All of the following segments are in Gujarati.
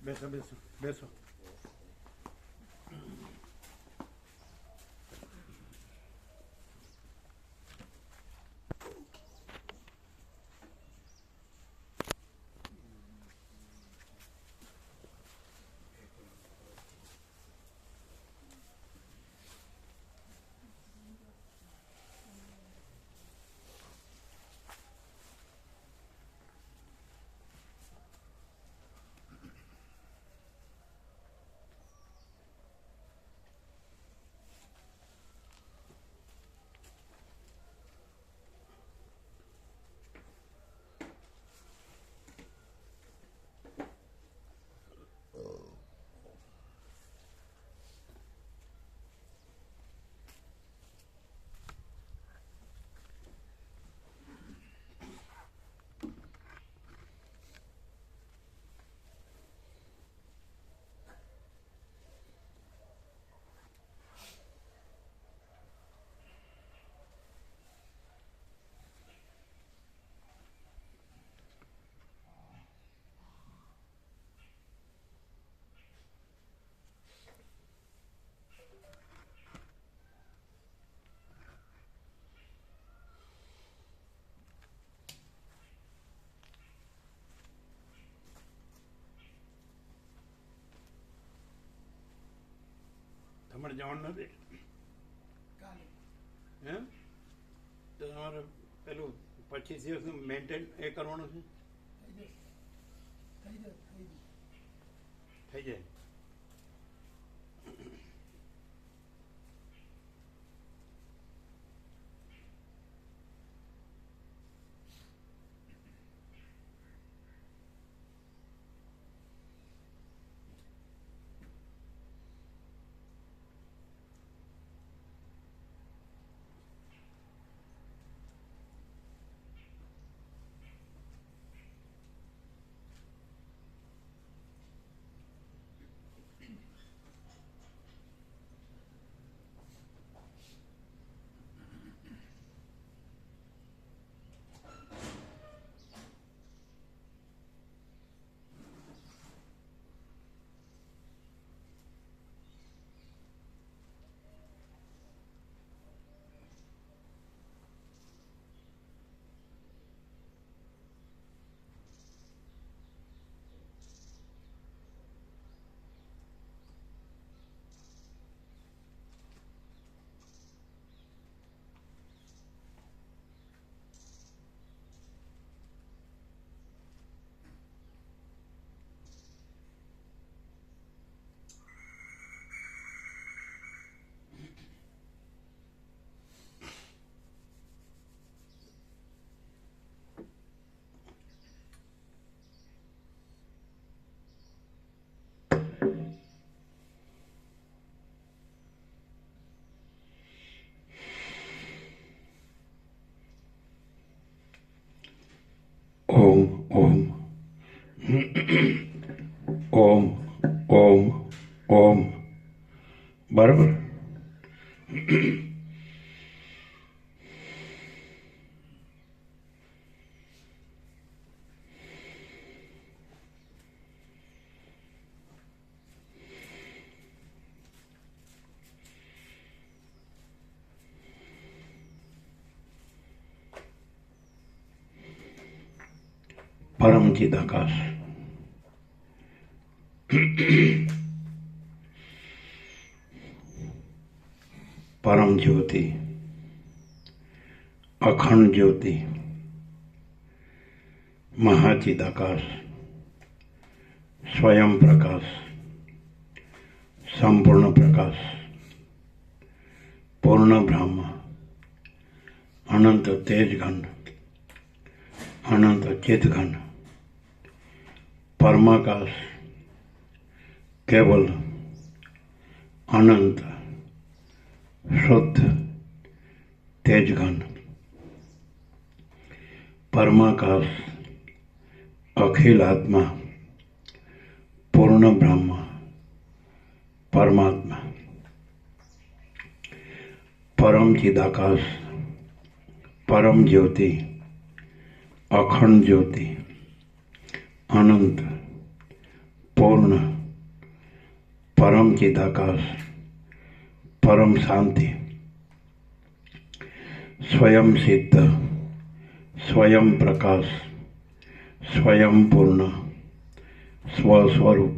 બેસો બેસો બેસો. તમારે જવાનું નથી એમ તો તમારે પેલું 25 દિવસનું મેન્ટેન એ કરવાનું છે. થઈ જાય. ઓમ ઓમ ઓમ ઓમ ઓમ. બરાબર. પરમ ચિદાકાશ પરમ જ્યોતિ અખંડ જ્યોતિ મહાચિદાકાશ સ્વયં પ્રકાશ સંપૂર્ણ પ્રકાશ પૂર્ણ બ્રહ્મ અનંત તેજઘન અનંત ચિતઘન પરમાકાશ કેવલ અનંત શુદ્ધ તેજઘન પરમાકાશ અખિલ આત્મા પૂર્ણ બ્રહ્મ પરમાત્મા પરમ ચિદાકાશ પરમ જ્યોતિ અખંડ જ્યોતિ અનંત पूर्ण, परम चिदाकाश, परम शांति, स्वयं सिद्ध, स्वयं प्रकाश, स्वयं पूर्ण, स्वस्वरूप,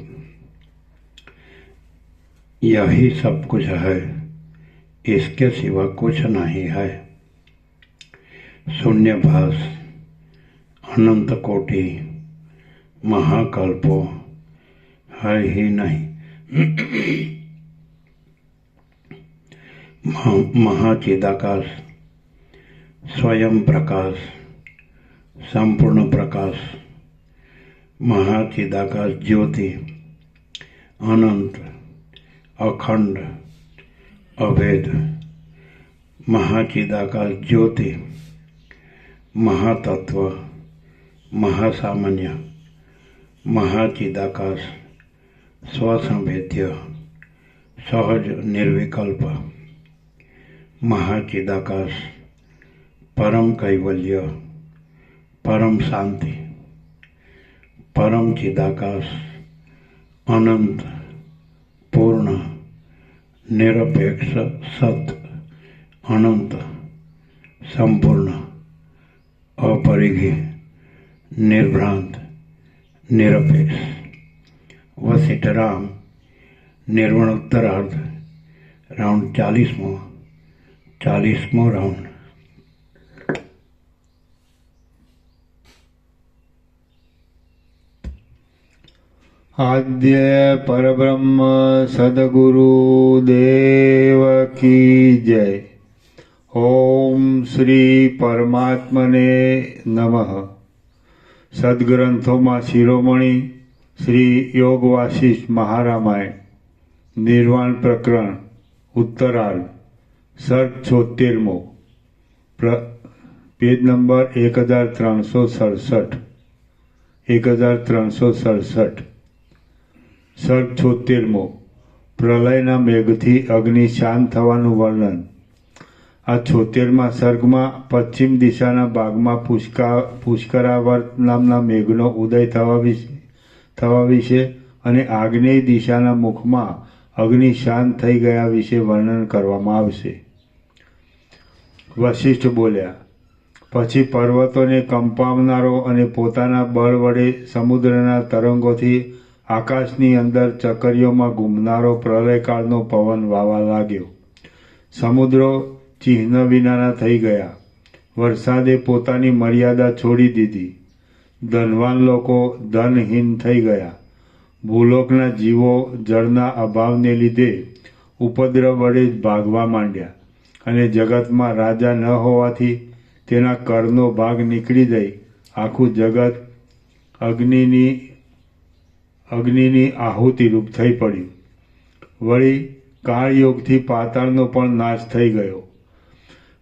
यही सब कुछ है, इसके सिवा कुछ नहीं है। शून्यभास, अनंत कोटि, महाकल्पो है ही नहीं। महाचिदाकाश, स्वयं प्रकाश, संपूर्ण प्रकाश, महाचिदाकाश ज्योति, अनंत, अखंड, अभेद, महाचिदाकाश ज्योति, महातत्व, महासामान्य, महाचिदाकाश, स्वसंवेद्य, सहज निर्विकल्प, महाचिदाकाश, परम कैवल्य, परम शांति, परम चिदाकाश, अनंत, पूर्ण, निरपेक्ष, सत, अनंत, संपूर्ण, अपरिघी, निर्भ्रांत, निरपेक्ष। वशिष्ठ राम, निर्वाणोत्तरार्ध, राउंड 40वां राउंड। आद्य परब्रह्म सद्गुरु देव की जय। ओम श्री परमात्मने नमः। सद्ग्रंथों शिरोमणि श्री योग वासिष्ठ महारामायण निर्वाण प्रकरण उत्तरार्ध सर्ग 76 पेज नंबर 1367 सर्ग 76 प्रलयना मेघથી અગ્નિ શાંત થવાનું વર્ણન। આ 76મા સર્ગમાં પશ્ચિમ દિશાના ભાગમાં પુષ્કરાવર્ત નામના મેઘનો ઉદય થવા વિશે અને આગ્નેય દિશાના મુખમાં અગ્નિ શાંત થઈ ગયા વિશે વર્ણન કરવામાં આવશે। વશિષ્ઠ બોલ્યા, પછી પર્વતોને કંપાવનારો અને પોતાના બળ વડે સમુદ્રના તરંગોથી આકાશની અંદર ચકરીઓમાં ઘૂમનારો પ્રલયકાળનો પવન વાવા લાગ્યો। સમુદ્રો ચિહ્ન વિનાના થઈ ગયા। વરસાદે પોતાની મર્યાદા છોડી દીધી। ધનવાન લોકો ધનહીન થઈ ગયા। ભૂલોકના જીવો જળના અભાવને લીધે ઉપદ્રવ વડે જ ભાગવા માંડ્યા અને જગતમાં રાજા ન હોવાથી તેના કરનો ભાગ નીકળી જઈ આખું જગત અગ્નિની આહુતિરૂપ થઈ પડ્યું। વળી કાળયોગથી પાતાળનો પણ નાશ થઈ ગયો।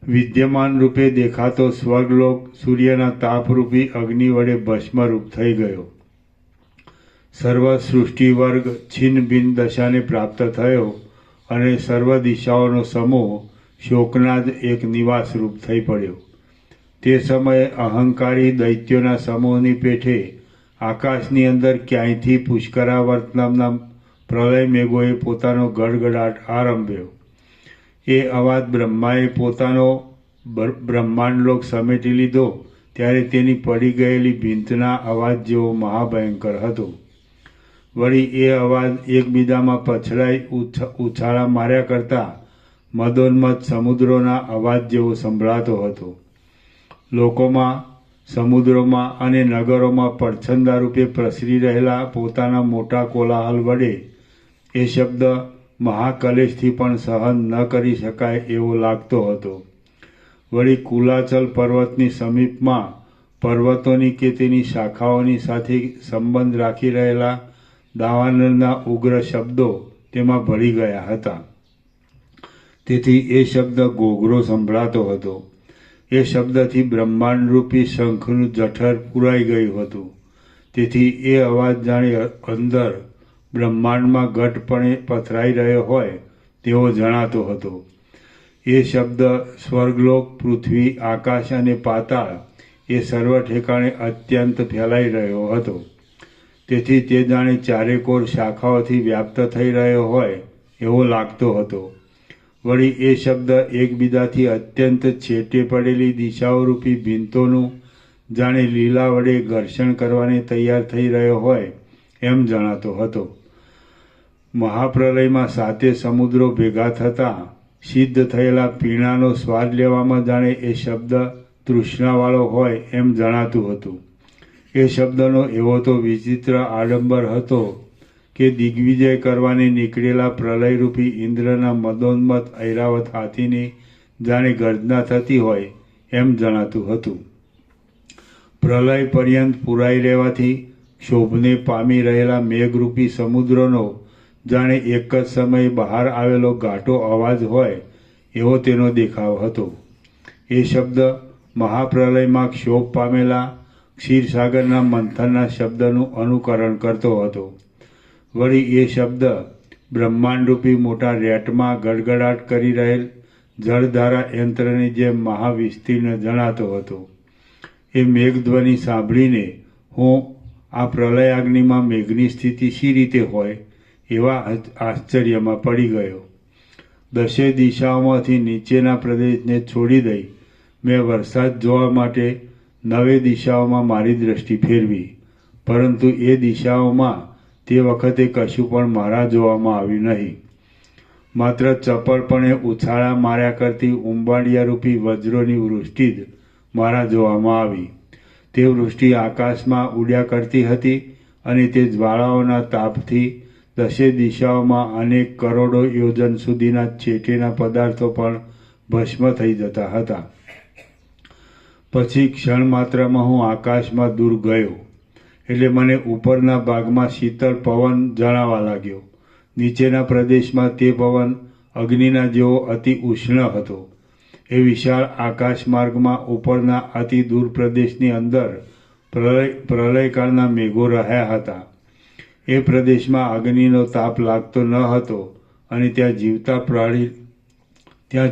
વિદ્યમાન રૂપે દેખાતો સ્વર્ગલોક સૂર્યના તાપરૂપી અગ્નિ વડે ભસ્મરૂપ થઈ ગયો। સર્વ સૃષ્ટિ વર્ગ છિન્ન ભિન્ન દશાને પ્રાપ્ત થયો અને સર્વ દિશાઓનો સમૂહ શોકના જ એક નિવાસરૂપ થઈ પડ્યો। તે સમયે અહંકારી દૈત્યોના સમૂહની પેઠે આકાશની અંદર ક્યાંયથી પુષ્કરાવર્ત નામના પ્રલય મેઘોએ પોતાનો ગડગડાટ આરંભ્યો। એ અવાજ બ્રહ્માએ પોતાનો બ્રહ્માંડલોક સમેટી લીધો ત્યારે તેની પડી ગયેલી ભીંતના અવાજ જેવો મહાભયંકર હતો। વળી એ અવાજ એકબીજામાં પછડાઈ ઉછાળા માર્યા કરતા મદોન્મત્ત સમુદ્રોના અવાજ જેવો સંભળાતો હતો। લોકોમાં, સમુદ્રોમાં અને નગરોમાં પડછંદા રૂપે પ્રસરી રહેલા પોતાના મોટા કોલાહલ વડે એ શબ્દ મહાકલેશથી પણ સહન ન કરી શકાય એવો લાગતો હતો। વળી કુલાચલ પર્વતની સમીપમાં પર્વતોની કે તેની શાખાઓની સાથે સંબંધ રાખી રહેલા દાવાનળના ઉગ્ર શબ્દો તેમાં ભળી ગયા હતા। તેથી એ શબ્દ ઘોઘરો સંભળાતો હતો। એ શબ્દથી બ્રહ્માંડરૂપી શંખનું જઠર પૂરાઈ ગયું હતું। તેથી એ અવાજ જાણે અંદર બ્રહ્માંડમાં ઘટપણે પથરાઈ રહ્યો હોય તેવો જણાતો હતો। એ શબ્દ સ્વર્ગલોક, પૃથ્વી, આકાશ અને પાતાળ એ સર્વ ઠેકાણે અત્યંત ફેલાઈ રહ્યો હતો। તેથી તે જાણે ચારેકોર શાખાઓથી વ્યાપ્ત થઈ રહ્યો હોય એવો લાગતો હતો. વળી એ શબ્દ એકબીજાથી અત્યંત છેટે પડેલી દિશાઓરૂપી ભીંતોનું જાણે લીલા વડે ઘર્ષણ કરવાને તૈયાર થઈ રહ્યો હોય એમ જણાતો હતો. મહાપ્રલયમાં 7 સમુદ્રો ભેગા થતાં સિદ્ધ થયેલા પીણાનો સ્વાદ લેવામાં જાણે એ શબ્દ તૃષ્ણાવાળો હોય એમ જણાતું હતું. એ શબ્દનો એવો તો વિચિત્ર આડંબર હતો કે દિગ્વિજય કરવાને નીકળેલા પ્રલયરૂપી ઇન્દ્રના મદોન્મત ઐરાવત હાથીની જાણે ગર્જના થતી હોય એમ જણાતું હતું. પ્રલય પર્યંત પુરાઈ રહેવાથી ક્ષોભને પામી રહેલા મેઘરૂપી સમુદ્રનો જાણે એક જ સમયે બહાર આવેલો ઘાટો અવાજ હોય એવો તેનો દેખાવ હતો. એ શબ્દ મહાપ્રલયમાં ક્ષોભ પામેલા ક્ષીરસાગરના મંથનના શબ્દનું અનુકરણ કરતો હતો. વળી એ શબ્દ બ્રહ્માંડરૂપી મોટા રેટમાં ગડગડાટ કરી રહેલ જળધારા યંત્રની જેમ મહાવિસ્તીર્ણ જણાતો હતો. એ મેઘધ્વનિ સાંભળીને હું આ પ્રલયાગ્નિમાં મેઘની સ્થિતિ શી રીતે હોય એવા આશ્ચર્યમાં પડી ગયો. 10 દિશાઓમાંથી નીચેના પ્રદેશને છોડી દઈ મેં વરસાદ જોવા માટે 9 દિશાઓમાં મારી દ્રષ્ટિ ફેરવી, પરંતુ એ દિશાઓમાં તે વખતે કશું પણ મારા જોવામાં આવ્યું નહીં. માત્ર ચપળપણે ઉછાળા માર્યા કરતી ઉંબાડિયારૂપી વજ્રોની વૃષ્ટિ જ મારા જોવામાં આવી. તે વૃષ્ટિ આકાશમાં ઉડ્યા કરતી હતી અને તે જ્વાળાઓના તાપથી 10 દિશાઓમાં અનેક કરોડો યોજન સુધીના છેટેના પદાર્થો પણ ભસ્મ થઈ જતા હતા. પછી ક્ષણ માત્રમાં હું આકાશમાં દૂર ગયો એટલે મને ઉપરના ભાગમાં શીતળ પવન જણાવા લાગ્યો. નીચેના પ્રદેશમાં તે પવન અગ્નિના જેવો અતિ ઉષ્ણ હતો. એ વિશાળ આકાશ માર્ગમાં ઉપરના અતિ દૂર પ્રદેશની અંદર પ્રલયકાળના મેઘો રહ્યા હતા. એ પ્રદેશમાં અગ્નિનો તાપ લાગતો ન હતો અને ત્યાં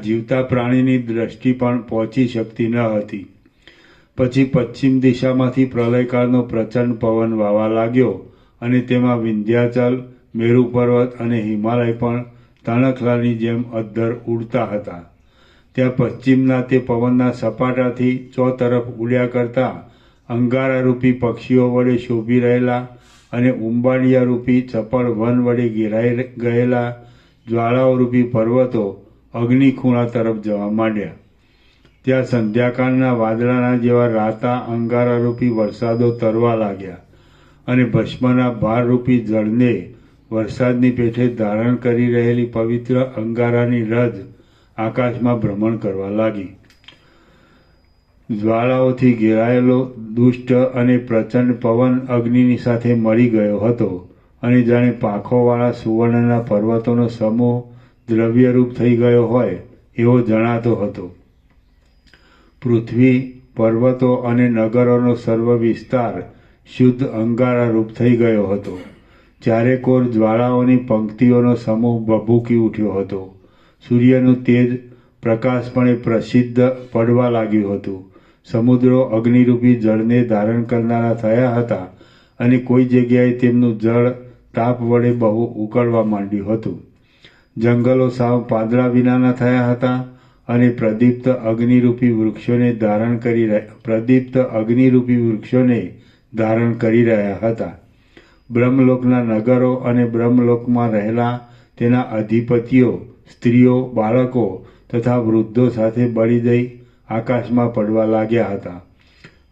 જીવતા પ્રાણીની દ્રષ્ટિ પણ પહોંચી શકતી ન હતી. પછી પશ્ચિમ દિશામાંથી પ્રલયકાળનો પ્રચંડ પવન વાવા લાગ્યો અને તેમાં વિંધ્યાચલ, મેરુ પર્વત અને હિમાલય પણ તણખલાની જેમ અદ્ધર ઉડતા હતા. ત્યાં પશ્ચિમના તે પવનના સપાટાથી ચોતરફ ઉડ્યા કરતા અંગારારૂપી પક્ષીઓ વડે શોભી રહેલા અને ઉંબાડિયારૂપી ચપળ વન વડે ઘેરાઈ ગયેલા જ્વાળાઓરૂપી પર્વતો અગ્નિખૂણા તરફ જવા માંડ્યા. ત્યાં સંધ્યાકાળના વાદળાના જેવા રાતા અંગારારૂપી વરસાદો તરવા લાગ્યા અને ભસ્મના ભારરૂપી જળને વરસાદની પેઠે ધારણ કરી રહેલી પવિત્ર અંગારાની રજ આકાશમાં ભ્રમણ કરવા લાગી. જ્વાળાઓથી ઘેરાયેલો દુષ્ટ અને પ્રચંડ પવન અગ્નિની સાથે મળી ગયો હતો અને જાણે પાંખોવાળા સુવર્ણના પર્વતોનો સમૂહ દ્રવ્યરૂપ થઈ ગયો હોય એવો જણાતો હતો. પૃથ્વી, પર્વતો અને નગરોનો સર્વ વિસ્તાર શુદ્ધ અંગારારૂપ થઈ ગયો હતો. ચારેકોર જ્વાળાઓની પંક્તિઓનો સમૂહ ભભૂકી ઉઠ્યો હતો. સૂર્યનું તેજ પ્રકાશપણે પ્રસિદ્ધ પડવા લાગ્યું હતું. સમુદ્રો અગ્નિરૂપી જળને ધારણ કરનારા થયા હતા અને કોઈ જગ્યાએ તેમનું જળ તાપ વડે બહુ ઉકળવા માંડ્યું હતું. જંગલો સાવ પાંદડા વિનાના થયા હતા અને પ્રદીપ્ત અગ્નિરૂપી વૃક્ષોને ધારણ કરી રહ્યા હતા. બ્રહ્મલોકના નગરો અને બ્રહ્મલોકમાં રહેલા તેના અધિપતિઓ, સ્ત્રીઓ, બાળકો તથા વૃદ્ધો સાથે બળી જઈ આકાશમાં પડવા લાગ્યા હતા.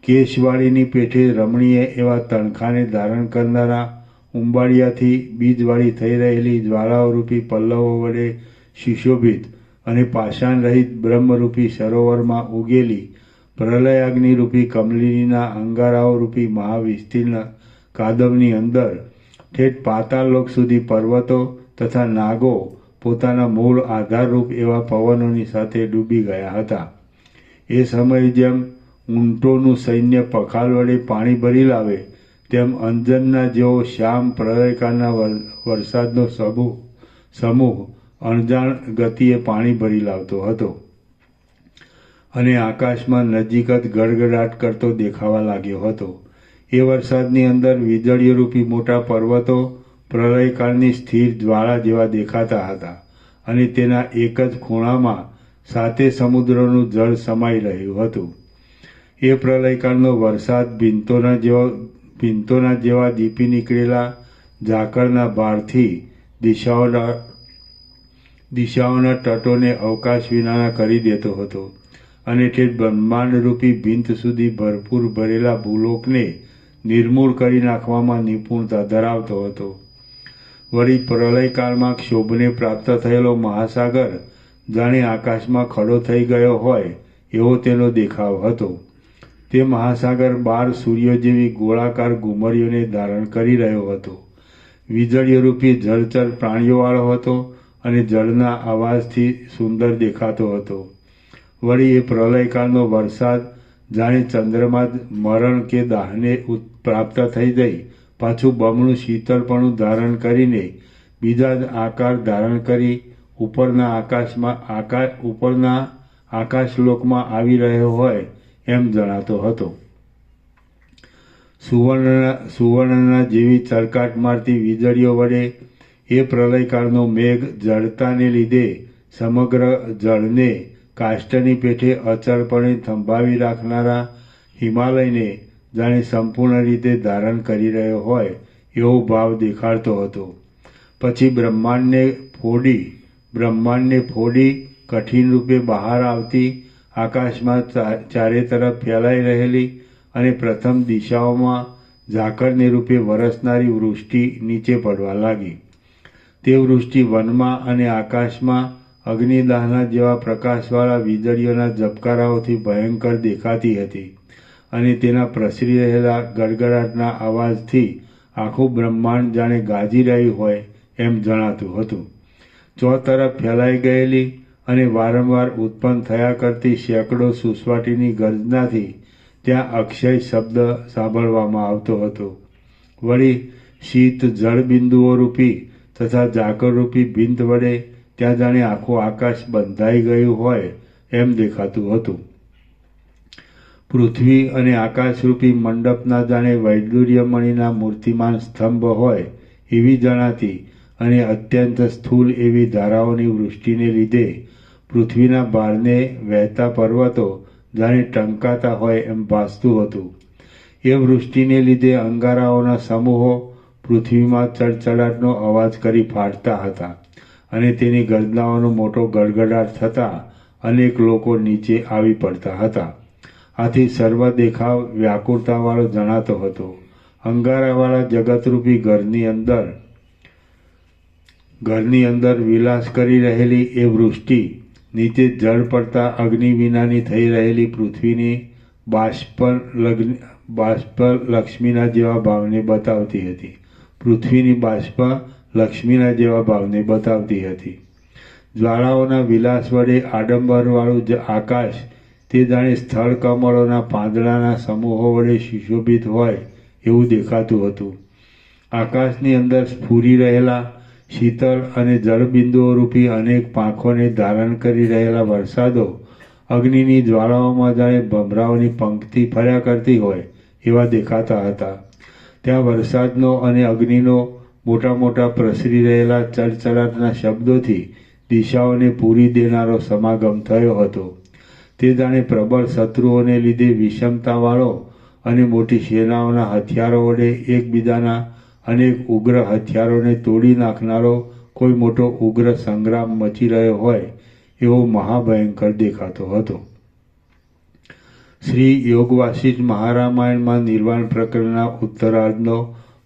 કેશવાળીની પેઠે રમણીય એવા તણખાને ધારણ કરનારા ઉંબાડિયાથી બીજવાળી થઈ રહેલી જ્વાળાઓરૂપી પલ્લવો વડે સુશોભિત અને પાષાણ રહિત બ્રહ્મરૂપી સરોવરમાં ઉગેલી પ્રલયાગ્નિરૂપી કમલિનીના અંગારાઓરૂપી મહાવિસ્તીર્ણ કાદવની અંદર ઠેઠ પાતાળલોક સુધી પર્વતો તથા નાગો પોતાના મૂળ આધારરૂપ એવા પવનોની સાથે ડૂબી ગયા હતા. એ સમયે જેમ ઊંટોનું સૈન્ય પખાલ વડે પાણી ભરી લાવે તેમ અંજનના જેવો શ્યામ પ્રલયકાળના વરસાદનો સમૂહ અણજાણ ગતિએ પાણી ભરી લાવતો હતો અને આકાશમાં નજીક જ ગડગડાટ કરતો દેખાવા લાગ્યો હતો. એ વરસાદની અંદર વીજળીરૂપી મોટા પર્વતો પ્રલયકાળની સ્થિર જ્વાળા જેવા દેખાતા હતા અને તેના એક જ ખૂણામાં 7 સમુદ્રોનું જળ સમાઈ રહ્યું હતું. એ પ્રલયકાળનો વરસાદ ભીંતોના જેવા દીપી નીકળેલા ઝાકળના ભારથી દિશાઓના તટોને અવકાશ વિનાના કરી દેતો હતો અને તે બ્રહ્માંડરૂપી ભીંત સુધી ભરપૂર ભરેલા ભૂલોકને નિર્મૂળ કરી નાખવામાં નિપુણતા ધરાવતો હતો. વળી પ્રલયકાળમાં ક્ષોભને પ્રાપ્ત થયેલો મહાસાગર જાણે આકાશમાં ખડો થઈ ગયો હોય એવો તેનો દેખાવ હતો. તે મહાસાગર 12 સૂર્યો જેવી ગોળાકાર ઘુમરીઓને ધારણ કરી રહ્યો હતો. વીજળીરૂપી જળચર પ્રાણીઓવાળો હતો અને જળના અવાજથી સુંદર દેખાતો હતો. વળી એ પ્રલયકાળનો વરસાદ જાણે ચંદ્રમાં જ મરણ કે દાહને પ્રાપ્ત થઈ જઈ પાછું બમણું શીતળપણું ધારણ કરીને બીજા જ આકાર ધારણ કરી ઉપરના આકાશલોકમાં આવી રહ્યો હોય એમ જણાતો હતો. સુવર્ણના જેવી ચરકાટ મારતી વીજળીઓ વડે એ પ્રલયકાળનો મેઘ જડતાને લીધે સમગ્ર જળને કાષ્ઠની પેઠે અચળપણે થંભાવી રાખનારા હિમાલયને જાણે સંપૂર્ણ રીતે ધારણ કરી રહ્યો હોય એવો ભાવ દેખાડતો હતો. પછી બ્રહ્માંડને ફોડી કઠિન રૂપે બહાર આવતી આકાશમાં ચારે તરફ ફેલાઈ રહેલી અને પ્રથમ દિશાઓમાં ઝાકળને રૂપે વરસનારી વૃષ્ટિ નીચે પડવા લાગી. તે વૃષ્ટિ વનમાં અને આકાશમાં અગ્નિદાહના જેવા પ્રકાશવાળા વીજળીઓના ઝબકારાઓથી ભયંકર દેખાતી હતી અને તેના પ્રસરી રહેલા ગડગડાટના અવાજથી આખું બ્રહ્માંડ જાણે ગાજી રહ્યું હોય એમ જણાતું હતું. ચોતરફ ફેલાઈ ગયેલી અને વારંવાર ઉત્પન્ન થયા કરતી સેંકડો સુસવાટીની ગર્જનાથી ત્યાં અક્ષય શબ્દ સાંભળવામાં આવતો હતો. વળી શીત જળબિંદુઓ રૂપી તથા ઝાકળરૂપી ભીંત વડે ત્યાં જાણે આખું આકાશ બંધાઈ ગયું હોય એમ દેખાતું હતું. પૃથ્વી અને આકાશરૂપી મંડપના જાણે વૈડૂર્યમણીના મૂર્તિમાન સ્તંભ હોય એવી જણાતી અને અત્યંત સ્થૂલ એવી ધારાઓની વૃષ્ટિને લીધે પૃથ્વીના ભારને વહેતા પર્વતો જાણે ટંકાતા હોય એમ ભાસતું હતું. એ વૃષ્ટિને લીધે અંગારાઓના સમૂહો પૃથ્વીમાં ચડચડાટનો અવાજ કરી ફાટતા હતા અને તેની ગર્જનાઓનો મોટો ગડગડાટ થતાં અનેક લોકો નીચે આવી પડતા હતા. આથી સર્વ દેખાવ વ્યાકુળતાવાળો જણાતો હતો. અંગારાવાળા જગતરૂપી ઘરની અંદર વિલાસ કરી રહેલી એ વૃષ્ટિ નીચે જળ પડતા અગ્નિ વિનાની થઈ રહેલી પૃથ્વીની બાષ્પ લક્ષ્મીના જેવા ભાવને બતાવતી હતી. પૃથ્વીની બાષ્પ લક્ષ્મીના જેવા ભાવને બતાવતી હતી. જ્વાળાઓના વિલાસ વડે આડંબરવાળું આકાશ તે જાણે સ્થળ કમળોના પાંદડાના સમૂહો વડે સુશોભિત હોય એવું દેખાતું હતું. આકાશની અંદર સ્ફુરી રહેલા શીતળ અને જળબિંદુઓ રૂપી અનેક પાંખોને ધારણ કરી રહેલા વરસાદો અગ્નિની જ્વાળાઓમાં જાણે ભમરાઓની પંક્તિ ફર્યા કરતી હોય એવા દેખાતા હતા. ત્યાં વરસાદનો અને અગ્નિનો મોટા મોટા પ્રસરી રહેલા ચડચડાટના શબ્દોથી દિશાઓને પૂરી દેનારો સમાગમ થયો હતો. તે જાણે પ્રબળ શત્રુઓને લીધે વિષમતાવાળો અને મોટી સેનાઓના હથિયારો વડે એકબીજાના અનેક ઉગ્ર હથિયારોને તોડી નાખનારો કોઈ મોટો ઉગ્ર સંગ્રામ મચી રહ્યો હોય એવો મહાભયંકર દેખાતો હતો. શ્રી યોગ વાસિષ્ઠ મહારામાયણમાં નિર્વાણ પ્રકરણના ઉત્તરાર્ધનો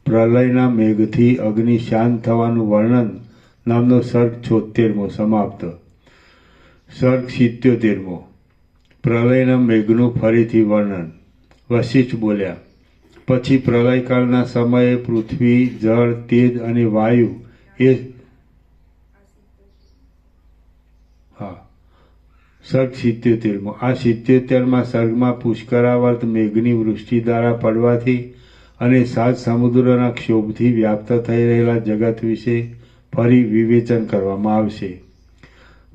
પ્રલયના મેઘથી અગ્નિ શાંત થવાનું વર્ણન નામનો સર્ગ 76મો સમાપ્ત. સર્ગ 77મો પ્રલયના મેઘનું ફરીથી વર્ણન. વશિષ્ઠ બોલ્યા, પછી પ્રલયકાળના સમયે પૃથ્વી, જળ, તેજ અને વાયુ સર્ગ 77મો. આ 77મા સર્ગમાં પુષ્કરાવર્ત મેઘની વૃષ્ટિ દ્વારા પડવાથી અને 7 સમુદ્રોના ક્ષોભથી વ્યાપ્ત થઈ રહેલા જગત વિશે ફરી વિવેચન કરવામાં આવશે.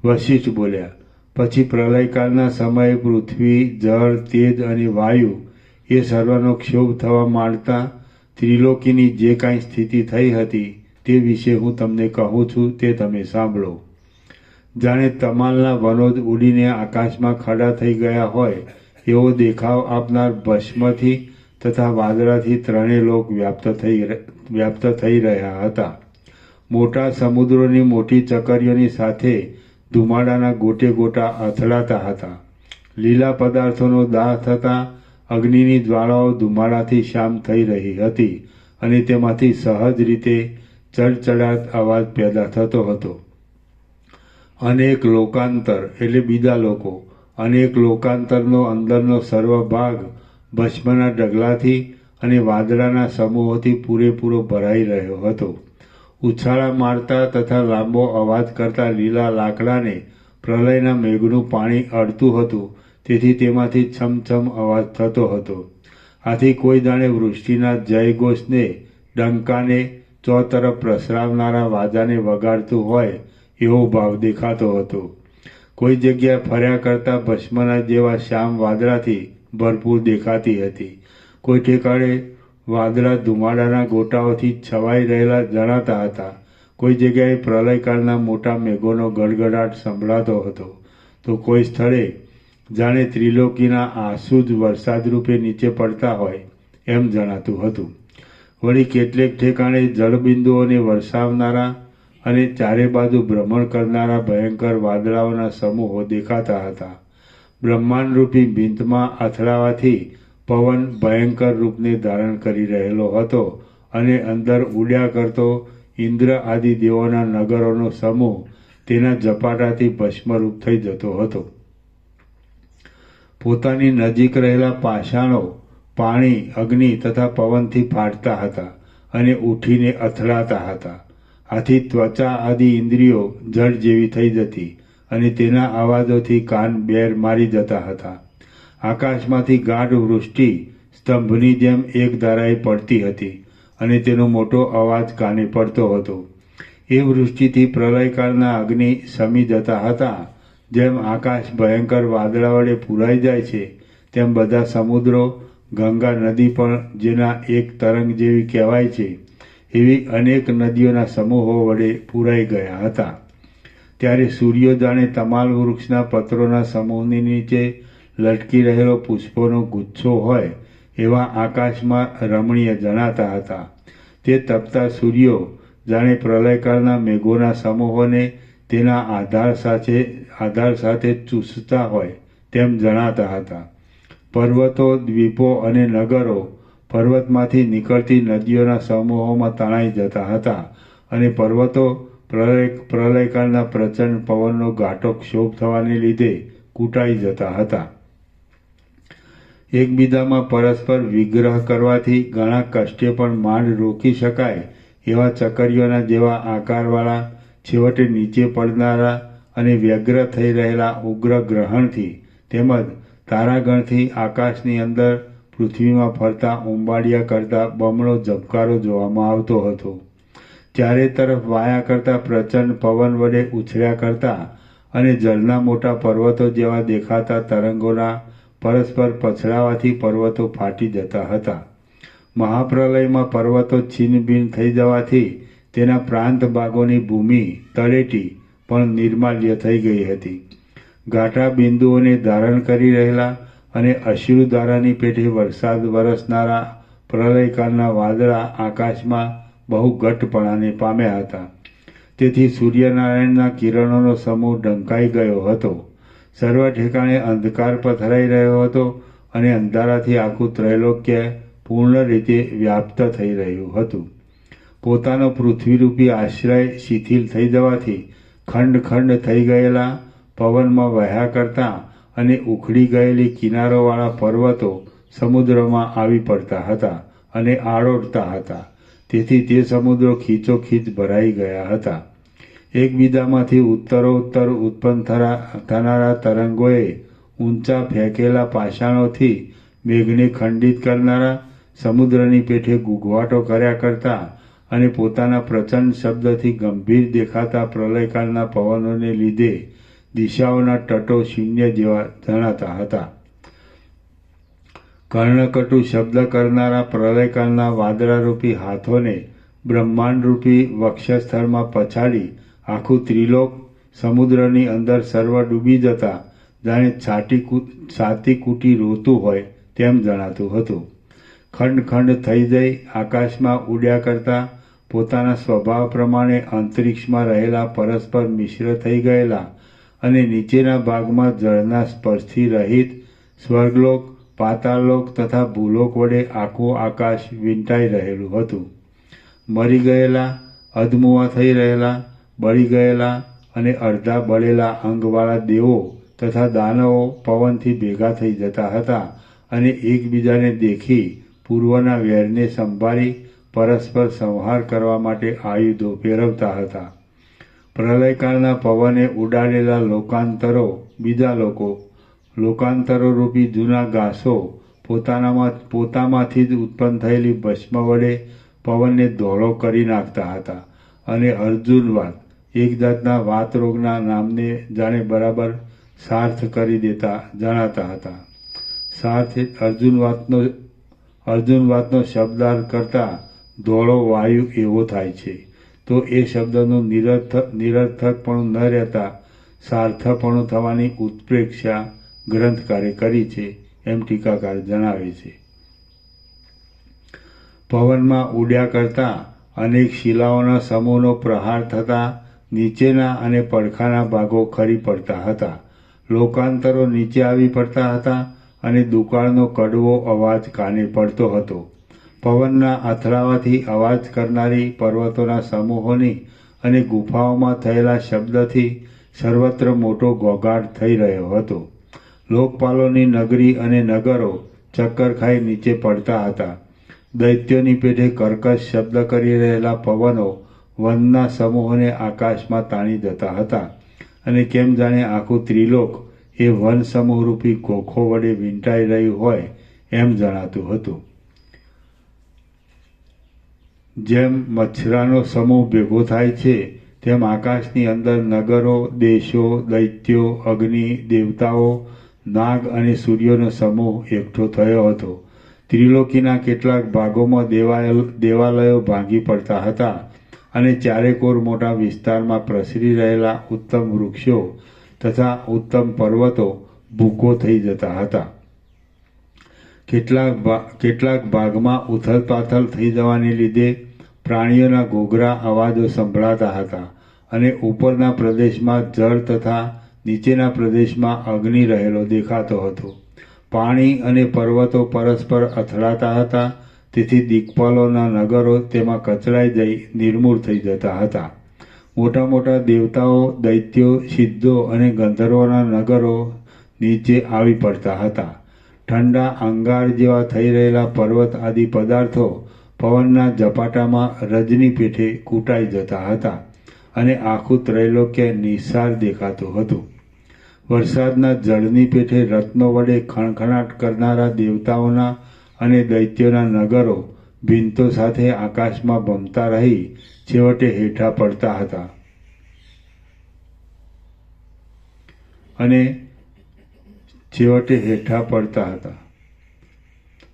વશિષ્ઠ બોલ્યા, પછી પ્રલયકાળના સમયે પૃથ્વી, જળ, તેજ અને વાયુ એ સર્વનો ક્ષોભ થવા માંડતા ત્રિલોકીની જે કાંઈ સ્થિતિ થઈ હતી તે વિશે હું તમને કહું છું તે તમે સાંભળો. જાણે તમાલના વનો જ ઉડીને આકાશમાં ખડા થઈ ગયા હોય એવો દેખાવ આપનાર ભસ્મથી તથા વાદળાથી ત્રણેય લોક વ્યાપ્ત થઈ રહ્યા હતા. મોટા સમુદ્રોની મોટી ચકરીઓની સાથે ધુમાડાના ગોટે ગોટા અથડાતા હતા. લીલા પદાર્થોનો દાહ થતાં અગ્નિની જ્વાળાઓ ધુમાડાથી શામ થઈ રહી હતી અને તેમાંથી સહજ રીતે ચડચડાટ અવાજ પેદા થતો હતો. અનેક લોકાંતર એટલે બીજા લોકો, અનેક લોકાંતરનો અંદરનો સર્વ ભાગ ભસ્મના ઢગલાથી અને વાદળાના સમૂહોથી પૂરેપૂરો ભરાઈ રહ્યો હતો. ઉછાળા મારતા તથા લાંબો અવાજ કરતા લીલા લાકડાને પ્રલયના મેઘનું પાણી અડતું હતું, તેથી તેમાંથી છમછમ અવાજ થતો હતો. આથી કોઈ જાણે વૃષ્ટિના જયઘોષને, ડંકાને, ચોતરફ પ્રસરાવનારા વાજાને વગાડતું હોય એવો ભાવ દેખાતો હતો. કોઈ જગ્યાએ ફર્યા કરતા ભસ્મના જેવા શ્યામ વાદળાથી ભરપૂર દેખાતી હતી. કોઈ ઠેકાણે વાદળા ધુમાડાના ગોટાઓથી છવાઈ રહેલા જણાતા હતા. કોઈ જગ્યાએ પ્રલયકાળના મોટા મેઘોનો ગડગડાટ સંભળાતો હતો, તો કોઈ સ્થળે જાણે ત્રિલોકીના આંસુ જ વરસાદ રૂપે નીચે પડતા હોય એમ જણાતું હતું. વળી કેટલેક ઠેકાણે જળબિંદુઓને વરસાવનારા અને ચારે બાજુ ભ્રમણ કરનારા ભયંકર વાદળાઓના સમૂહો દેખાતા હતા. બ્રહ્માંડરૂપી ભીંતમાં અથડાવાથી પવન ભયંકર રૂપને ધારણ કરી રહેલો હતો અને અંદર ઉડ્યા કરતો ઇન્દ્ર આદિ દેવોના નગરોનો સમૂહ તેના ઝપાટાથી ભસ્મરૂપ થઈ જતો હતો. પોતાની નજીક રહેલા પાષાણો પાણી, અગ્નિ તથા પવનથી ફાટતા હતા અને ઉઠીને અથડાતા હતા. આથી ત્વચા આદિ ઇન્દ્રિયો જળ જેવી થઈ જતી અને તેના અવાજોથી કાન બેર મારી જતા હતા. આકાશમાંથી ગાઢ વૃષ્ટિ સ્તંભની જેમ એક ધારાએ પડતી હતી અને તેનો મોટો અવાજ કાને પડતો હતો. એ વૃષ્ટિથી પ્રલયકાળના અગ્નિ શમી જતા હતા. જેમ આકાશ ભયંકર વાદળા વડે પૂરાઈ જાય છે, તેમ બધા સમુદ્રો, ગંગા નદી પણ જેના એક તરંગ જેવી કહેવાય છે, એવી અનેક નદીઓના સમૂહો વડે પૂરાઈ ગયા હતા. ત્યારે સૂર્યો જાણે તમાલ વૃક્ષના પત્રોના સમૂહની નીચે લટકી રહેલો પુષ્પોનો ગુચ્છો હોય એવા આકાશમાં રમણીય જણાતા હતા. તે તપતા સૂર્યો જાણે પ્રલયકાળના મેઘોના સમૂહોને તેના આધાર સાથે ચૂસતા હોય તેમ જણાતા હતા. પર્વતો, દ્વીપો અને નગરો પર્વતમાંથી નીકળતી નદીઓના સમૂહોમાં તણાઈ જતા હતા અને પર્વતો પ્રલયકાળના પ્રચંડ પવનનો ઘાટો ક્ષોભ થવાને લીધે કૂટાઈ જતા હતા. એકબીજામાં પરસ્પર વિગ્રહ કરવાથી ઘણા કષ્ટે પણ માંડ રોકી શકાય એવા ચકરીઓના જેવા આકારવાળા, છેવટે નીચે પડનારા અને વ્યગ્ર થઈ રહેલા ઉગ્ર ગ્રહણથી તેમજ તારાગણથી આકાશની અંદર પૃથ્વીમાં ફરતા ઉંબાડિયા કરતા બમણો ઝબકારો જોવામાં આવતો હતો. ચારે તરફ વાયા કરતા પ્રચંડ પવન વડે ઉછળ્યા કરતા અને જળના મોટા પર્વતો જેવા દેખાતા તરંગોના પરસ્પર પછડાવાથી પર્વતો ફાટી જતા હતા. મહાપ્રલયમાં પર્વતો છિન્નભિન્ન થઈ જવાથી તેના પ્રાંત ભાગોની ભૂમિ તળેટી પણ નિર્માલ્ય થઈ ગઈ હતી. ઘાટા બિંદુઓને ધારણ કરી રહેલા અને અશ્રુધારાની પેઠે વરસાદ વરસનારા પ્રલયકાળના વાદળા આકાશમાં બહુ ઘટપણાને પામ્યા હતા. તેથી સૂર્યનારાયણના કિરણોનો સમૂહ ઢંકાઈ ગયો હતો. સર્વ ઠેકાણે અંધકાર પથરાઈ રહ્યો હતો અને અંધારાથી આખું ત્રૈલોક્ય પૂર્ણ રીતે વ્યાપ્ત થઈ રહ્યું હતું. પોતાનો પૃથ્વીરૂપી આશ્રય શિથિલ થઈ જવાથી ખંડ ખંડ થઈ ગયેલા, પવનમાં વહ્યા કરતા અને ઉખડી ગયેલી કિનારોવાળા પર્વતો સમુદ્રમાં આવી પડતા હતા અને આળોટતા હતા. તેથી તે સમુદ્રો ખીચોખીચ ભરાઈ ગયા હતા. એકબીજામાંથી ઉત્તરોત્તર ઉત્પન્ન થનારા તરંગોએ ઊંચા ફેંકેલા પાષાણોથી મેઘને ખંડિત કરનારા, સમુદ્રની પેઠે ગુગવાટો કર્યા કરતા અને પોતાના પ્રચંડ શબ્દથી ગંભીર દેખાતા પ્રલયકાળના પવનોને લીધે દિશાઓના તટો શૂન્ય જેવા જણાતા હતા. કર્ણકટુ શબ્દ કરનારા પ્રલયકાળના વાદળારૂપી હાથોને બ્રહ્માંડરૂપી વક્ષસ્થળમાં પછાડી આખું ત્રિલોક સમુદ્રની અંદર સર્વ ડૂબી જતા જાણે છાતી કૂટી રોતું હોય તેમ જણાતું હતું. ખંડ ખંડ થઈ જઈ આકાશમાં ઉડ્યા કરતા પોતાના સ્વભાવ પ્રમાણે અંતરિક્ષમાં રહેલા પરસ્પર મિશ્ર થઈ ગયેલા અને નીચેના ભાગમાં જળના સ્પર્શથી રહિત સ્વર્ગલોક, પાતાળલોક તથા ભૂલોક વડે આખું આકાશ વીંટાઈ રહેલું હતું. મરી ગયેલા, અધમુઆ થઈ રહેલા, બળી ગયેલા અને અડધા બળેલા અંગવાળા દેવો તથા દાનવો પવનથી ભેગા થઈ જતા હતા અને એકબીજાને દેખી પૂર્વના વેરને સંભાળી પરસ્પર સંહાર કરવા માટે આયુધો ફેરવતા હતા. પ્રલયકાળના પવને ઉડાડેલા લોકાંતરો બીજા લોકાંતરો રૂપી જૂના ઘાસો પોતામાંથી જ ઉત્પન્ન થયેલી ભસ્મ વડે પવનને ધોળો કરી નાખતા હતા અને અર્જુનવાત એક જાતના વાતરોગના નામને જાણે બરાબર સાર્થ કરી દેતા જણાતા હતા. સાર્થ અર્જુનવાતનો શબ્દાર્થ કરતાં ધોળો વાયુ એવો થાય છે, તો એ શબ્દનું નિરર્થકપણું ન રહેતા સાર્થપણું થવાની ઉત્પ્રેક્ષા ગ્રંથકારે કરી છે એમ ટીકાકાર જણાવે છે. પવનમાં ઉડ્યા કરતા અનેક શિલાઓના સમૂહનો પ્રહાર થતાં નીચેના અને પડખાના ભાગો ખરી પડતા હતા. લોકાંતરો નીચે આવી પડતા હતા અને દુકાળનો કડવો અવાજ કાને પડતો હતો. પવનના અથડાવાથી અવાજ કરનારી પર્વતોના સમૂહોની અને ગુફાઓમાં થયેલા શબ્દથી સર્વત્ર મોટો ઘોંઘાટ થઈ રહ્યો હતો. લોકપાલોની નગરી અને નગરો ચક્કર ખાઈ નીચે પડતા હતા. દૈત્યોની પેઠે કર્કશ શબ્દ કરી રહેલા પવનો વનના સમૂહોને આકાશમાં તાણી જતા હતા અને કેમ જાણે આખું ત્રિલોક એ વન સમૂહરૂપી ગોખો વડે વીંટાઈ રહ્યું હોય એમ જણાતું હતું. જેમ મચ્છરાનો સમૂહ ભેગો થાય છે તેમ આકાશની અંદર નગરો, દેશો, દૈત્યો, અગ્નિ, દેવતાઓ, નાગ અને સૂર્યોનો સમૂહ એકઠો થયો હતો. ત્રિલોકીના કેટલાક ભાગોમાં દેવાલયો ભાંગી પડતા હતા અને ચારેકોર મોટા વિસ્તારમાં પ્રસરી રહેલા ઉત્તમ વૃક્ષો તથા ઉત્તમ પર્વતો ભૂકો થઈ જતા હતા. કેટલાક ભાગમાં ઉથલપાથલ થઈ જવાને લીધે પ્રાણીઓના ઘોઘરા અવાજો સંભળાતા હતા અને ઉપરના પ્રદેશમાં જળ તથા નીચેના પ્રદેશમાં અગ્નિ રહેલો દેખાતો હતો. પાણી અને પર્વતો પરસ્પર અથડાતા હતા, તેથી દિક્પાલોના નગરો તેમાં કચડાઈ જઈ નિર્મૂળ થઈ જતા હતા. મોટા મોટા દેવતાઓ, દૈત્યો, સિદ્ધો અને ગંધર્વોના નગરો નીચે આવી પડતા હતા. ઠંડા અંગાર જેવા થઈ રહેલા પર્વત આદિ પદાર્થો પવનના ઝપાટામાં રજની પેઠે કૂટાઈ જતા હતા અને આખું ત્રૈલોક્ય નિસ્સાર દેખાતું હતું. વરસાદના જળની પેઠે રત્નો વડે ખણખણાટ કરનારા દેવતાઓના અને દૈત્યોના નગરો ભીંતો સાથે આકાશમાં ભમતા રહી છેવટે હેઠા પડતા હતા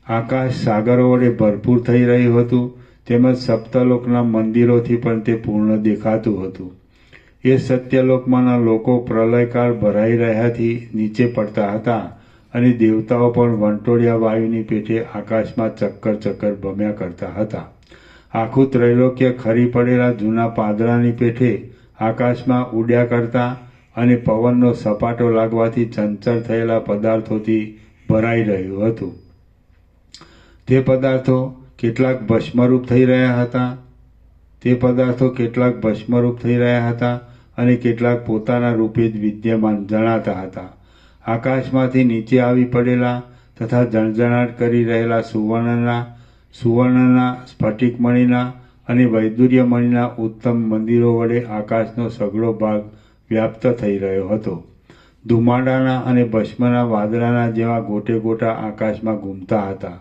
આકાશ સાગરો વડે ભરપૂર થઈ રહ્યું હતું, તેમજ સપ્તલોકના મંદિરોથી પણ તે પૂર્ણ દેખાતું હતું. એ સત્યલોકમાંના લોકો પ્રલયકાળ ભરાઈ રહ્યાથી નીચે પડતા હતા અને દેવતાઓ પણ વંટોળિયા વાયુની પેઠે આકાશમાં ચક્કર ભમ્યા કરતા હતા. આખું ત્રૈલોક્ય ખરી પડેલા જૂના પાદરાની પેઠે આકાશમાં ઉડ્યા કરતા અને પવનનો સપાટો લાગવાથી ચંચળ થયેલા પદાર્થોથી ભરાઈ રહ્યું હતું. તે પદાર્થો કેટલાક ભસ્મરૂપ થઈ રહ્યા હતા અને કેટલાક પોતાના રૂપે જ વિદ્યમાન જણાતા હતા. આકાશમાંથી નીચે આવી પડેલા તથા જણજણાટ કરી રહેલા સુવર્ણના, સ્ફટિકમણીના અને વૈદુર્યમણીના ઉત્તમ મંદિરો વડે આકાશનો સઘળો ભાગ વ્યાપ્ત થઈ રહ્યો હતો. ધુમાડાના અને ભસ્મના વાદળાના જેવા ગોટે ગોટા આકાશમાં ઘૂમતા હતા.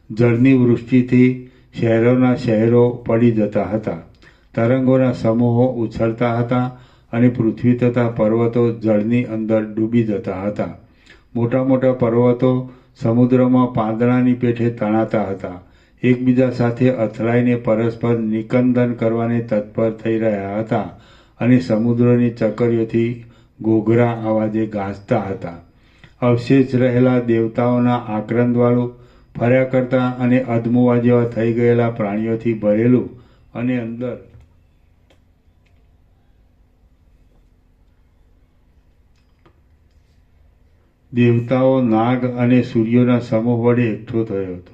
જળની વૃષ્ટિથી શહેરોના શહેરો પડી જતા હતા. તરંગોના સમૂહો ઉછળતા હતા અને પૃથ્વી તથા પર્વતો જળની અંદર ડૂબી જતા હતા. મોટા મોટા પર્વતો સમુદ્રમાં પાંદડાની પેઠે તણાતા હતા. એકબીજા સાથે અથડાઈને પરસ્પર નિકંદન કરવાને તત્પર થઈ રહ્યા હતા અને સમુદ્રની ચકરીઓથી ઘોઘરા અવાજે ગાજતા હતા. અવશેષ રહેલા દેવતાઓના આક્રંદવાળું, ફર્યા કરતા અને અધમુવા જેવા થઈ ગયેલા પ્રાણીઓથી ભરેલું અને અંદર દેવતાઓ, નાગ અને સૂર્યોના સમૂહ વડે એકઠો થયો હતો.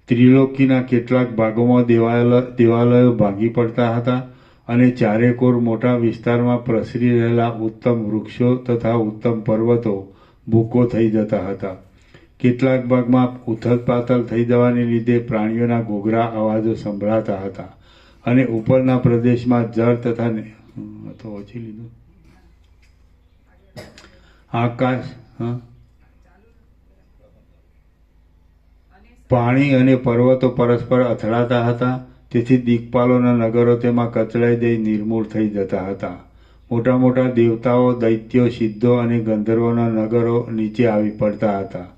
ત્રિલોકીના કેટલાક ભાગોમાં દેવાલયો ભાંગી પડતા હતા અને ચારેકોર મોટા વિસ્તારમાં પ્રસરી રહેલા ઉત્તમ વૃક્ષો તથા ઉત્તમ પર્વતો ભૂકો થઈ જતા હતા. કેટલાક ભાગમાં ઉથલપાથલ થઈ જવાને લીધે પ્રાણીઓના ઘોઘરા અવાજો સંભળાતા હતા અને ઉપરના પ્રદેશમાં જળ તથા આકાશ, પાણી અને પર્વતો પરસ્પર અથડાતા હતા. તેથી દિક્પાલોના નગરો તેમાં કચડાઈ જઈ નિર્મૂળ થઈ જતા હતા. મોટા મોટા દેવતાઓ, દૈત્યો, સિદ્ધો અને ગંધર્વોના નગરો નીચે આવી પડતા હતા.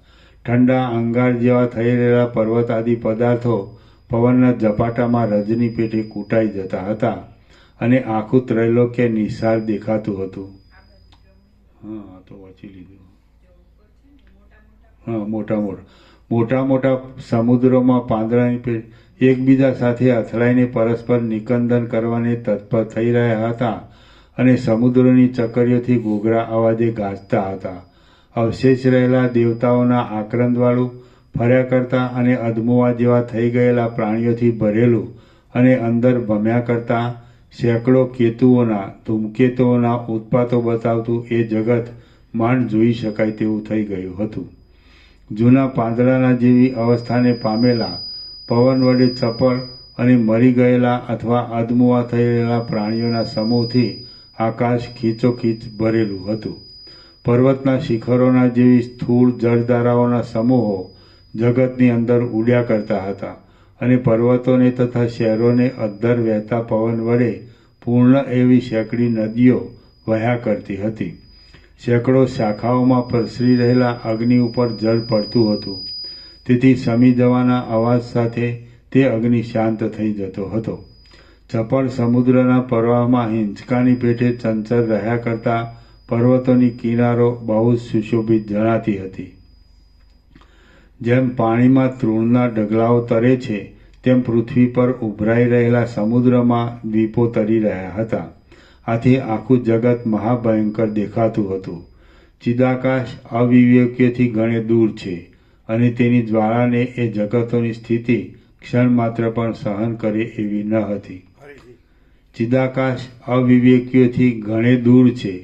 ઠંડા અંગાર જેવા થઈ રહેલા પર્વત આદિ પદાર્થો પવનના ઝપાટામાં રજની પેઠે કૂટાઈ જતા હતા અને આખું ત્રૈલોક્ય નિસાર દેખાતું હતું. તો વાંચી લીધું. મોટા મોટા સમુદ્રોમાં પાંદડાની પેઠે એકબીજા સાથે અથડાઈને પરસ્પર નિકંદન કરવાને તત્પર થઈ રહ્યા હતા અને સમુદ્રની ચકરીઓથી ઘોઘરા અવાજે ગાજતા હતા. અવશેષ રહેલા દેવતાઓના આક્રંદવાળું, ફર્યા કરતા અને અધમુવા જેવા થઈ ગયેલા પ્રાણીઓથી ભરેલું અને અંદર ભમ્યા કરતા સેંકડો કેતુઓના, ધૂમકેતુઓના ઉત્પાતો બતાવતું એ જગત માંડ જોઈ શકાય તેવું થઈ ગયું હતું. જૂના પાંદડાના જેવી અવસ્થાને પામેલા, પવન વડે ચપળ અને મરી ગયેલા અથવા અધમુવા થઈ રહેલા પ્રાણીઓના સમૂહથી આકાશ ખીચોખીચ ભરેલું હતું. પર્વતના શિખરોના જેવી સ્થૂળ જળધારાઓના સમૂહો જગતની અંદર ઉડ્યા કરતા હતા અને પર્વતોને તથા શહેરોને અદ્ધર વહેતા પવન વડે પૂર્ણ એવી સેંકડી નદીઓ વહ્યા કરતી હતી. સેંકડો શાખાઓમાં પ્રસરી રહેલા અગ્નિ ઉપર જળ પડતું હતું. તેથી સમી જવાના અવાજ સાથે તે અગ્નિ શાંત થઈ જતો હતો. ચપળ સમુદ્રના પ્રવાહમાં હિંચકાની પેઠે ચંચળ રહ્યા કરતા પર્વતોની કિનારો બહુ સુશોભિત જણાતી હતી. જેમ પાણીમાં તૃણના ડગલાઓ તરે છે તેમ પૃથ્વી પર ઉભરાઈ રહેલા સમુદ્રમાં દ્વીપો તરી રહ્યા હતા. આથી આખું જગત મહાભયંકર દેખાતું હતું. ચિદાકાશ અવિવેકીઓથી ઘણે દૂર છે અને તેની જ્વાળાને એ જગતોની સ્થિતિ ક્ષણ માત્ર પણ સહન કરે એવી ન હતી. ચિદાકાશ અવિવેકીઓથી ઘણે દૂર છે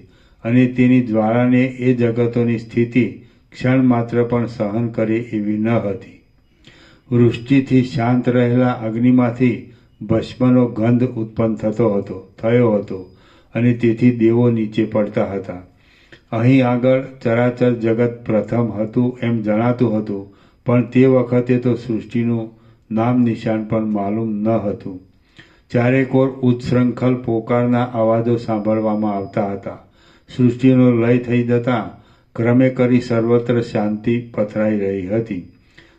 અને તેની જ્વાળાને એ જગતોની સ્થિતિ ક્ષણ માત્ર પણ સહન કરે એવી ન હતી. વૃષ્ટિથી શાંત રહેલા અગ્નિમાંથી ભસ્મનો ગંધ ઉત્પન્ન થયો હતો અને તેથી દેવો નીચે પડતા હતા. અહીં આગળ ચરાચર જગત પ્રથમ હતું એમ જણાતું હતું, પણ તે વખતે તો સૃષ્ટિનું નામ નિશાન પણ માલુમ ન હતું. ચારેકોર ઉચ્છૃંખલ પોકારના અવાજો સાંભળવામાં આવતા હતા. સૃષ્ટિનો લય થઈ જતાં ક્રમે કરી સર્વત્ર શાંતિ પથરાઈ રહી હતી.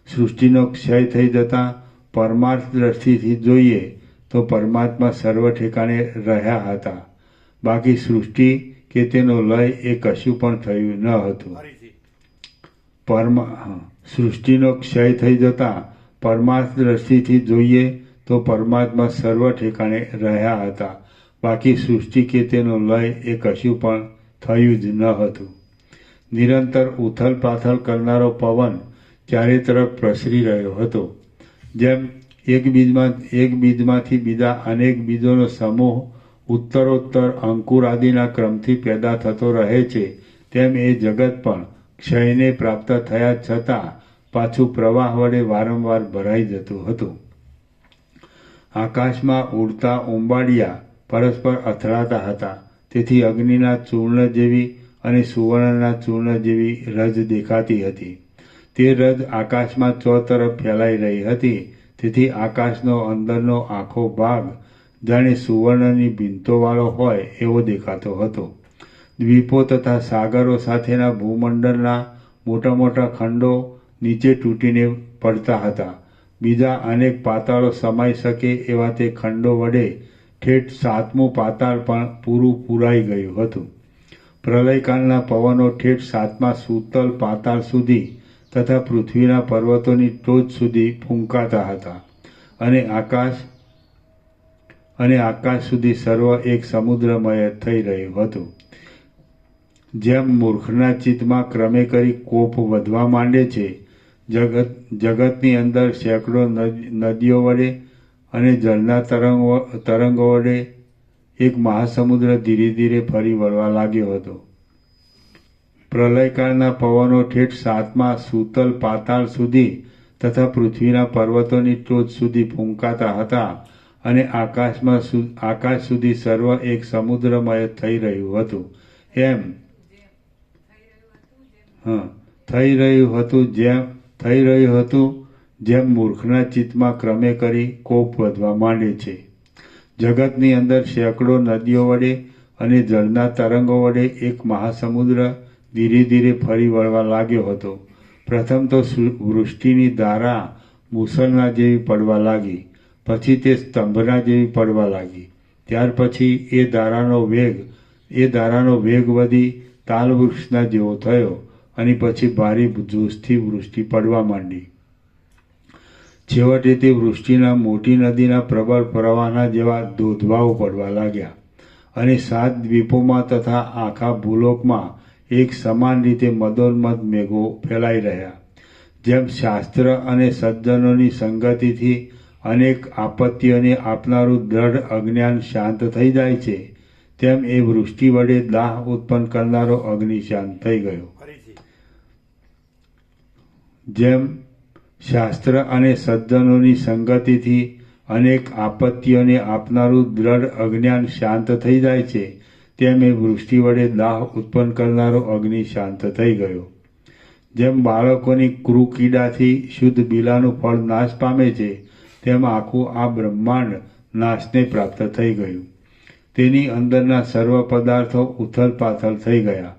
સૃષ્ટિનો ક્ષય થઈ જતાં પરમાર્થ દ્રષ્ટિથી જોઈએ તો પરમાત્મા સર્વ ઠેકાણે રહ્યા હતા. બાકી સૃષ્ટિ કે તેનો લય એ કશું પણ થયું ન હતું. સૃષ્ટિનો ક્ષય થઈ જતાં પરમાર્થ દ્રષ્ટિથી જોઈએ તો પરમાત્મા સર્વ ઠેકાણે રહ્યા હતા. બાકી સૃષ્ટિ કે તેનો લય એ કશું પણ થયું જ ન હતું. નિરંતર ઉથલ પાથલ કરનારો પવન ચારે તરફ પ્રસરી રહ્યો હતો. જેમ એક બીજમાંથી બીજા અનેક બીજોનો સમૂહ ઉત્તરોત્તર અંકુર આદિના ક્રમથી પેદા થતો રહે છે, તેમ એ જગત પણ ક્ષયને પ્રાપ્ત થયા છતાં પાછું પ્રવાહ વડે વારંવાર ભરાઈ જતું હતું. આકાશમાં ઉડતા ઉંબાડિયા પરસ્પર અથડાતા હતા. તેથી અગ્નિના ચૂર્ણ જેવી અને સુવર્ણના ચૂર્ણ જેવી રજ દેખાતી હતી. તે રજ આકાશમાં ચોતરફ ફેલાઈ રહી હતી. તેથી આકાશનો અંદરનો આખો ભાગ જાણે સુવર્ણની ભીંતોવાળો હોય એવો દેખાતો હતો. દ્વીપો તથા સાગરો સાથેના ભૂમંડળના મોટા મોટા ખંડો નીચે તૂટીને પડતા હતા. બીજા અનેક પાતાળો સમાઈ શકે એવા તે ખંડો વડે ઠેઠ 7મું પાતાળ પણ પૂરું પૂરાઈ ગયું હતું. પ્રલયકાળના પવનો ઠેઠ 7મા સૂતલ પાતાળ સુધી તથા પૃથ્વીના પર્વતોની ટોચ સુધી ફૂંકાતા હતા અને આકાશ સુધી સર્વ એક સમુદ્રમય થઈ રહ્યું હતું. જેમ મૂર્ખના ચિત્તમાં ક્રમે કરી કોપ વધવા માંડે છે, જગતની અંદર સેંકડો નદીઓ વડે અને જળના તરંગો વડે એક મહાસમુદ્ર ધીરે ધીરે ફરી વળવા લાગ્યો હતો. પ્રલયકાળના પવનો ઠેઠ 7મા સૂતલ પાતાળ સુધી તથા પૃથ્વીના પર્વતોની ટોચ સુધી ફૂંકાતા હતા અને આકાશ સુધી સર્વ એક સમુદ્રમય થઈ રહ્યું હતું. થઈ રહ્યું હતું જેમ મૂર્ખના ચિત્તમાં ક્રમે કરી કોપ વધવા માંડે છે. જગતની અંદર સેંકડો નદીઓ વડે અને જળના તરંગો વડે એક મહાસમુદ્ર ધીરે ધીરે ફરી વળવા લાગ્યો હતો. પ્રથમ તો વૃષ્ટિની ધારા મુસળના જેવી પડવા લાગી, પછી તે સ્તંભના જેવી પડવા લાગી. ત્યાર પછી એ ધારાનો વેગ વધી તાલવૃક્ષના જેવો થયો અને પછી ભારે જોશથી વૃષ્ટિ પડવા માંડી. છેવટે તે વૃષ્ટિના મોટી નદીના પ્રબળ પ્રવાહના જેવા ધોધવાઓ પડવા લાગ્યા અને 7 દ્વીપોમાં તથા આખા ભૂલોકમાં એક સમાન રીતે મદોન્મદ મેઘો ફેલાઈ રહ્યા. જેમ શાસ્ત્ર અને સજ્જનોની સંગતિથી અનેક આપત્તિઓને આપનારું દ્રઢ અજ્ઞાન શાંત થઈ જાય છે, તેમ એ વૃષ્ટિ વડે દાહ ઉત્પન્ન કરનારો અગ્નિ શાંત થઈ ગયો. જેમ શાસ્ત્ર અને સજ્જનોની સંગતિથી અનેક આપત્તિઓને આપનારું દ્રઢ અજ્ઞાન શાંત થઈ જાય છે, તેમ એ વૃષ્ટિ વડે દાહ ઉત્પન્ન કરનારો અગ્નિ શાંત થઈ ગયો. જેમ બાળકોની ક્રૂકીડાથી શુદ્ધ બીલાનું ફળ નાશ પામે છે, તેમ આખું આ બ્રહ્માંડ નાશને પ્રાપ્ત થઈ ગયું. તેની અંદરના સર્વ પદાર્થો ઉથલ પાથલ થઈ ગયા.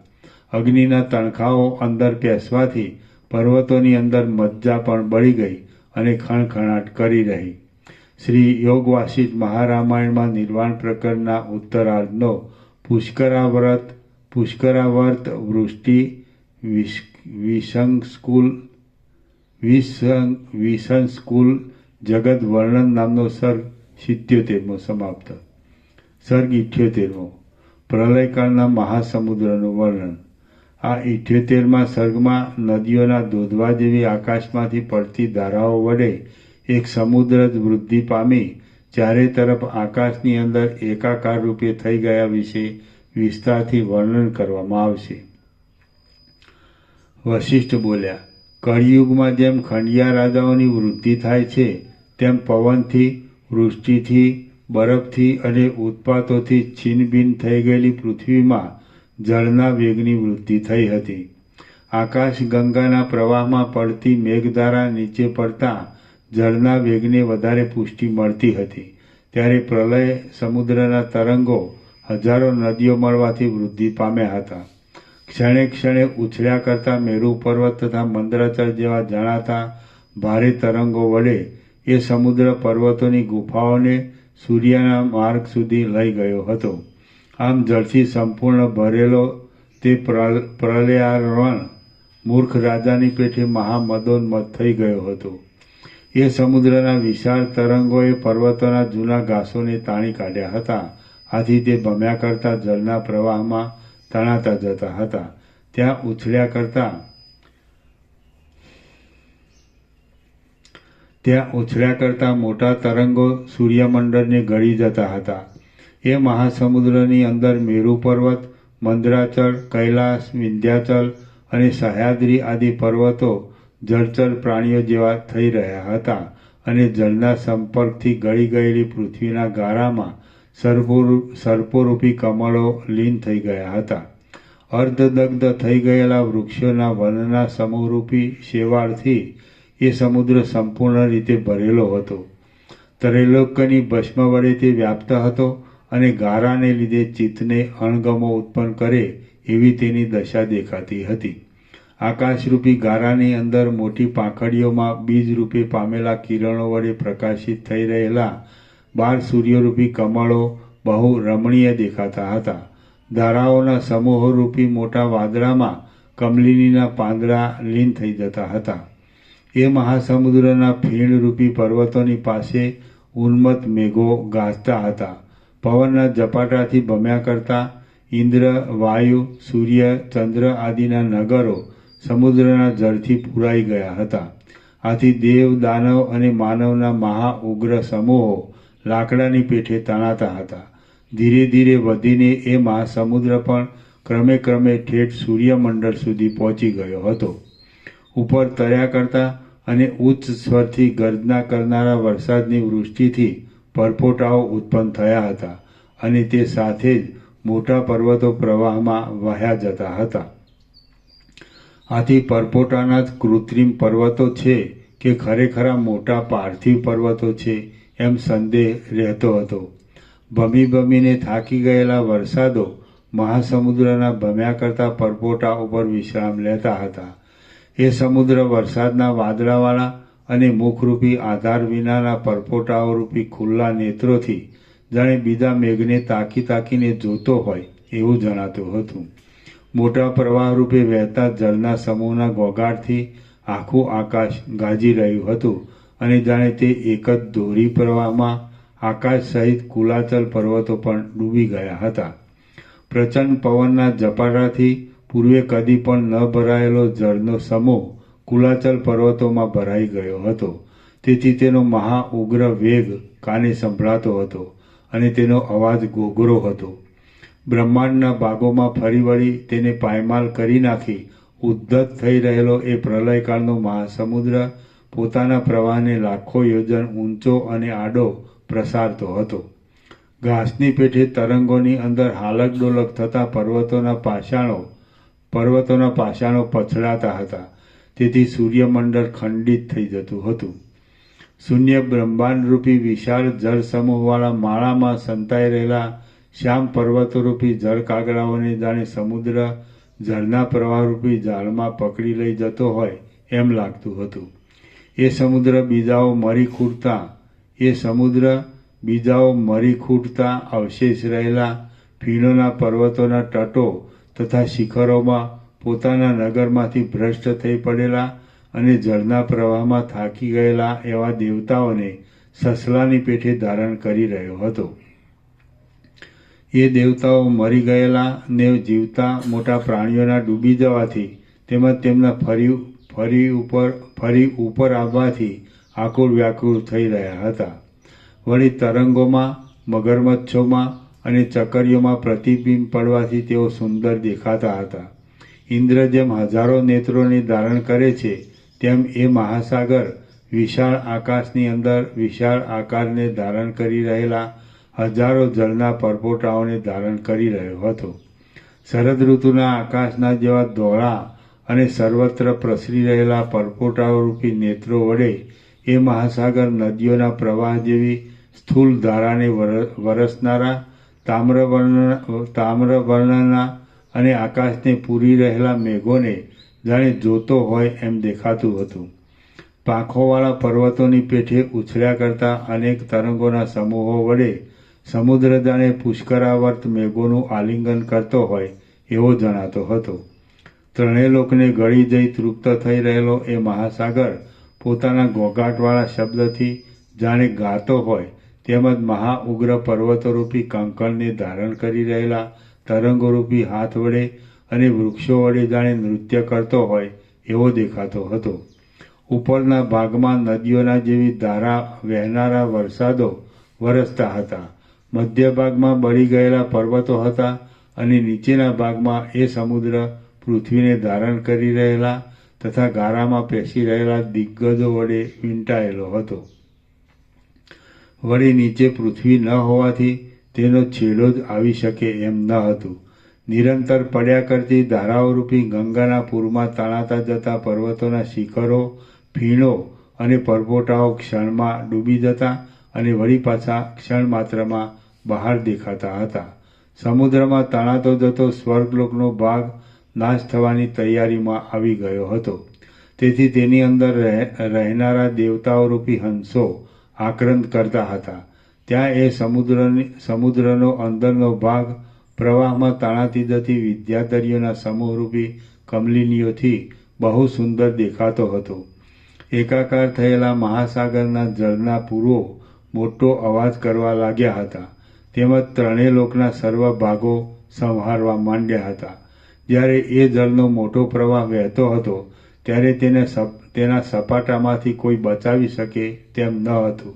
અગ્નિના તણખાઓ અંદર પેસવાથી પર્વતોની અંદર મજ્જા પણ બળી ગઈ અને ખણખણાટ કરી રહી. શ્રી યોગ વાસિષ્ઠ મહારામાયણમાં નિર્વાણ પ્રકરણના ઉત્તરાર્ધનો પુષ્કરાવર્ત વૃષ્ટિ વિસંસ્કુલ જગત વર્ણન નામનો સર્ગ 77મો સમાપ્ત. સર્ગ 78મો પ્રલયકાળના મહાસમુદ્રનું વર્ણન. આ 78મા સર્ગમાં નદીઓના ધોધવા જેવી આકાશમાંથી પડતી ધારાઓ વડે એક સમુદ્ર જ વૃદ્ધિ પામી ચારે તરફ આકાશની અંદર એકાકાર રૂપે થઈ ગયા વિશે વિસ્તારથી વર્ણન કરવામાં આવશે. વશિષ્ઠ બોલ્યા, કળિયુગમાં જેમ ખંડિયા રાજાઓની વૃદ્ધિ થાય છે, તેમ પવનથી, વૃષ્ટિથી, બરફથી અને ઉત્પાતોથી છીનભીન થઈ ગયેલી પૃથ્વીમાં જળના વેગની વૃદ્ધિ થઈ હતી. આકાશ ગંગાના પ્રવાહમાં પડતી મેઘધારા નીચે પડતા જળના વેગને વધારે પુષ્ટિ મળતી હતી. ત્યારે પ્રલય સમુદ્રના તરંગો હજારો નદીઓ મળવાથી વૃદ્ધિ પામ્યા હતા. ક્ષણે ક્ષણે ઉછળ્યા કરતા મેરુ પર્વત તથા મંદરાચળ જેવા જણાતા ભારે તરંગો વડે એ સમુદ્ર પર્વતોની ગુફાઓને સૂર્યના માર્ગ સુધી લઈ ગયો હતો. આમ જળથી સંપૂર્ણ ભરેલો તે પ્રલયાર્ણ મૂર્ખ રાજાની પેઠે મહામદોન્મદ થઈ ગયો હતો. એ સમુદ્રના વિશાળ તરંગોએ પર્વતોના જૂના ઘાસોને તાણી કાઢ્યા હતા. આથી તે ભમ્યા કરતા જળના પ્રવાહમાં તણાતા જતા હતા. ત્યાં ઉછળ્યા કરતા મોટા તરંગો સૂર્યમંડળને ગળી જતા હતા. એ મહાસમુદ્રની અંદર મેરુ પર્વત, મંદરાચળ, કૈલાસ, વિંધ્યાચલ અને સહ્યાદ્રી આદિ પર્વતો જળચર પ્રાણીઓ જેવા થઈ રહ્યા હતા અને જળના સંપર્કથી ગળી ગયેલી પૃથ્વીના ગારામાં સર્પોરૂપી કમળો લીન થઈ ગયા હતા. અર્ધદગ્ધ થઈ ગયેલા વૃક્ષોના વનના સમૂહરૂપી શેવાળથી એ સમુદ્ર સંપૂર્ણ રીતે ભરેલો હતો. ત્રૈલોક્યની ભસ્મ વડે તે વ્યાપ્ત હતો અને ગારાને લીધે ચિત્તને અણગમો ઉત્પન્ન કરે એવી તેની દશા દેખાતી હતી. આકાશરૂપી ગારાની અંદર મોટી પાંખડીઓમાં બીજરૂપે પામેલા કિરણો વડે પ્રકાશિત થઈ રહેલા 12 સૂર્યરૂપી કમળો બહુ રમણીય દેખાતા હતા. ધારાઓના સમૂહોરૂપી મોટા વાદળામાં કમલિનીના પાંદડા લીન થઈ જતા હતા. એ મહાસમુદ્રના ફીણરૂપી પર્વતોની પાસે ઉન્મત્ત મેઘો ગાજતા હતા. પવનના ઝપાટાથી ભમ્યા કરતા ઇન્દ્ર, વાયુ, સૂર્ય, ચંદ્ર આદિના નગરો સમુદ્રના જળથી પૂરાઈ ગયા હતા. આથી દેવ, દાનવ અને માનવના મહા ઉગ્ર સમૂહો લાકડાની પેઠે તણાતા હતા. ધીરે ધીરે વધીને એ મહાસમુદ્ર પણ ક્રમે ક્રમે ઠેઠ સૂર્યમંડળ સુધી પહોંચી ગયો હતો. ઉપર તર્યા કરતા અને ઉચ્ચ સ્વરથી ગર્જના કરનારા વરસાદની વૃષ્ટિથી પરપોટાઓ ઉત્પન્ન થયા હતા અને તે સાથે જ મોટા પર્વતો પ્રવાહમાં વહ્યા જતા હતા. આથી પરપોટાના જ કૃત્રિમ પર્વતો છે કે ખરેખરા મોટા પાર્થિવ પર્વતો છે એમ સંદેહ રહેતો હતો. ભમી ભમીને થાકી ગયેલા વરસાદો મહાસમુદ્રના ભમ્યા કરતા પરપોટા ઉપર વિશ્રામ લેતા હતા. એ સમુદ્ર વરસાદના વાદળાવાળા અને મુખરૂપી આધાર વિનાના પરપોટાઓરૂપી ખુલ્લા નેત્રોથી જાણે બીજા મેઘને તાકી તાકીને જોતો હોય એવું જણાતું હતું. મોટા પ્રવાહરૂપે વહેતા જળના સમૂહના ઘોંઘાટથી આખું આકાશ ગાજી રહ્યું હતું અને જાણે તે એક જ દોરી પ્રવાહમાં આકાશ સહિત કુલાચલ પર્વતો પણ ડૂબી ગયા હતા. પ્રચંડ પવનના ઝપાટાથી પૂર્વે કદી પણ ન ભરાયેલો જળનો સમૂહ કુલાચલ પર્વતોમાં ભરાઈ ગયો હતો. તેથી તેનો મહા ઉગ્ર વેગ કાને સંભળાતો હતો અને તેનો અવાજ ઘોઘરો હતો. બ્રહ્માંડના ભાગોમાં ફરી વળી તેને પાયમાલ કરી નાખી ઉદ્ધત થઈ રહેલો એ પ્રલયકાળનો મહાસમુદ્ર પોતાના પ્રવાહને લાખો યોજન ઊંચો અને આડો પ્રસારતો હતો. ઘાસની પેઠે તરંગોની અંદર હાલક ડોલક થતા પર્વતોના પાષાણો પછડાતા હતા. તેથી સૂર્યમંડળ ખંડિત થઈ જતું હતું. શૂન્ય બ્રહ્માંડરૂપી વિશાળ જળ સમૂહવાળા માળામાં સંતાઈ રહેલા શ્યામ પર્વતોરૂપી જળ કાગડાઓને જાણે સમુદ્ર જળના પ્રવાહરૂપી જાળમાં પકડી લઈ જતો હોય એમ લાગતું હતું. એ સમુદ્ર બીજાઓ મરી ખૂટતા અવશેષ રહેલા ફીણોના પર્વતોના તટો તથા શિખરોમાં પોતાના નગરમાંથી ભ્રષ્ટ થઈ પડેલા અને જળના પ્રવાહમાં થાકી ગયેલા એવા દેવતાઓને સસલાની પેઠે ધારણ કરી રહ્યો હતો. એ દેવતાઓ મરી ગયેલા ને જીવતા મોટા પ્રાણીઓના ડૂબી જવાથી તેમજ તેમના ફરી ઉપર આવવાથી આકુળ વ્યાકુળ થઈ રહ્યા હતા. વળી તરંગોમાં, મગરમચ્છોમાં અને ચકરીઓમાં પ્રતિબિંબ પડવાથી તેઓ સુંદર દેખાતા હતા. ઇન્દ્ર જેમ હજારો નેત્રોને ધારણ કરે છે તેમ એ મહાસાગર વિશાળ આકાશની અંદર વિશાળ આકારને ધારણ કરી રહેલા હજારો જળના પરપોટાઓને ધારણ કરી રહ્યો હતો. શરદ ઋતુના આકાશના જેવા ધોળા અને સર્વત્ર પ્રસરી રહેલા પરપોટાઓરૂપી નેત્રો વડે એ મહાસાગર નદીઓના પ્રવાહ જેવી સ્થૂળ ધારાને વરસનારા તામ્રવર્ણના અને આકાશને પૂરી રહેલા મેઘોને જાણે જોતો હોય એમ દેખાતું હતું. પાંખોવાળા પર્વતોની પેઠે ઉછળ્યા કરતા અનેક તરંગોના સમૂહો વડે સમુદ્ર જાણે પુષ્કરાવર્ત મેઘોનું આલિંગન કરતો હોય એવો જણાતો હતો. ત્રણેય લોકને ગળી જઈ તૃપ્ત થઈ રહેલો એ મહાસાગર પોતાના ઘોંઘાટવાળા શબ્દથી જાણે ગાતો હોય તેમજ મહા ઉગ્ર પર્વતોરૂપી કંકણને ધારણ કરી રહેલા તરંગોરૂપી હાથ વડે અને વૃક્ષો વડે જાણે નૃત્ય કરતો હોય એવો દેખાતો હતો. ઉપરના ભાગમાં નદીઓના જેવી ધારા વહેનારા વરસાદો વરસતા હતા. મધ્ય ભાગમાં બળી ગયેલા પર્વતો હતા અને નીચેના ભાગમાં એ સમુદ્ર પૃથ્વીને ધારણ કરી રહેલા તથા ગારામાં પેસી રહેલા દિગ્ગજો વડે વીંટાયેલો હતો. વળી નીચે પૃથ્વી ન હોવાથી તેનો છેડો જ આવી શકે એમ ન હતું. નિરંતર પડ્યા કરતી ધારાઓરૂપી ગંગાના પૂરમાં તણાતા જતા પર્વતોના શિખરો, ફીણો અને પરપોટાઓ ક્ષણમાં ડૂબી જતા અને વળી પાછા ક્ષણ માત્રમાં બહાર દેખાતા હતા. સમુદ્રમાં તણાતો જતો સ્વર્ગલોકનો ભાગ નાશ થવાની તૈયારીમાં આવી ગયો હતો. તેથી તેની અંદર રહેનારા દેવતાઓરૂપી હંસો આક્રંદ કરતા હતા. ત્યાં એ સમુદ્રનો અંદરનો ભાગ પ્રવાહમાં તણાતી જતી વિદ્યાધરીઓના સમૂહરૂપી કમલિનીઓથી બહુ સુંદર દેખાતો હતો. એકાકાર થયેલા મહાસાગરના જળના પૂરો મોટો અવાજ કરવા લાગ્યા હતા. તેમજ ત્રણેય લોકના સર્વ ભાગો સંહારવા માંડ્યા હતા. જ્યારે એ જળનો મોટો પ્રવાહ વહેતો હતો ત્યારે તેના સપાટામાંથી કોઈ બચાવી શકે તેમ ન હતું.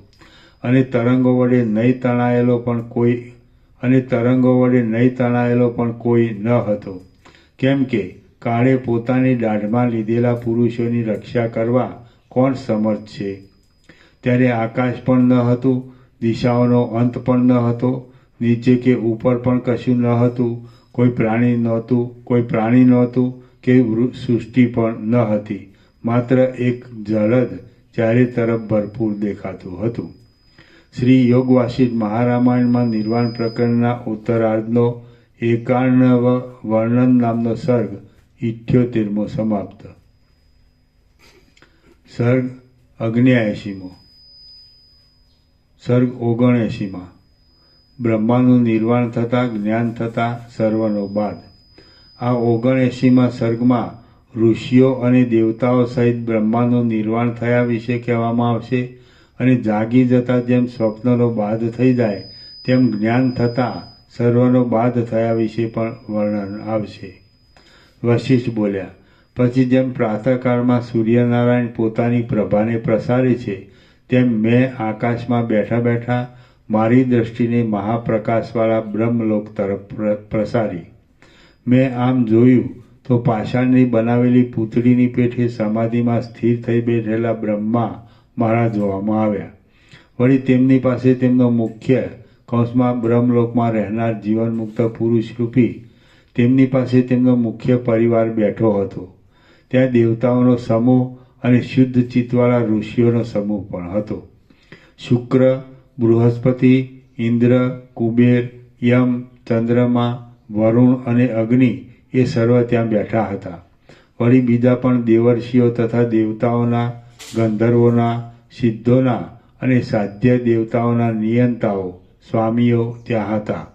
અને તરંગો વડે નહીં તણાયેલો પણ કોઈ ન હતો. કેમ કે કાળે પોતાની દાઢમાં લીધેલા પુરુષોની રક્ષા કરવા કોણ સમર્થ છે? ત્યારે આકાશ પણ ન હતું, દિશાઓનો અંત પણ ન હતો, નીચે કે ઉપર પણ કશું ન હતું, કોઈ પ્રાણી નહોતું કે સૃષ્ટિ પણ ન હતી. માત્ર એક જળ જ ચારે તરફ ભરપૂર દેખાતું હતું. શ્રી યોગ વાસિષ્ઠ મહારામાયણમાં નિર્વાણ પ્રકરણના ઉત્તરાર્ધનો 51 વર્ણન નામનો સર્ગ 78મો સમાપ્ત. સર્ગ 79મો. સર્ગ 79માં. બ્રહ્માનું નિર્વાણ થતાં જ્ઞાન થતાં સર્વનો બાદ. આ 79મા સર્ગમાં ઋષિઓ અને દેવતાઓ સહિત બ્રહ્માનું નિર્વાણ થયા વિશે કહેવામાં આવશે અને જાગી જતાં જેમ સ્વપ્નનો બાદ થઈ જાય તેમ જ્ઞાન થતાં સર્વનો બાદ થયા વિશે પણ વર્ણન આવશે. વશિષ્ઠ બોલ્યા, પછી જેમ પ્રાતઃકાળમાં સૂર્યનારાયણ પોતાની પ્રભાને પ્રસારે છે તેમ મેં આકાશમાં બેઠા બેઠા મારી દૃષ્ટિને મહાપ્રકાશવાળા બ્રહ્મલોક તરફ પ્રસારી. મેં આમ જોયું તો પાષાણની બનાવેલી પૂતળીની પેઠે સમાધિમાં સ્થિર થઈ બેઠેલા બ્રહ્મા મારા જોવામાં આવ્યા. વળી તેમની પાસે તેમનો મુખ્ય કૌંસમાં બ્રહ્મલોકમાં રહેનાર જીવનમુક્ત પુરુષ રૂપી તેમની પાસે તેમનો મુખ્ય પરિવાર બેઠો હતો. ત્યાં દેવતાઓનો સમૂહ અને શુદ્ધ ચિત્તવાળા ઋષિઓનો સમૂહ પણ હતો. શુક્ર, બૃહસ્પતિ, ઇન્દ્ર, કુબેર, યમ, ચંદ્રમા, વરુણ અને અગ્નિ એ સર્વ ત્યાં બેઠા હતા. વળી બીજા પણ દેવર્ષિઓ તથા દેવતાઓના, ગંધર્વોના, સિદ્ધોના અને સાધ્ય દેવતાઓના નિયંતાઓ, સ્વામીઓ ત્યાં હતા.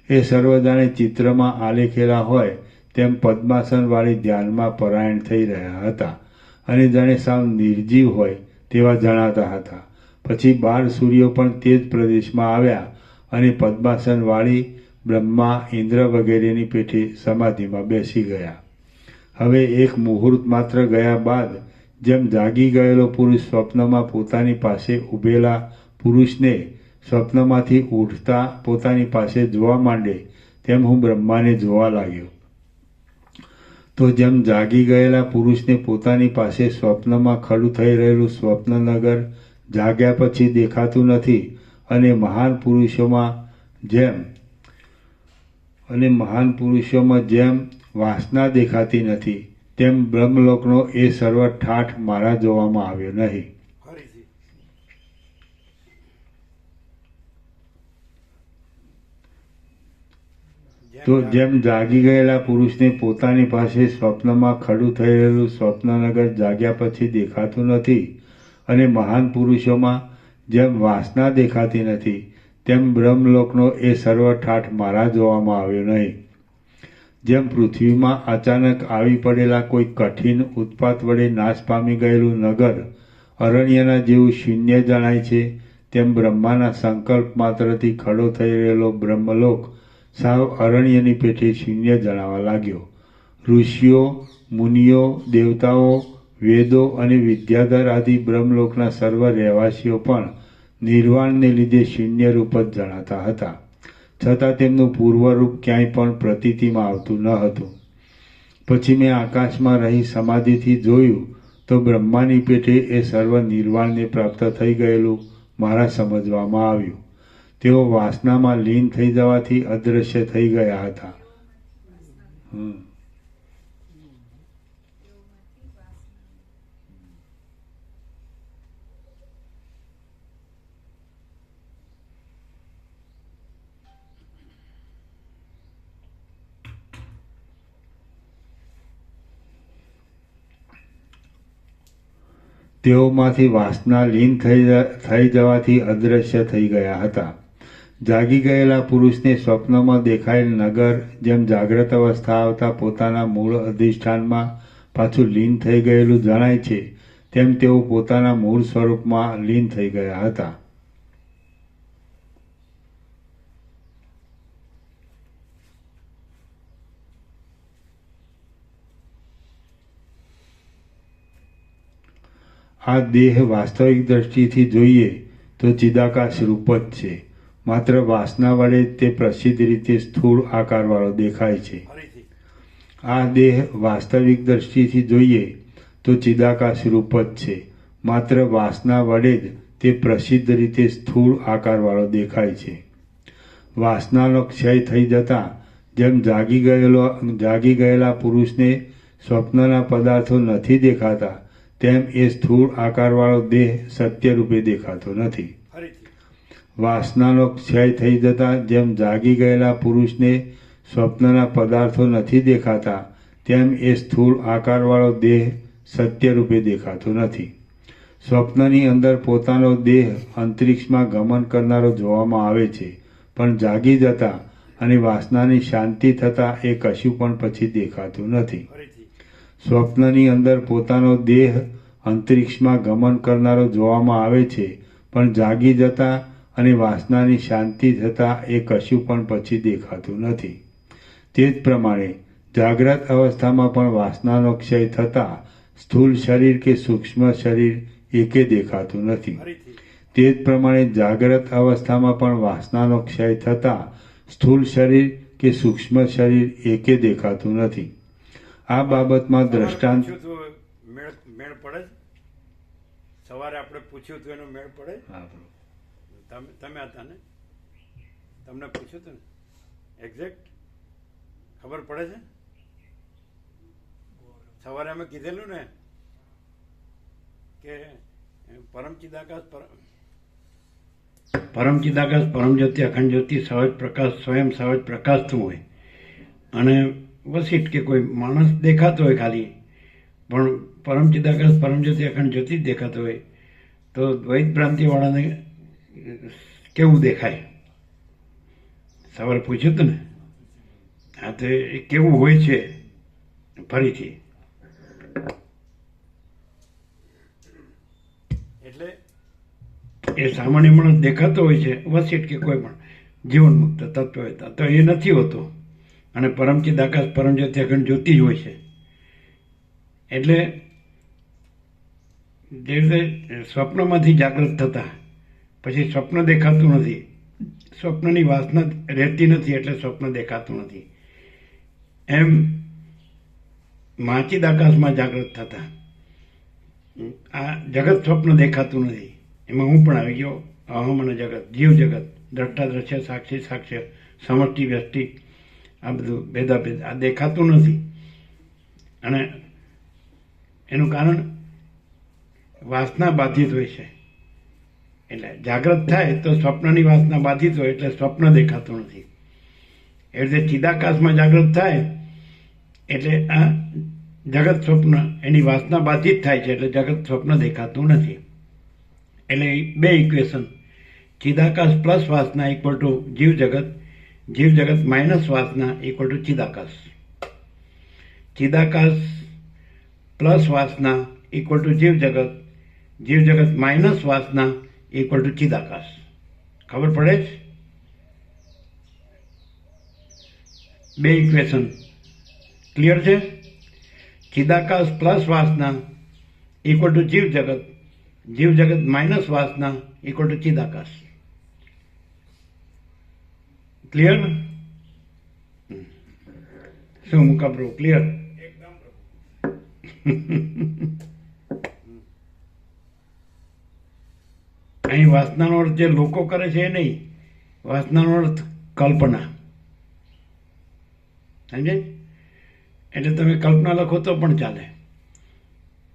એ સર્વ જાણે ચિત્રમાં આલેખેલા હોય તેમ પદ્માસનવાળી ધ્યાનમાં પરાયણ થઈ રહ્યા હતા અને જાણે સાવ નિર્જીવ હોય તેવા જણાતા હતા. પછી 12 સૂર્યો પણ તે જ પ્રદેશમાં આવ્યા અને પદ્માસનવાળી બ્રહ્મા, ઇન્દ્ર વગેરેની પેઠે સમાધિમાં બેસી ગયા. હવે એક મુહૂર્ત માત્ર ગયા બાદ જેમ જાગી ગયેલો પુરુષ સ્વપ્નમાં પોતાની પાસે ઊભેલા પુરુષને સ્વપ્નમાંથી ઉઠતા પોતાની પાસે જોવા માંડે તેમ હું બ્રહ્માને જોવા લાગ્યો. તો જેમ જાગી ગયેલા પુરુષને પોતાની પાસે સ્વપ્નમાં ખડું થઈ રહેલું સ્વપ્નનગર જાગ્યા પછી દેખાતું નથી અને મહાન પુરુષોમાં જેમ વાસના દેખાતી નથી તેમ બ્રહ્મલોકનો એ સર્વ ઠાઠ મારા જોવામાં આવ્યો નહીં. તો જેમ જાગી ગયેલા પુરુષને પોતાની પાસે સ્વપ્નમાં ખડું થઈ રહેલું સ્વપ્નનગર જાગ્યા પછી દેખાતું નથી અને મહાન પુરુષોમાં જેમ વાસના દેખાતી નથી તેમ બ્રહ્મલોકનો એ સર્વ ઠાઠ મારા જોવામાં આવ્યો નહીં. જેમ પૃથ્વીમાં અચાનક આવી પડેલા કોઈ કઠિન ઉત્પાત વડે નાશ પામી ગયેલું નગર અરણ્યના જેવું શૂન્ય જણાય છે તેમ બ્રહ્માના સંકલ્પ માત્રથી ખડો થઈ રહેલો બ્રહ્મલોક સાવ અરણ્યની પેઠે શૂન્ય જણાવા લાગ્યો. ઋષિઓ, મુનિઓ, દેવતાઓ, વેદો અને વિદ્યાધર આદિ બ્રહ્મલોકના સર્વ રહેવાસીઓ પણ નિર્વાણને લીધે શૂન્ય રૂપ જ જણાતા હતા. છતાં તેમનું પૂર્વરૂપ ક્યાંય પણ પ્રતીતિમાં આવતું ન હતું. પછી મેં આકાશમાં રહી સમાધિથી જોયું તો બ્રહ્માની પેઠે એ સર્વ નિર્વાણને પ્રાપ્ત થઈ ગયેલું મારા સમજવામાં આવ્યું. તેઓ વાસનામાં લીન થઈ જવાથી અદૃશ્ય થઈ ગયા હતા. તેઓમાંથી વાસના લીન થઈ જવાથી અદૃશ્ય થઈ ગયા હતા. જાગી ગયેલા પુરુષને સ્વપ્નમાં દેખાયેલ નગર જેમ જાગ્રત અવસ્થા આવતા પોતાના મૂળ અધિષ્ઠાનમાં પાછું લીન થઈ ગયેલું જણાય છે, તેમ તેઓ પોતાના મૂળ સ્વરૂપમાં લીન થઈ ગયા હતા. આ દેહ વાસ્તવિક દ્રષ્ટિથી જોઈએ તો ચિદાકાશ રૂપ જ છે. માત્ર વાસના વડે તે પ્રસિદ્ધ રીતે સ્થૂળ આકારવાળો દેખાય છે. ફરીથી આ દેહ વાસ્તવિક દ્રષ્ટિથી જોઈએ તો ચિદાકાશ રૂપ જ છે. માત્ર વાસના વડે જ તે પ્રસિદ્ધ રીતે સ્થૂળ આકારવાળો દેખાય છે. વાસનાનો ક્ષય થઈ જતાં જેમ જાગી ગયેલા પુરુષને સ્વપ્નના પદાર્થો નથી દેખાતા, તેમ એ સ્થૂળ આકારવાળો દેહ સત્ય રૂપે દેખાતો નથી. ફરીથી વાસનાનો ક્ષય થઈ જતાં જેમ જાગી ગયેલા પુરુષને સ્વપ્નના પદાર્થો નથી દેખાતા, તેમ એ સ્થૂળ આકારવાળો દેહ સત્ય રૂપે દેખાતો નથી. સ્વપ્નની અંદર પોતાનો દેહ અંતરિક્ષમાં ગમન કરનારો જોવામાં આવે છે, પણ જાગી જતાં અને વાસનાની શાંતિ થતાં એ કશું પણ પછી દેખાતું નથી. ફરીથી સ્વપ્નની અંદર પોતાનો દેહ અંતરિક્ષમાં ગમન કરનારો જોવામાં આવે છે, પણ જાગી જતાં અને વાસનાની શાંતિ થતાં એ કશું પણ પછી દેખાતું નથી. તે જ પ્રમાણે જાગ્રત અવસ્થામાં પણ વાસનાનો ક્ષય થતાં સ્થૂળ શરીર કે સૂક્ષ્મ શરીર એકે દેખાતું નથી. ફરીથી તે જ પ્રમાણે જાગ્રત અવસ્થામાં પણ વાસનાનો ક્ષય થતાં સ્થૂળ શરીર કે સૂક્ષ્મ શરીર એકે દેખાતું નથી. આ બાબતમાં દ્રષ્ટાંત પૂછ્યું તો મેળ પડે છે? સવારે આપણે પૂછ્યું તો એનો મેળ પડે? તમે હતા ને, તમને પૂછ્યું હતું ને, એક્ઝેક્ટ ખબર પડે છે? સવારે અમે કીધેલું ને કે પરમ ચિદાકાશ પરમ જ્યોતિ અખંડ જ્યોતિ સહજ પ્રકાશ સ્વયં સહજ પ્રકાશતું હોય અને વસીટ કે કોઈ માણસ દેખાતો હોય ખાલી, પણ પરમ ચિદાકાશ પરમ જ્યોતિ અખંડ જ્યોતિ જ દેખાતો હોય તો દ્વૈત ભ્રાંતિવાળાને કેવું દેખાય? સવારે પૂછ્યું હતું ને. હા, તો એ કેવું હોય છે? ફરીથી એટલે એ સામાન્ય માણસ દેખાતો હોય છે, વસીટ કે કોઈ પણ જીવન મુક્ત તત્વ હોય તો એ નથી હોતો, અને પરમચિદ આકાશ પરમ જ્યોતિ અખંડ જ્યોતિ જ હોય છે. એટલે જે રીતે સ્વપ્નમાંથી જાગૃત થતા પછી સ્વપ્ન દેખાતું નથી, સ્વપ્નની વાસના રહેતી નથી એટલે સ્વપ્ન દેખાતું નથી, એમ માચિદ આકાશમાં જાગૃત થતા આ જગત સ્વપ્ન દેખાતું નથી. એમાં હું પણ આવી ગયો, અહમ અને જગત, જીવ જગત, દ્રષ્ટા દ્રશ્ય, સાક્ષી સાક્ષ્ય, સમષ્ટિ વ્યષ્ટિ, આ બધું ભેદાભેદ આ દેખાતું નથી. અને એનું કારણ વાસના બાધિત હોય છે. એટલે જાગૃત થાય તો સ્વપ્નની વાસના બાધિત હોય એટલે સ્વપ્ન દેખાતું નથી. એ રીતે ચિદાકાશમાં જાગૃત થાય એટલે આ જગત સ્વપ્ન એની વાસના બાધિત થાય છે એટલે જગત સ્વપ્ન દેખાતું નથી. એટલે બે ઇક્વેશન, ચિદાકાશ પ્લસ વાસના ઇક્વલ ટુ જીવ જગત, જીવ જગત માઇનસ વાસના ઇક્વલ ટુ ચિદાકાશ, ચિદાકાશ પ્લસ વાસના ઇક્વલ ટુ જીવ જગત, જીવ જગત માઇનસ વાસના ઇક્વલ ટુ ચિદાકાશ. ખબર પડે છે? બે ઇક્વેશન ક્લિયર છે? ચિદાકાશ પ્લસ વાસના ઇક્વલ ટુ જીવ જગત, જીવ જગત માઇનસ વાસના ઇક્વલ ટુ ચિદાકાશ. ક્લિયર? શું મુકાબરો? ક્લિયર? અહીં વાસનાનો અર્થ જે લોકો કરે છે એ નહીં, વાસનાનો અર્થ કલ્પના. સમજે? એટલે તમે કલ્પના લખો તો પણ ચાલે.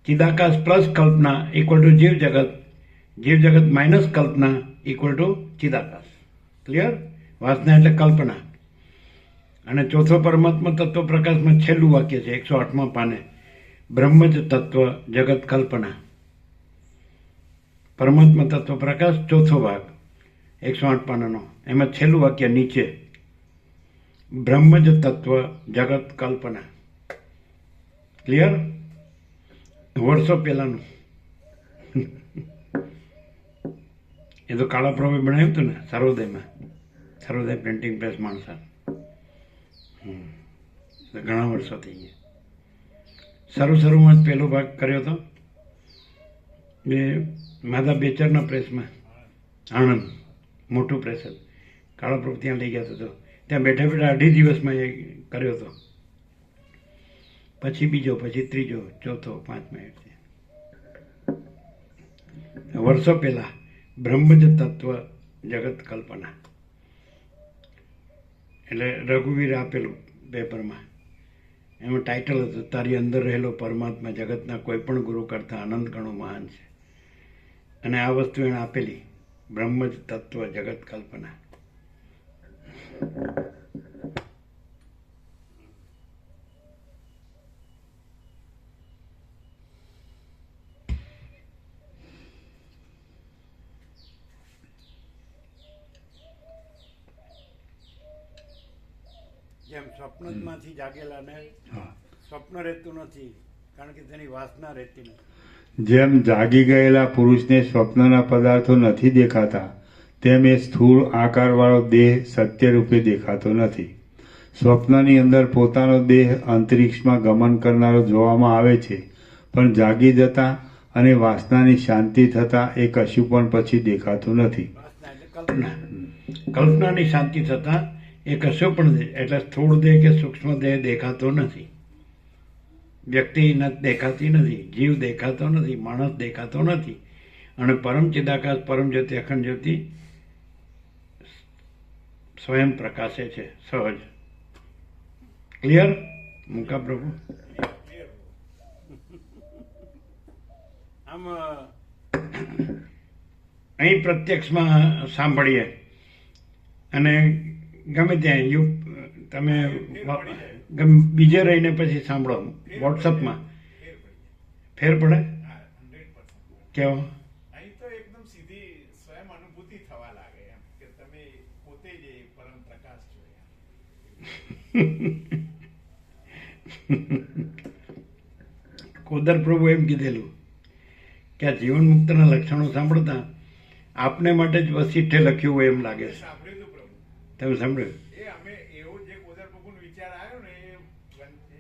ચિદાકાશ પ્લસ કલ્પના ઇક્વલ ટુ જીવ જગત, જીવ જગત માઇનસ કલ્પના ઇક્વલ ટુ ચિદાકાશ. ક્લિયર? વાસના એટલે કલ્પના. અને ચોથો પરમાત્મા તત્વ પ્રકાશમાં છેલ્લું વાક્ય છે 108માં પાને, બ્રહ્મ જ તત્વ જગત કલ્પના. પરમાત્મા તત્વ પ્રકાશ, ચોથો ભાગ, 108 પાનાનો. એમાં છેલ્લું વાક્ય નીચે, બ્રહ્મ જ તત્વ જગત કલ્પના. ક્લિયર? વર્ષો પહેલાનું. એ તો કાળા પ્રભુએ બનાવ્યું હતું ને સર્વોદયમાં, સર્વોદય પ્રિન્ટિંગ પ્રેસ માણસા. ઘણા વર્ષો થઈ ગયા. શરૂમાં જ પહેલો ભાગ કર્યો હતો એ માધા બેચરના પ્રેસમાં, આણંદ, મોટું પ્રેસ હતું. કાળા પ્રભુ ત્યાં લઈ ગયા હતો. ત્યાં બેઠા બેઠા 2.5 દિવસમાં એ કર્યો હતો. પછી બીજો, પછી ત્રીજો, ચોથો, પાંચમો. વર્ષો પહેલા બ્રહ્મ જ તત્વ જગત કલ્પના. એટલે રઘુવીર આપેલું પેપરમાં. એમાં ટાઇટલ હતું, તારી અંદર રહેલો પરમાત્મા જગતના કોઈ પણ ગુરુ કરતાં અનંત ગણો મહાન છે. અને આ વસ્તુ એણે આપેલી, બ્રહ્મ જ તત્વ જગત કલ્પના. જેમ સ્વપ્નમાંથી જાગેલાને સ્વપ્ન રહેતું નથી, કારણ કે તેની વાસના રહેતી નથી. જેમ જાગી ગયેલા પુરુષને સ્વપ્નના પદાર્થો નથી દેખાતા, તેમ એ સ્થૂળ આકારવાળો દેહ સત્ય રૂપે દેખાતો નથી. સ્વપ્નની અંદર પોતાનો દેહ અંતરિક્ષમાં ગમન કરનારો જોવામાં આવે છે, પણ જાગી જતા અને વાસનાની શાંતિ થતા એ કશું પણ પછી દેખાતું નથી. વાસના એટલે કલ્પના. કલ્પનાની શાંતિ થતા એ કશું પણ, એટલે સ્થૂળ દેહ કે સૂક્ષ્મ દેહ દેખાતો નથી. વ્યક્તિ દેખાતી નથી, જીવ દેખાતો નથી, માણસ દેખાતો નથી. અને પરમ ચિદાકાશ, પરમ જ્યોતિ, અખંડ જ્યોતિ સ્વયં પ્રકાશે છે સહજ. ક્લિયર? મૂકા પ્રભુ. આમ અહીં પ્રત્યક્ષમાં સાંભળીએ અને ગમે ત્યાં તમે બીજે રહીને પછી સાંભળો વોટ્સઅપમાં, ફેર પડે? કેવો? અહીં તો એકદમ સીધી સ્વયં અનુભૂતિ થવા લાગે એમ કે તમે પોતે જ પરમ પ્રકાશ છો. કોદર પ્રભુ એમ કીધેલું કે આ જીવન મુક્તના લક્ષણો સાંભળતા આપને માટે જ વસીઠે લખ્યું હોય એમ લાગે છે. સાંભળ્યું પ્રભુ. તમે સાંભળ્યું? એ અમે એવો જે કોદર પ્રભુનો વિચાર આવ્યો ને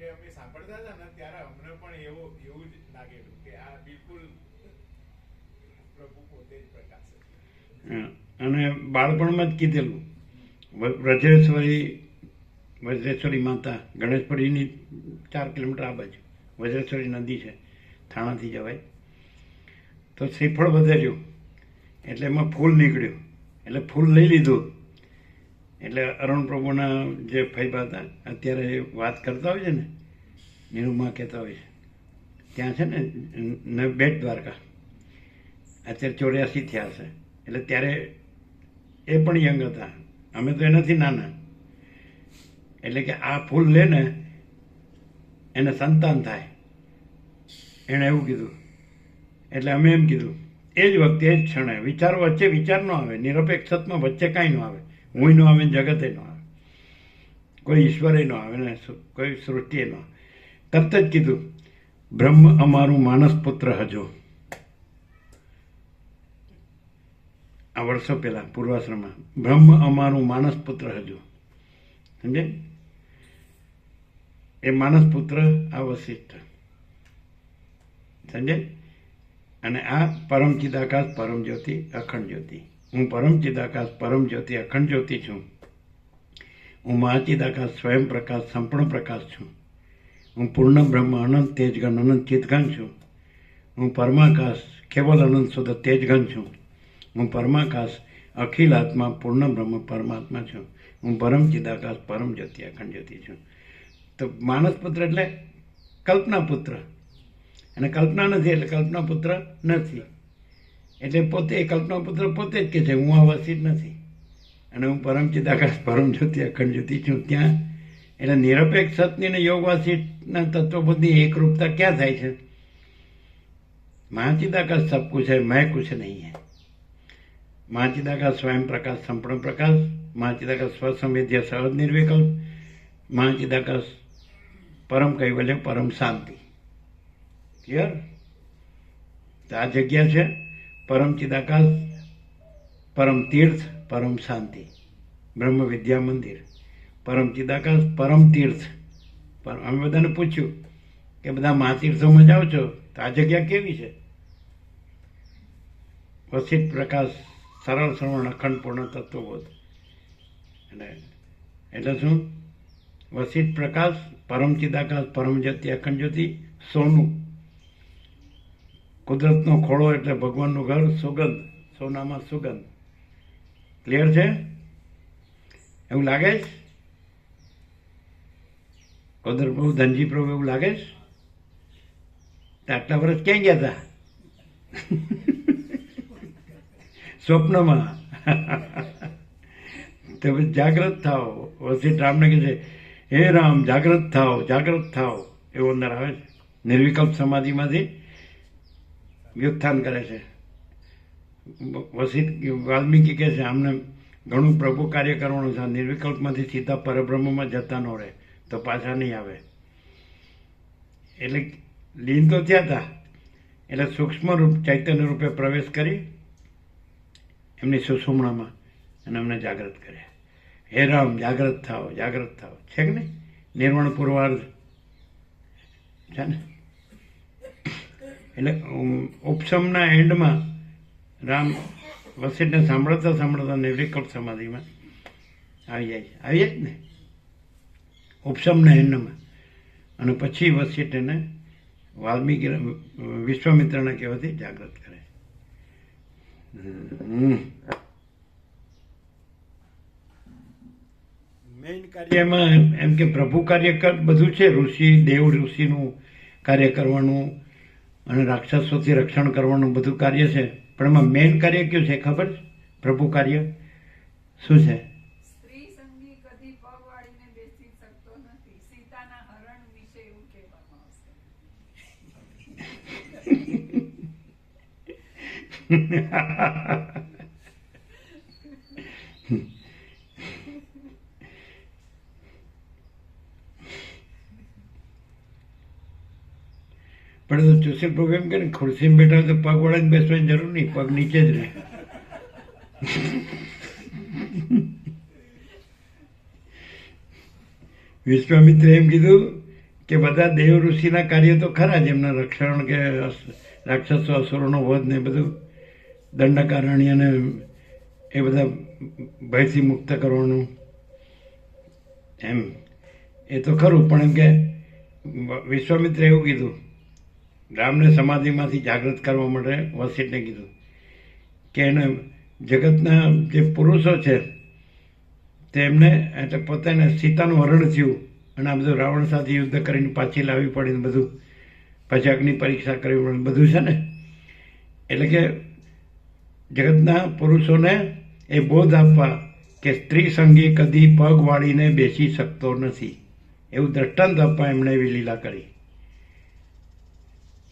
એ અમે સાંભળતા હતા ને ત્યારે અમને પણ એવું જ લાગેલું કે આ બિલકુલ પ્રભુ પોતે જ પ્રકાશ છે. અને બાળપણમાં જ કીધેલું, વજ્રેશ્વરી માતા, ગણેશપુરીની 4 કિલોમીટર આ બાજુ વજ્રેશ્વરી નદી છે, થાણાથી જવાય. તો શ્રીફળ વધાર્યું એટલે એમાં ફૂલ નીકળ્યું, એટલે ફૂલ લઈ લીધું. એટલે અરુણ પ્રભુના જે ફૈબા હતા અત્યારે વાત કરતા હોય છે ને, નિરૂમાં કહેતા હોય છે, ત્યાં છે ને બેટ દ્વારકા, અત્યારે 84 થયા છે. એટલે ત્યારે એ પણ યંગ હતા, અમે તો એનાથી નાના. એટલે કે આ ફૂલ લે ને એને સંતાન થાય, એણે એવું કીધું. એટલે અમે એમ કીધું એ જ વખતે, એ જ ક્ષણે વિચારો વચ્ચે વિચાર ન આવે, નિરપેક્ષતમાં વચ્ચે કાંઈ ન આવે, હું ન આવે, જગતે ન આવે, કોઈ ઈશ્વરે ન આવે ને કોઈ સૃષ્ટિએ ન આવે. તરત જ કીધું, બ્રહ્મ અમારું માનસ પુત્ર હજો. આ વર્ષો પહેલા પૂર્વાશ્રમમાં, બ્રહ્મ અમારું માનસ પુત્ર હજો. સમજે? એ માનસ પુત્ર આ વશિષ્ઠ. સમજે? અને આ પરમ ચિદાકાશ, પરમ જ્યોતિ, અખંડ જ્યોતિ. હું પરમ ચિદાકાશ, પરમ જ્યોતિ, અખંડ જ્યોતિ છું. હું મહાચિદાકાશ, સ્વયં પ્રકાશ, સંપૂર્ણ પ્રકાશ છું. હું પૂર્ણ બ્રહ્મ, અનંત તેજગન, અનંત ચિતઘન છું. હું પરમાકાશ, કેવલ અનંત શુદ્ધ તેજઘન છું. હું પરમાકાશ, અખિલ આત્મા, પૂર્ણ બ્રહ્મ, પરમાત્મા છું. હું પરમ ચિદાકાશ, પરમ જ્યોતિ, અખંડ જ્યોતિ છું. તો માનસ પુત્ર એટલે કલ્પના પુત્ર, અને કલ્પના નથી એટલે કલ્પના પુત્ર નથી. એટલે પોતે કલ્પના પુત્ર પોતે જ કે છે, હું આ વસિત નથી અને હું પરમ ચિદાકાશ, પરમ જ્યોતિ, અખંડ જ્યોતિ છું. ત્યાં એટલે નિરપેક્ષ સતની ને યોગવાસીના તત્વો બધી એકરૂપતા ક્યાં થાય છે? महाचिदाकाश सब कुछ है, मैं कुछ नहीं है। महाचिदाकाश स्वयं प्रकाश संपूर्ण प्रकाश, महाचिदाकाश स्वसंवेद्य सहज निर्विकल्प, महाचिदाकाश परम कैवल्य परम शांति। क्लियर? तो आ जग्या है परम चिदाकाश, परम तीर्थ, परम शांति, ब्रह्म विद्या मंदिर, परम चिदाकाश, परम तीर्थ। पर અમે બધાને પૂછ્યું કે બધા મહાતીર્થોમાં જાઓ છો તો આ જગ્યા કેવી છે? વસિત પ્રકાશ, સરળ શ્રવણ, અખંડ પૂર્ણ તત્વબોધ। એટલે શું? વસિત પ્રકાશ, પરમ ચિદાકાશ, પરમ જ્યોતિ, અખંડ જ્યોતિ, સોનું, કુદરતનો ખોળો એટલે ભગવાનનું ઘર, સુગંધ, સોનામાં સુગંધ। ક્લિયર છે? એવું લાગે છે? કુદરત પ્રભુ, ધનજી પ્રભુ, એવું લાગે છે? તો આટલા વર્ષ ક્યાં ગયા હતા? સ્વપ્નમાં। તો પછી જાગ્રત થાવ। વસિત રામને કહે છે, હે રામ જાગ્રત થાવ, જાગ્રત થાવ, એવું અંદર આવે છે। નિર્વિકલ્પ સમાધિમાંથી વ્યુત્થાન કરે છે। વસિત વાલ્મીકી કહે છે, આમને ઘણું પ્રભુ કાર્ય કરવાનું છે, નિર્વિકલ્પમાંથી સીધા પરબ્રહ્મમાં જતા ન રહે તો પાછા નહીં આવે। એટલે લીન તો થયા હતા, એટલે સૂક્ષ્મ રૂપ ચૈતન્ય રૂપે પ્રવેશ કરી એમની સુષુમ્ણામાં અને અમને જાગૃત કર્યા। હે રામ જાગૃત થાવ, જાગૃત થાવ, છે કે નહીં? નિર્વાણ પૂર્વાર્ધ છે ને? એટલે ઉપસમના એન્ડમાં રામ વસિતને સાંભળતા સાંભળતા નિર્વિકલ્પ સમાધિમાં આવી જાય છે, આવી જાય જ ને ઉપસમના એન્ડમાં। અને પછી વસિત એને વાલ્મીકી વિશ્વામિત્રના કહેવાથી જાગૃત કરે। મેઇન કાર્યમાં એમ કે પ્રભુ કાર્ય બધું છે, ઋષિ દેવ ઋષિનું કાર્ય કરવાનું અને રાક્ષસોથી રક્ષણ કરવાનું બધું કાર્ય છે, પણ એમાં મેઇન કાર્ય કયું છે ખબર છે? પ્રભુ કાર્ય શું છે? સ્ત્રી સંગી કદી પગ વાળીને બેસી શકતો નથી, સીતાના હરણ વિશે એવું કહેવામાં આવશે। પણ તો સુશીલ પ્રભુ એમ કે ખુરશીમાં બેઠા હોય તો પગ વળાઈને બેસવાની જરૂર નહીં, પગ નીચે જ રહે। વિશ્વામિત્રે એમ કીધું કે બધા દેવ ઋષિના કાર્ય તો ખરા જ, એમના રક્ષણ કે રાક્ષસો અસુરોનો વધ ને બધું, દંડકારણ્ય ને એ બધા ભયથી મુક્ત કરવાનું એમ એ તો ખરું, પણ એમ કે વિશ્વામિત્રે એવું કીધું, રામને સમાધિમાંથી જાગૃત કરવા માટે વસિષ્ઠને કીધું કે એને જગતના જે પુરુષો છે તેમને એટલે પોતાને સીતાનું હરણ થયું અને આ બધું રાવણ સાથે યુદ્ધ કરીને પાછી લાવવી પડી, બધું પછી અગ્નિ પરીક્ષા કરવી પડે બધું છે ને, એટલે કે જગતના પુરુષોને એ બોધ આપવા કે સ્ત્રી સંગી કદી પગ વાળીને બેસી શકતો નથી, એવું દ્રષ્ટાંત આપવા એમણે એવી લીલા કરી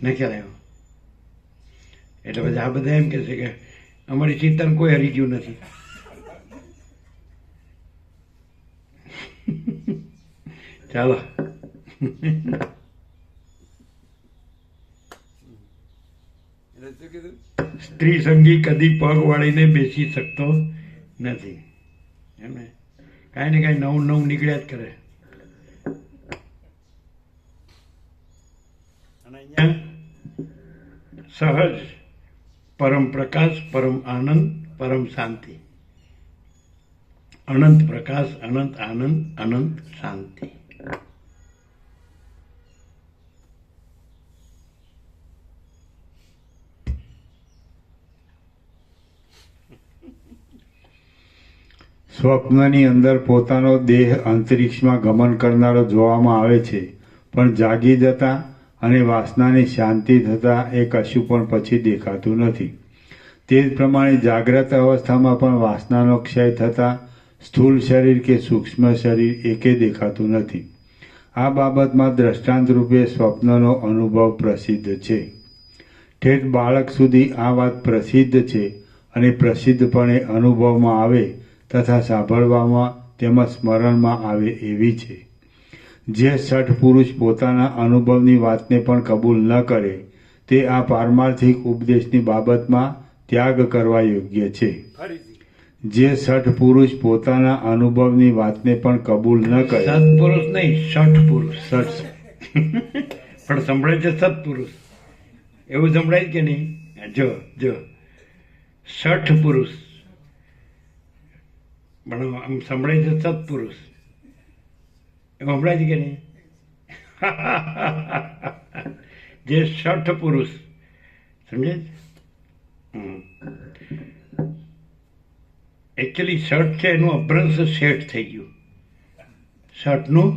ને ખ્યાલ આવ્યો। એટલે પછી આ બધા એમ કહે છે કે અમારી સીતાને કોઈ હરી ગયું નથી। ચાલો સ્ત્રી સંગી કદી પગ વાળીને બેસી શકતો નથી, એમ ને કાંઈ ને કાંઈ નવું નવું નીકળ્યા જ કરે। અને અહીંયા સહજ પરમ પ્રકાશ, પરમ આનંદ, પરમ શાંતિ, અનંત પ્રકાશ, અનંત આનંદ, અનંત શાંતિ। સ્વપ્નની અંદર પોતાનો દેહ અંતરિક્ષમાં ગમન કરનારો જોવામાં આવે છે, પણ જાગી જતા અને વાસનાની શાંતિ થતાં એ કશું પણ પછી દેખાતું નથી। તે જ પ્રમાણે જાગ્રત અવસ્થામાં પણ વાસનાનો ક્ષય થતાં સ્થૂળ શરીર કે સૂક્ષ્મ શરીર એકે દેખાતું નથી। આ બાબતમાં દ્રષ્ટાંત રૂપે સ્વપ્નનો અનુભવ પ્રસિદ્ધ છે। ઠેઠ બાળક સુધી આ વાત પ્રસિદ્ધ છે અને પ્રસિદ્ધપણે અનુભવમાં આવે તથા સાંભળવામાં તેમજ સ્મરણમાં આવે એવી છે. જે શઠ પુરુષ પોતાના અનુભવની વાતને પણ કબૂલ ન કરે તે આ પારમાર્થિક ઉપદેશની બાબતમાં ત્યાગ કરવા યોગ્ય છે. ફરીથી જે શઠ પુરુષ પોતાના અનુભવની વાતને પણ કબૂલ ન કરે સત્પુરુષ નહીં, શઠ પુરુષ. શઠ પણ સંભળાય છે સત્પુરુષ, એવું સંભળાય કે નહીં? જો જો શઠ પુરુષ પણ આમ સંભળાય છે સત્પુરુષ, એવું સંભળાય છે કે નહીં? જે શઠ પુરુષ, સમજે? એકચ્યુઅલી શઠ છે એનું અભ્રંશ શેઠ થઈ ગયું, શઠનું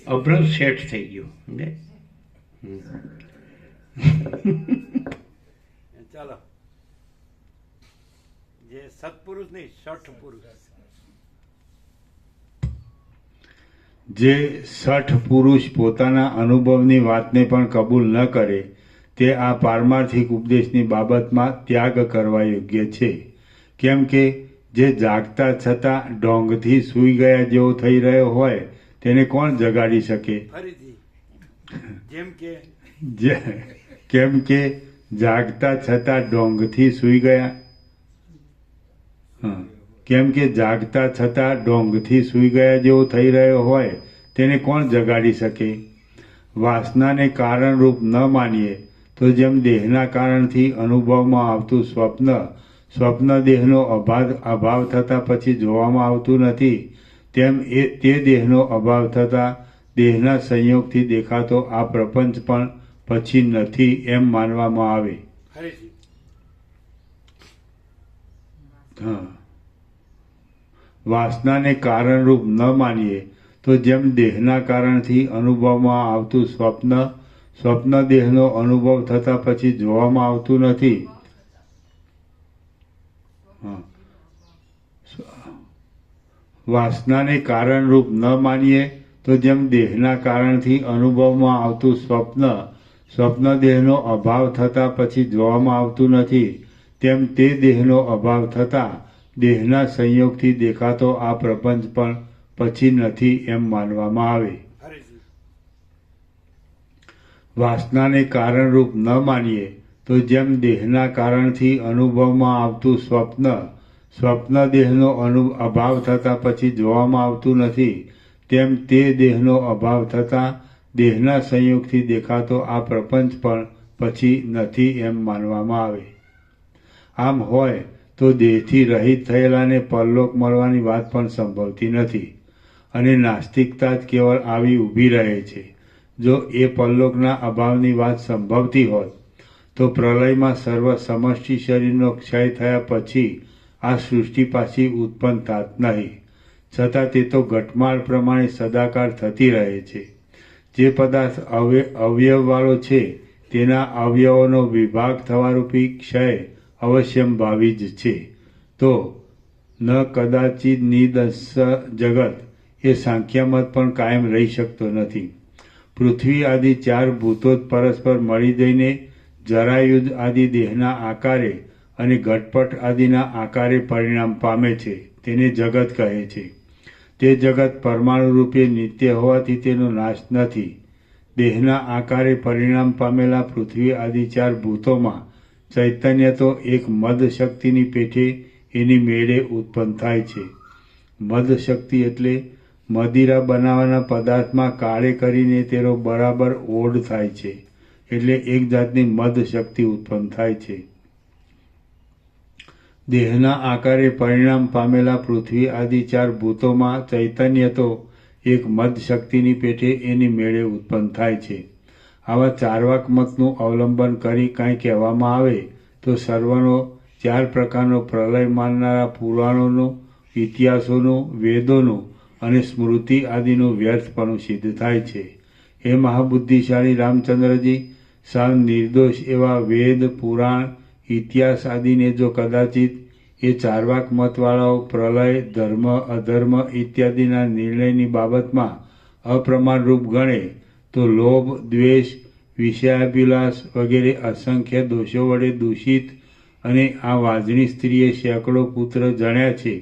અભ્રંશ શેઠ થઈ ગયું, સમજે? ચાલો, જે સત્પુરુષ નહીં, શઠ પુરુષ. જે શઠ પુરુષ પોતાના અનુભવની વાતને પણ કબૂલ ન કરે તે આ પારમાર્થિક ઉપદેશની બાબતમાં ત્યાગ કરવા યોગ્ય છે. કેમ કે જે જાગતા છતાં ઢોંગથી સૂઈ ગયા જેવો થઈ રહ્યો હોય તેને કોણ જગાડી શકે? ફરીથી જેમ કે કેમ કે જાગતા છતાં ઢોંગથી સૂઈ ગયા. કેમ કે જાગતા છતાં ઢોંગથી સૂઈ ગયા જેવો થઈ રહ્યો હોય તેને કોણ જગાડી શકે? વાસનાને કારણરૂપ ન માનીએ તો જેમ દેહના કારણથી અનુભવમાં આવતું સ્વપ્ન દેહનો અભાવ થતાં પછી જોવામાં આવતું નથી, તેમ તે દેહનો અભાવ થતાં દેહના સંયોગથી દેખાતો આ પ્રપંચ પણ પછી નથી એમ માનવામાં આવે. વાસનાને કારણરૂપ ન માનીએ તો જેમ દેહના કારણથી અનુભવમાં આવતું સ્વપ્ન દેહનો અનુભવ થતાં પછી જોવામાં આવતું નથી, વાસનાને કારણરૂપ ન માનીએ તો જેમ દેહના કારણથી અનુભવમાં આવતું સ્વપ્ન દેહનો અભાવ થતાં પછી જોવામાં આવતું નથી, તેમ તે દેહનો અભાવ થતાં દેહના સંયોગથી દેખાતો આ પ્રપંચ પણ પછી નથી એમ માનવામાં આવે. વાસનાને કારણરૂપ ન માનીએ તો જેમ દેહના કારણથી અનુભવમાં આવતું સ્વપ્ન દેહનો અભાવ થતાં પછી જોવામાં આવતું નથી, તેમ તે દેહનો અભાવ થતાં દેહના સંયોગથી દેખાતો આ પ્રપંચ પણ પછી નથી એમ માનવામાં આવે. આમ હોય તો દેહથી રહિત થયેલાને પરલોક મળવાની વાત પણ સંભવતી નથી અને નાસ્તિકતા જ કેવળ આવી ઊભી રહે છે. જો એ પરલોકના અભાવની વાત સંભવતી હોત તો પ્રલયમાં સર્વ સમષ્ટિ શરીરનો ક્ષય થયા પછી આ સૃષ્ટિ પાછી ઉત્પન્ન થાત નહીં. છતાં તે તો ઘટમાળ પ્રમાણે સદાકાળ થતી રહે છે. જે પદાર્થ અવયવવાળો છે તેના અવયવોનો વિભાગ થવારૂપી ક્ષય અવશ્યંભાવી જ છે. તો ન કદાચિત નિદસ્સ જગત એ સાંખ્યમત પણ કાયમ રહી શકતો નથી. પૃથ્વી આદિ 4 ભૂતો પરસ્પર મળી જઈને જરાયુધ આદિ દેહના આકારે અને ઘટપટ આદિના આકારે પરિણામ પામે છે, તેને જગત કહે છે. તે જગત પરમાણુ રૂપે નિત્ય હોવાથી તેનો નાશ નથી. દેહના આકારે પરિણામ પામેલા પૃથ્વી આદિ 4 ભૂતોમાં ચૈતન્ય તો એક મદ શક્તિની પેઠે એની મેળે ઉત્પન્ન થાય છે. મદ શક્તિ એટલે મદિરા બનાવવાના પદાર્થમાં કાળે કરીને તેનો બરાબર ઓઢ થાય છે, એટલે એક જાતની મદ શક્તિ ઉત્પન્ન થાય છે. દેહના આકારે પરિણામ પામેલા પૃથ્વી આદિ 4 ભૂતોમાં ચૈતન્ય તો એક મદ શક્તિની પેઠે એની મેળે ઉત્પન્ન થાય છે. આવા ચાર્વાક મતનું અવલંબન કરી કાંઈ કહેવામાં આવે તો સર્વનો 4 પ્રકારનો પ્રલય માનનારા પુરાણોનું, ઇતિહાસોનું, વેદોનું અને સ્મૃતિ આદિનું વ્યર્થપણું સિદ્ધ થાય છે. હે મહાબુદ્ધિશાળી રામચંદ્રજી, સાવ નિર્દોષ એવા વેદ, પુરાણ, ઇતિહાસ આદિને જો કદાચિત એ ચાર્વાક મતવાળાઓ પ્રલય, ધર્મ, અધર્મ ઇત્યાદિના નિર્ણયની બાબતમાં અપ્રમાણરૂપ ગણે તો લોભ, દ્વેષ, વિષયાભિલાષ વગેરે અસંખ્ય દોષો વડે દૂષિત અને આ વાજણી સ્ત્રીએ સેંકડો પુત્ર જણ્યા છે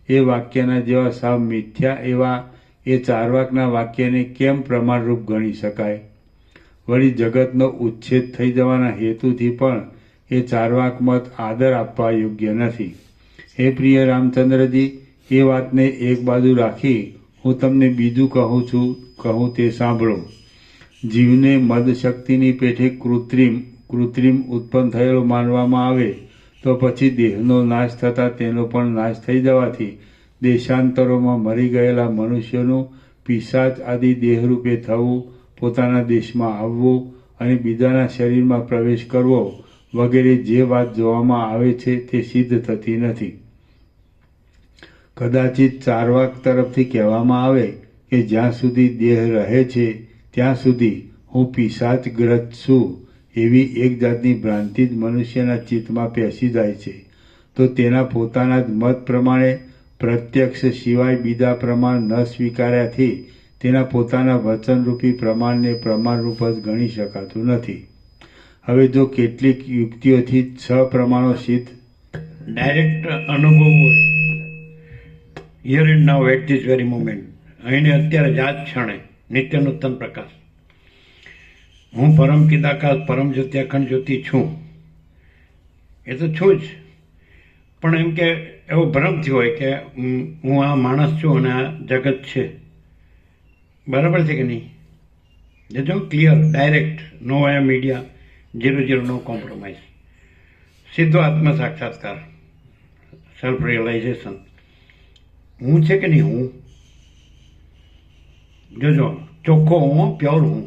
એ વાક્યના જેવા સાવ મિથ્યા એવા એ ચારવાકના વાક્યને કેમ પ્રમાણરૂપ ગણી શકાય? વળી જગતનો ઉચ્છેદ થઈ જવાના હેતુથી પણ એ ચારવાક મત આદર આપવા યોગ્ય નથી. હે પ્રિય રામચંદ્રજી, એ વાતને એક બાજુ રાખી હું તમને બીજું કહું તે સાંભળો. જીવને મદ શક્તિની પેઠે કૃત્રિમ ઉત્પન્ન થયેલો માનવામાં આવે તો પછી દેહનો નાશ થતાં તેનો પણ નાશ થઈ જવાથી દેશાંતરોમાં મરી ગયેલા મનુષ્યોનું પિશાચ આદિ દેહરૂપે થવું, પોતાના દેશમાં આવવું અને બીજાના શરીરમાં પ્રવેશ કરવો વગેરે જે વાત જોવામાં આવે છે તે સિદ્ધ થતી નથી. કદાચિત ચારવાક તરફથી કહેવામાં આવે કે જ્યાં સુધી દેહ રહે છે ત્યાં સુધી હું પિશાચગ્રસ્ત છું એવી એક જાતની ભ્રાંતિ જ મનુષ્યના ચિત્તમાં પેસી જાય છે, તો તેના પોતાના જ મત પ્રમાણે પ્રત્યક્ષ સિવાય બીજા પ્રમાણ ન સ્વીકાર્યાથી તેના પોતાના વચનરૂપી પ્રમાણને પ્રમાણરૂપ જ ગણી શકાતું નથી. હવે જો કેટલીક યુક્તિઓથી 6 પ્રમાણો સિદ્ધ ડાયરેક્ટ અનુભવ હોય, here and now at this very moment, અહીંને અત્યારે જ આ જ ક્ષણે નિત્ય નૂતન પ્રકાશ, હું પરમ ચિદાકાશ પરમ જ્યોતિ અખંડ જ્યોતિ છું. એ તો છું જ, પણ એમ કે એવો ભ્રમ થયો હોય કે હું આ માણસ છું અને આ જગત છે. બરાબર છે કે નહીં? જો ક્લિયર, ડાયરેક્ટ, નો વાયા મીડિયા, 0 નો કોમ્પ્રોમાઇઝ, સીધો આત્મ સાક્ષાત્કાર, સેલ્ફ રિયલાઇઝેશન. હું છે કે નહીં? હું જોજો, ચોખ્ખો હું, પ્યોર હું,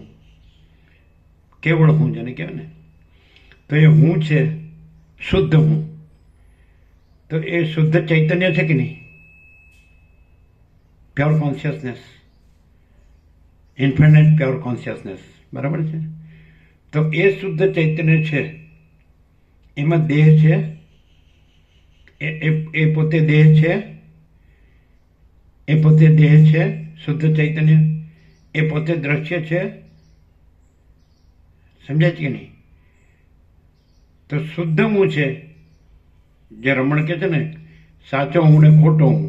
કેવળ હું જેને કહેવાય ને, તો એ હું છે, શુદ્ધ હું. તો એ શુદ્ધ ચૈતન્ય છે કે નહીં? Pure consciousness, infinite pure consciousness. બરાબર છે? તો એ શુદ્ધ ચૈતન્ય છે, એમાં દેહ છે, એ પોતે દેહ છે, એ પોતે દેહ છે, શુદ્ધ ચૈતન્ય, એ પોતે દ્રશ્ય છે. સમજાય છે કે નહીં? તો શુદ્ધ હું છે, જે રમણ કહે છે ને સાચો હું ને ખોટો હું,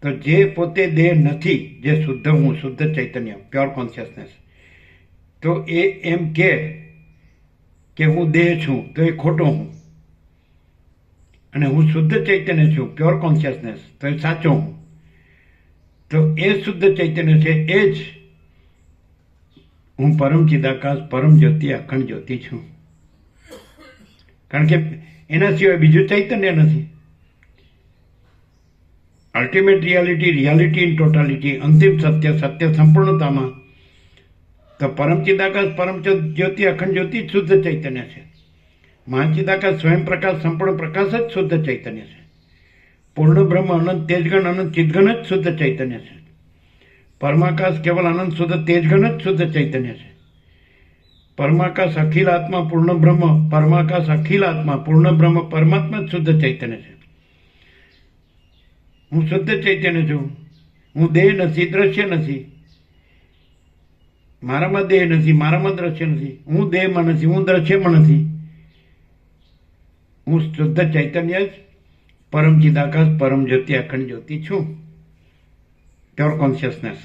તો જે પોતે દેહ નથી, જે શુદ્ધ હું, શુદ્ધ ચૈતન્ય, પ્યોર કોન્શિયસનેસ, તો એ એમ કે હું દેહ છું તો એ ખોટો હું, અને હું શુદ્ધ ચૈતન્ય છું, પ્યોર કોન્શિયસનેસ, તો એ સાચો હું. તો એ શુદ્ધ ચૈતન્ય છે, એ જ હું પરમ ચિદાકાશ પરમ જ્યોતિ અખંડ જ્યોતિ છું. કારણ કે એના સિવાય બીજું ચૈતન્ય નથી. અલ્ટિમેટ રિયાલિટી ઇન ટોટાલિટી, અંતિમ સત્ય, સત્ય સંપૂર્ણતામાં, તો પરમ ચિદાકાશ પરમ જ્યોતિ અખંડ જ્યોતિ જ શુદ્ધ ચૈતન્ય છે. મહાચિદાકાશ સ્વયં પ્રકાશ સંપૂર્ણ પ્રકાશ જ શુદ્ધ ચૈતન્ય છે. પૂર્ણ બ્રહ્મ અનંત તેજગણ અનંત ચિદગણ જ શુદ્ધ ચૈતન્ય છે. પરમાકાશ કેવલ આનંદ શુદ્ધ તેજગણ જ શુદ્ધ ચૈતન્ય છે. પરમાકાશ અખિલ આત્મા પૂર્ણ બ્રહ્મ, પરમાકાશ અખિલ આત્મા પૂર્ણ બ્રહ્મ પરમાત્મા જ શુદ્ધ ચૈતન્ય છે. હું શુદ્ધ ચૈતન્ય છું. હું દેહ નથી, દ્રશ્ય નથી. મારામાં દેહ નથી, મારામાં દ્રશ્ય નથી. હું દેહમાં નથી, હું દ્રશ્યમાં નથી. હું શુદ્ધ ચૈતન્ય જ પરમ ચિદાકાશ પરમ જ્યોતિ અખંડ જ્યોતિ છું, પ્યોર કોન્શિયસનેસ.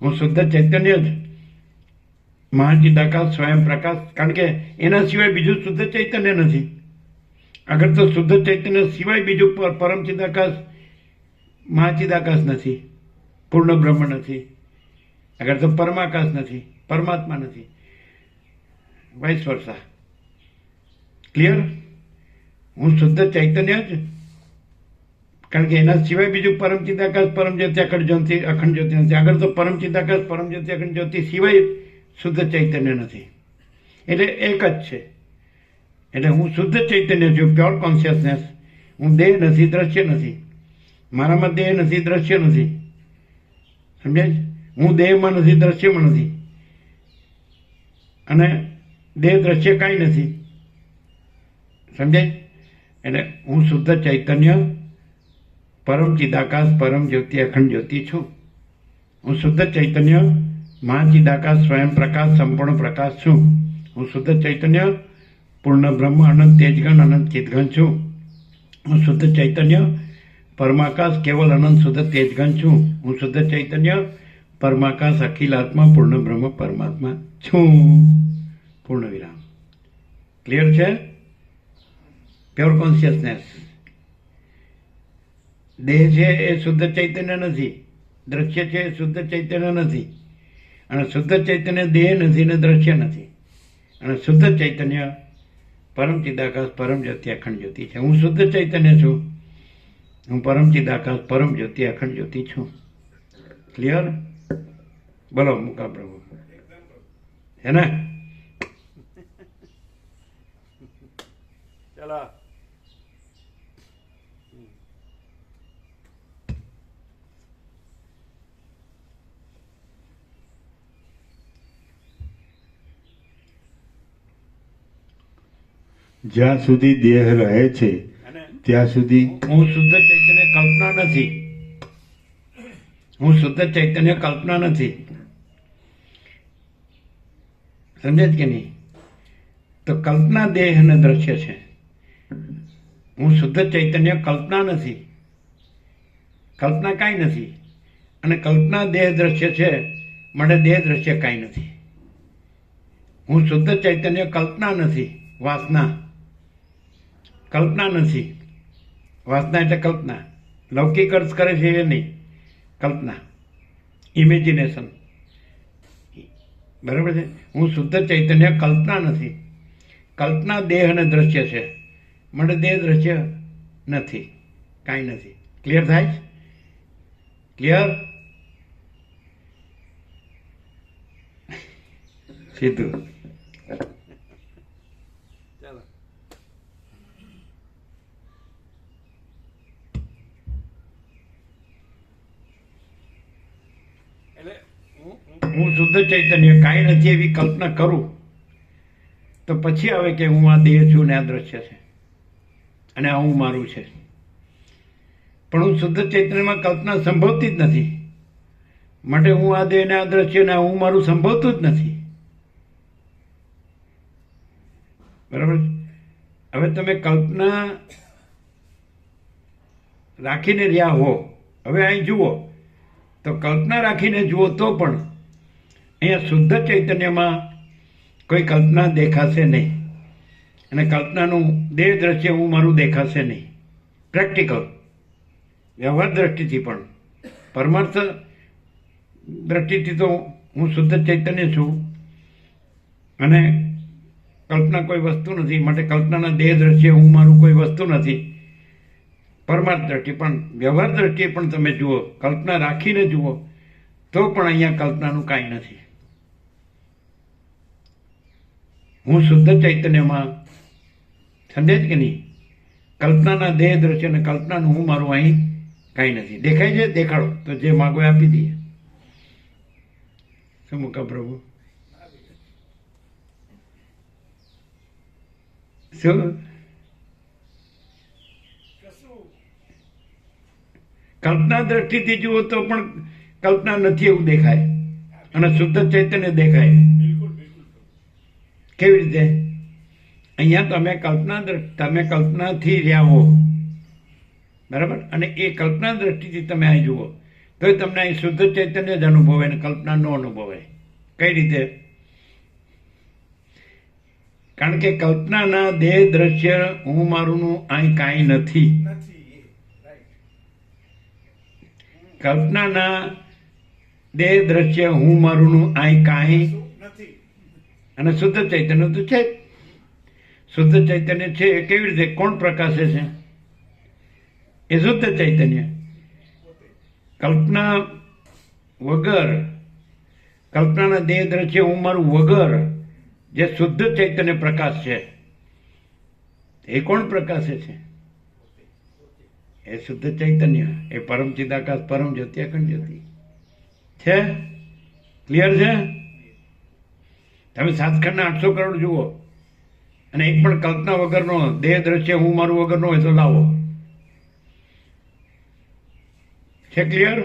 હું શુદ્ધ ચૈતન્ય જ મહાચિદાકાશ સ્વયં પ્રકાશ, કારણ કે એના સિવાય બીજું શુદ્ધ ચૈતન્ય નથી. અગર તો શુદ્ધ ચૈતન્ય સિવાય બીજું પરમ ચિદાકાશ મહાચિદાકાશ નથી, પૂર્ણ બ્રહ્મ નથી, અગર તો પરમાકાશ નથી, પરમાત્મા નથી, વાઇસ વર્સા. ક્લિયર? હું શુદ્ધ ચૈતન્ય જ, કારણ કે એના સિવાય બીજું પરમ ચિદાકાશ પરમ જ્યોતિ અખંડ જ્યોતિ નથી. આગળ તો પરમ ચિદાકાશ પરમ જ્યોતિ અખંડ જ્યોતિ સિવાય શુદ્ધ ચૈતન્ય નથી. એટલે એક જ છે. એટલે હું શુદ્ધ ચૈતન્ય છું, પ્યોર કોન્શિયસનેસ. હું દેહ નથી, દ્રશ્ય નથી. મારામાં દેહ નથી, દ્રશ્ય નથી. સમજાય? હું દેહમાં નથી, દ્રશ્યમાં નથી, અને દેહ દ્રશ્ય કાંઈ નથી. સમજાય? એટલે હું શુદ્ધ ચૈતન્ય પરમ ચિદાકાશ પરમ જ્યોતિ અખંડ જ્યોતિ છું. હું શુદ્ધ ચૈતન્ય મહાચિદાકાશ સ્વયં પ્રકાશ સંપૂર્ણ પ્રકાશ છું. હું શુદ્ધ ચૈતન્ય પૂર્ણ બ્રહ્મ અનંત તેજગણ અનંત ચિતગણ છું. હું શુદ્ધ ચૈતન્ય પરમાકાશ કેવલ અનંત શુદ્ધ તેજગણ છું. હું શુદ્ધ ચૈતન્ય પરમાકાશ અખિલ આત્મા પૂર્ણ બ્રહ્મ પરમાત્મા છું. પૂર્ણ વિરામ. ક્લિયર છે? Pure consciousness. દેહ છે એ શુદ્ધ ચૈતન્ય નથી, દ્રશ્ય છે એ શુદ્ધ ચૈતન્ય નથી, અને શુદ્ધ ચૈતન્ય દેહ નથી ને દ્રશ્ય નથી, અને શુદ્ધ ચૈતન્ય પરમ ચિદાકાશ પરમ જ્યોતિ અખંડ જ્યોતિ છે. હું શુદ્ધ ચૈતન્ય છું. હું પરમ ચિદાકાશ પરમ જ્યોતિ અખંડ જ્યોતિ છું. ક્લિયર? બોલો મુકા પ્રભુ. હે ને? ચલો. જ્યાં સુધી દેહ રહે છે અને ત્યાં સુધી હું શુદ્ધ ચૈતન્ય કલ્પના નથી. હું શુદ્ધ ચૈતન્ય કલ્પના નથી. સમજે જ કે નહીં? તો કલ્પના દેહ અને દ્રશ્ય છે. હું શુદ્ધ ચૈતન્ય કલ્પના નથી. કલ્પના કાંઈ નથી. અને કલ્પના દેહ દ્રશ્ય છે, માટે દેહ દ્રશ્ય કાંઈ નથી. હું શુદ્ધ ચૈતન્ય કલ્પના નથી. વાસના કલ્પના નથી. વાસના એટલે કલ્પના. લૌકિક અર્થ કરે છે એ નહીં. કલ્પના, ઇમેજિનેશન. બરાબર છે? હું શુદ્ધ ચૈતન્ય કલ્પના નથી. કલ્પના દેહ અને દ્રશ્ય છે, માટે દેહ દ્રશ્ય નથી, કાંઈ નથી. ક્લિયર થાય છે? ક્લિયર? સીધું. ચાલો. એટલે હું શુદ્ધ ચૈતન્ય કાંઈ નથી એવી કલ્પના કરું તો પછી આવે કે હું આ દેહ છું ને આ દ્રશ્ય છે અને આ હું મારું છે. પણ હું શુદ્ધ ચૈતન્યમાં કલ્પના સંભવતી જ નથી, માટે હું આ દેહ ને આ દ્રશ્ય ને આ હું મારું સંભવતું જ નથી. બરાબર? હવે તમે કલ્પના રાખીને રહ્યા હો, હવે અહીં જુઓ તો કલ્પના રાખીને જુઓ તો પણ અહીંયા શુદ્ધ ચૈતન્યમાં કોઈ કલ્પના દેખાશે નહીં, અને કલ્પનાનું દેહ દ્રશ્ય હું મારું દેખાશે નહીં. પ્રેક્ટિકલ વ્યવહાર દ્રષ્ટિથી પણ, પરમાર્થ દ્રષ્ટિથી તો હું શુદ્ધ ચૈતન્ય છું અને કલ્પના કોઈ વસ્તુ નથી, માટે કલ્પનાના દેહ દ્રશ્ય હું મારું કોઈ વસ્તુ નથી. પરમાર્થ દ્રષ્ટિ પણ, વ્યવહાર દ્રષ્ટિએ પણ તમે જુઓ, કલ્પના રાખીને જુઓ તો પણ અહીંયા કલ્પનાનું કાંઈ નથી. હું શુદ્ધ ચૈતન્યમાં, સમજે જ કે નહીં? કલ્પનાના દેહ દ્રશ્ય અને કલ્પનાનું હું મારું અહીં કાંઈ નથી. દેખાય છે? દેખાડો તો જે માગો એ આપી દઈએ. શું મૂકા પ્રભુ? શું કલ્પના દ્રષ્ટિથી જુઓ તો પણ કલ્પના નથી એવું દેખાય અને શુદ્ધ ચૈતન્ય દેખાય. કેવી રીતે? અહીંયા તમે કલ્પનાથી રહ્યા હો, બરાબર, અને એ કલ્પના દ્રષ્ટિથી તમે અહીં જુઓ તો તમને અહીં શુદ્ધ ચૈતન્ય જ અનુભવાય ને કલ્પના ન અનુભવાય. કઈ રીતે? કારણ કે કલ્પનાના દેહ દ્રશ્ય હું મારુંનું અહીં કાંઈ નથી. કલ્પનાના દેહ દ્રશ્ય હું મારુંનું અહીં કાંઈ નથી. અને શુદ્ધ ચૈતન્ય તો છે. શુદ્ધ ચૈતન્ય છે એ કેવી રીતે? કોણ પ્રકાશે છે? એ શુદ્ધ ચૈતન્ય. કલ્પના વગર, કલ્પનાના દેહ દ્રશ્ય હું મારું વગર જે શુદ્ધ ચૈતન્ય પ્રકાશ છે એ કોણ પ્રકાશે છે? એ શુદ્ધ ચૈતન્ય, એ પરમ ચિદાકાશ પરમ જ્યોતિ અખંડ જ્યોતિ છે. ક્લિયર છે? તમે સાતખંડના 800 કરોડ જુઓ અને એક પણ કલ્પના વગરનો દેહ દ્રશ્ય હું મારું વગરનો હોય તો લાવો. છે ક્લિયર?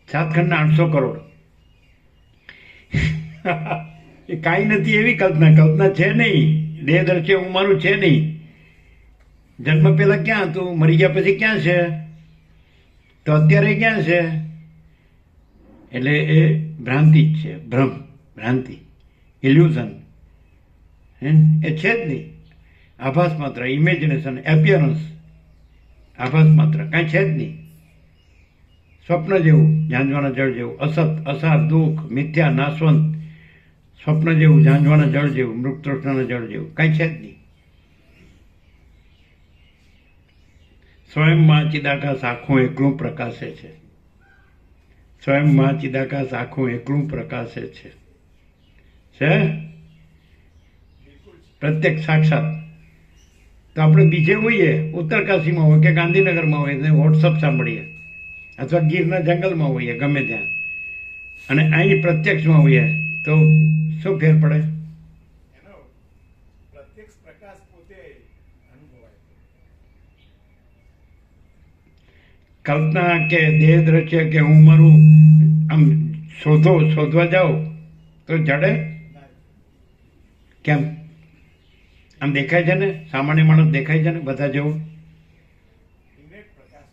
સાતખંડના 800 કરોડ એ કાંઈ નથી એવી કલ્પના. કલ્પના છે નહીં. દેહ દ્રશ્ય હું મારું છે નહીં. જન્મ પહેલા ક્યાં હતું, મરી ગયા પછી ક્યાં છે, તો અત્યારે ક્યાં છે? એટલે એ ભ્રાંતિ જ છે. ભ્રમ, ભ્રાંતિ, ઇલ્યુઝન. એ છે જ નહીં. આભાસ માત્ર, ઇમેજિનેશન, એપિયરન્સ, આભાસ માત્ર, કાંઈ છે જ નહીં. સ્વપ્ન જેવું, ઝાંઝવાના જળ જેવું, અસત, અસાર, દુઃખ, મિથ્યા, નાશવંત. સ્વપ્ન જેવું, ઝાંઝવાના જળ જેવું, મૃગ તૃષ્ણાના જળ જેવું, કાંઈ છે જ નહીં. સ્વયંમાં ચિદાકાશ આખું એકલું પ્રકાશે છે. સ્વયંમાં ચિદાકાશ આખું એકલું પ્રકાશે છે. પ્રત્યક્ષ સાક્ષાત. તો આપણે બીજે હોઈએ, ઉત્તરકાશીમાં હોય કે ગાંધીનગરમાં હોય, વોટ્સઅપ સાંભળીએ, અથવા ગીરના જંગલમાં હોઈએ, ગમે ત્યાં, અને અહીં પ્રત્યક્ષમાં હોઈએ, તો શું ફેર પડે? એનો પ્રત્યક્ષ પ્રકાશ પોતે અનુભવાય. કલ્પના કે દેહ દ્રશ્ય કે હું મારું આમ શોધવા જાઓ તો જડે કેમ? આમ દેખાય છે ને, સામાન્ય માણસ દેખાય છે ને બધા જેવું. ઇનેટ પ્રકાશ.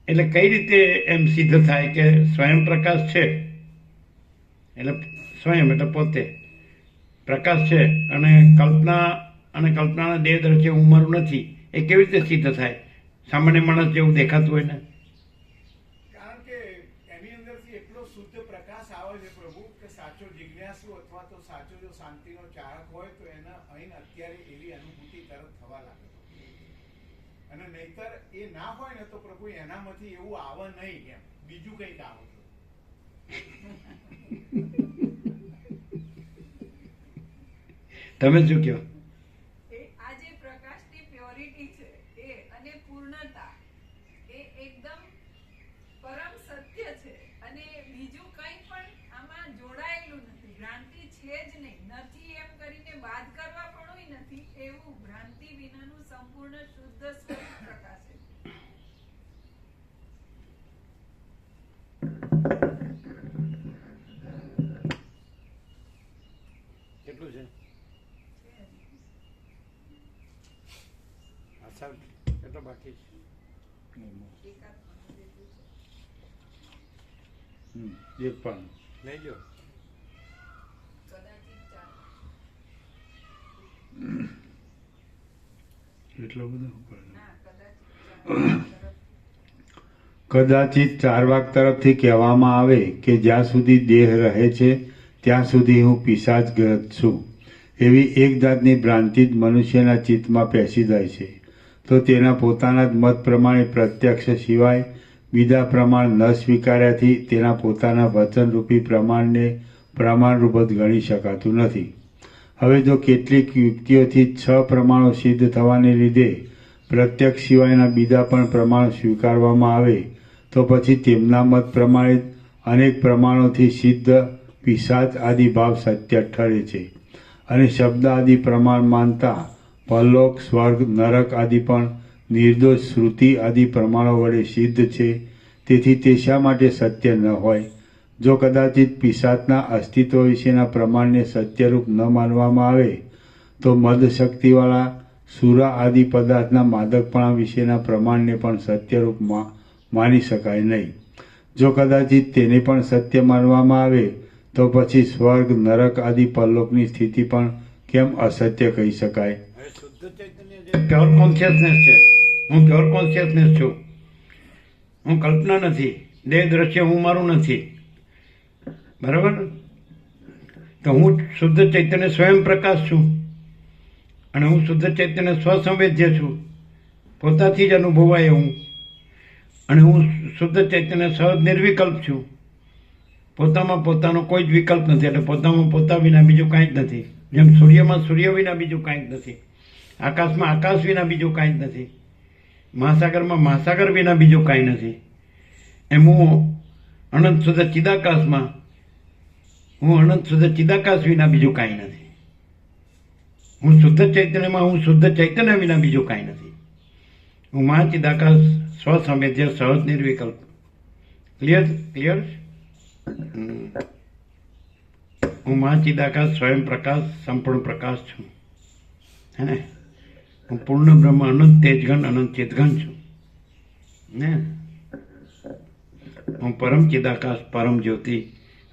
એટલે કઈ રીતે એમ સિદ્ધ થાય કે સ્વયં પ્રકાશ છે? એટલે સ્વયં એટલે પોતે પ્રકાશ છે, અને કલ્પનાના દેહ દ્રશ્ય હું મારું નથી, એ કેવી રીતે સિદ્ધ થાય? સામાન્ય માણસ જેવું દેખાતું હોય ને. કારણ કે એની અંદરથી એટલો શુદ્ધ પ્રકાશ આવે છે પ્રભુ, કે સાચો જિજ્ઞાસુ અથવા તો સાચો જો શાંતિનો ચાહક હોય તો એના અહીં અત્યારે એવી અનુભૂતિ તરત થવા લાગે. અને નહીતર એ ના હોય ને તો પ્રભુ એનામાંથી એવું આવે નહીં, એમ બીજું કંઈક આવે. તમે શું કહો? આ જે પ્રકાશની પ્યોરિટી છે એ અને પૂર્ણતા એ એકદમ પરમ સત્ય છે, અને બીજું કંઈ પણ આમાં જોડાયેલું નથી. ભ્રાંતિ છે જ નહીં, નથી એમ કરીને બાદ કરવા પણ નથી. એવું ભ્રાંતિ વિનાનું સંપૂર્ણ શુદ્ધ સ્વરૂપ પ્રકાશ છે. કેટલું છે? કેટલો બાકી છે? એક પાન લઈ લો. એટલો બધો ના, કદાચિત ચારવાક તરફથી કહેવામાં આવે કે જ્યાં સુધી દેહ રહે છે ત્યાં સુધી હું પિશાચગ્રસ્ત છું. એવી એક જાતની ભ્રાંતિ જ મનુષ્યના ચિત્તમાં પેસી જાય છે, તો તેના પોતાના જ મત પ્રમાણે પ્રત્યક્ષ સિવાય બીજા પ્રમાણ ન સ્વીકાર્યાથી તેના પોતાના વચનરૂપી પ્રમાણને પ્રમાણરૂપ જ ગણી શકાતું નથી. હવે જો કેટલીક યુક્તિઓથી 6 પ્રમાણો સિદ્ધ થવાને લીધે પ્રત્યક્ષ સિવાયના બીજા પણ પ્રમાણો સ્વીકારવામાં આવે તો પછી તેમના મત પ્રમાણે જ અનેક પ્રમાણોથી સિદ્ધ પિશાચ આદિ ભાવ સત્ય ઠરે છે, અને શબ્દ આદિ પ્રમાણ માનતા પરલોક, સ્વર્ગ, નરક આદિ પણ નિર્દોષ શ્રુતિ આદિ પ્રમાણો વડે સિદ્ધ છે. તેથી તે શા માટે સત્ય ન હોય? જો કદાચિત પિશાચના અસ્તિત્વ વિશેના પ્રમાણને સત્યરૂપ ન માનવામાં આવે તો મદ શક્તિવાળા સુરા આદિ પદાર્થના માદકપણા વિશેના પ્રમાણને પણ સત્યરૂપ માની શકાય નહીં. જો કદાચિત તેને પણ સત્ય માનવામાં આવે તો પછી સ્વર્ગ, નરક આદિ પરલોકની સ્થિતિ પણ કેમ અસત્ય કહી શકાય? શુદ્ધ ચૈતન્ય જે પ્યોર કોન્શિયસનેસ છે, હું પ્યોર કોન્શિયસનેસ છું. હું કલ્પના નથી. દેહ દ્રશ્ય હું મારું નથી. બરાબર? તો હું શુદ્ધ ચૈતન્ય સ્વયં પ્રકાશ છું, અને હું શુદ્ધ ચૈતન્ય સ્વસંવેદ્ય છું, પોતાથી જ અનુભવાય હું. અને હું શુદ્ધ ચૈતન્ય સહજ નિર્વિકલ્પ છું. પોતામાં પોતાનો કોઈ જ વિકલ્પ નથી. એટલે પોતામાં પોતા વિના બીજું કાંઈ જ નથી. જેમ સૂર્યમાં સૂર્ય વિના બીજું કાંઈ જ નથી, આકાશમાં આકાશ વિના બીજું કાંઈ જ નથી, મહાસાગરમાં મહાસાગર વિના બીજું કાંઈ નથી. એમ હું અનંત શુદ્ધ ચિદાકાશમાં, હું અનંત શુદ્ધ ચિદાકાશ વિના બીજું કાંઈ નથી. હું શુદ્ધ ચૈતન્યમાં, હું શુદ્ધ ચૈતન્ય વિના બીજું કાંઈ નથી. હું મહાચિદાકાશ સ્વસંવેદ્ય સહજ નિર્વિકલ્પ. ક્લિયર? ક્લિયર? હું મહાચિદાકાશ સ્વયં પ્રકાશ સંપૂર્ણ પ્રકાશ છું, હે ને? હું પૂર્ણ બ્રહ્મ અનંત તેજઘન અનંત ચિતઘન છું ને? હું પરમ ચિદાકાશ પરમ જ્યોતિ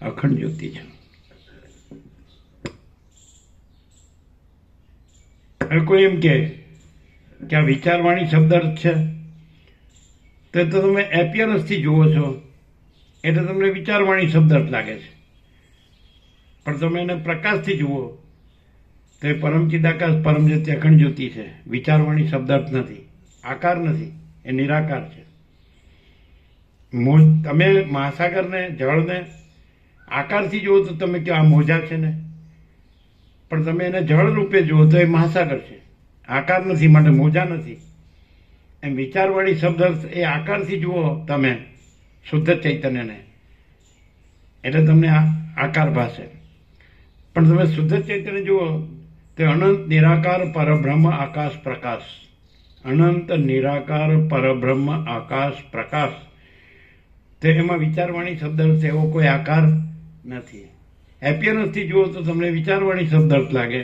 અખંડ જ્યોતિ છું. હવે કોઈ એમ કે આ વિચારવાણી શબ્દ અર્થ છે, તો તમે એપિયરન્સથી જુઓ છો એટલે તમને વિચારવાણી શબ્દ અર્થ લાગે છે, પણ તમે એને પ્રકાશથી જુઓ તો એ પરમ ચિદાકાશ પરમ જ્યોતિ અખંડ જ્યોતિ છે. વિચારવાણી શબ્દ અર્થ નથી, આકાર નથી, એ નિરાકાર છે. તમે મહાસાગરને જળને આકારથી જુઓ તો તમે કહો આ મોજા છે ને, પણ તમે એને જળ રૂપે જુઓ તો એ મહાસાગર છે, આકાર નથી, માટે મોજા નથી. એમ વિચારવાળી શબ્દ એ આકારથી જુઓ તમે શુદ્ધ ચૈતન્યને એટલે તમને આકાર ભાષે, પણ તમે શુદ્ધ ચૈતન્ય જુઓ તે અનંત નિરાકાર પરબ્રહ્મ આકાશ પ્રકાશ, અનંત નિરાકાર પરબ્રહ્મ આકાશ પ્રકાશ. તો એમાં વિચારવાણી શબ્દ એવો કોઈ આકાર નથી. એપિયરન્સથી જુઓ તો તમને વિચારવાણી શબ્દ અર્થ લાગે.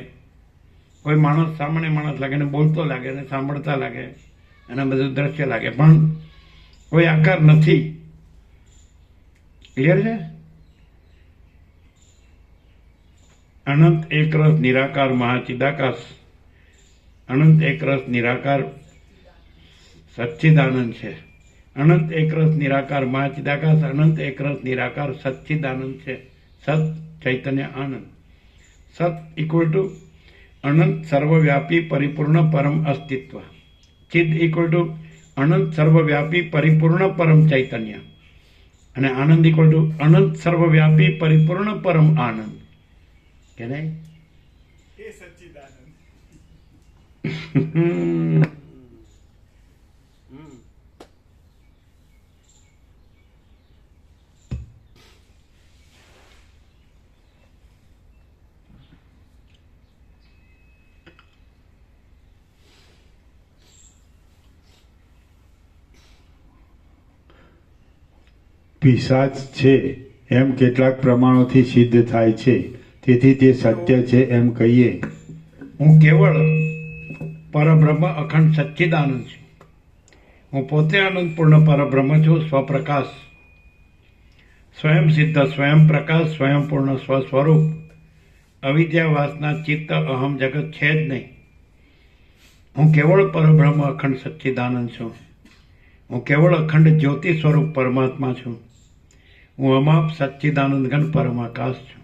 કોઈ માણસ સામાન્ય માણસ લાગે ને બોલતો લાગે ને સાંભળતા લાગે અને બધું દ્રશ્ય લાગે, પણ કોઈ આકાર નથી. ક્લિયર છે? અનંત એકરસ નિરાકાર મહાચિદાકાશ, અનંત એકરસ નિરાકાર સચ્ચિદાનંદ છે. અનંત એકરસ નિરાકાર મહાચિદાકાશ, અનંત એકરસ નિરાકાર સચ્ચિદાનંદ છે. સત ચૈતન્ય આનંદ. સત ઇક્વલ ટુ અનંત સર્વવ્યાપી પરિપૂર્ણ પરમ અસ્તિત્વ. ચિદ ઇક્વલ ટુ અનંત સર્વવ્યાપી પરિપૂર્ણ પરમ ચૈતન્ય. અને આનંદ ઇક્વલ ટુ અનંત સર્વવ્યાપી પરિપૂર્ણ પરમ આનંદ. કે નહીં? એ સચ્ચિદાનંદ. પિશાચ છે એમ કેટલાક પ્રમાણોથી સિદ્ધ થાય છે, તેથી તે સત્ય છે એમ કહીએ. હું કેવળ પરબ્રહ્મ અખંડ સચ્ચિદાનંદ છું. હું પોતે આનંદપૂર્ણ પરબ્રહ્મ છું, સ્વપ્રકાશ, સ્વયં સિદ્ધ, સ્વયં પ્રકાશ, સ્વયં પૂર્ણ સ્વસ્વરૂપ. અવિદ્યા વાસના ચિત્ત અહમ જગત છે જ નહીં. હું કેવળ પરબ્રહ્મ અખંડ સચ્ચિદાનંદ છું. હું કેવળ અખંડ જ્યોતિ સ્વરૂપ પરમાત્મા છું. હું અમાપ સચ્ચિદાનંદ ઘન પરમાકાશ છું.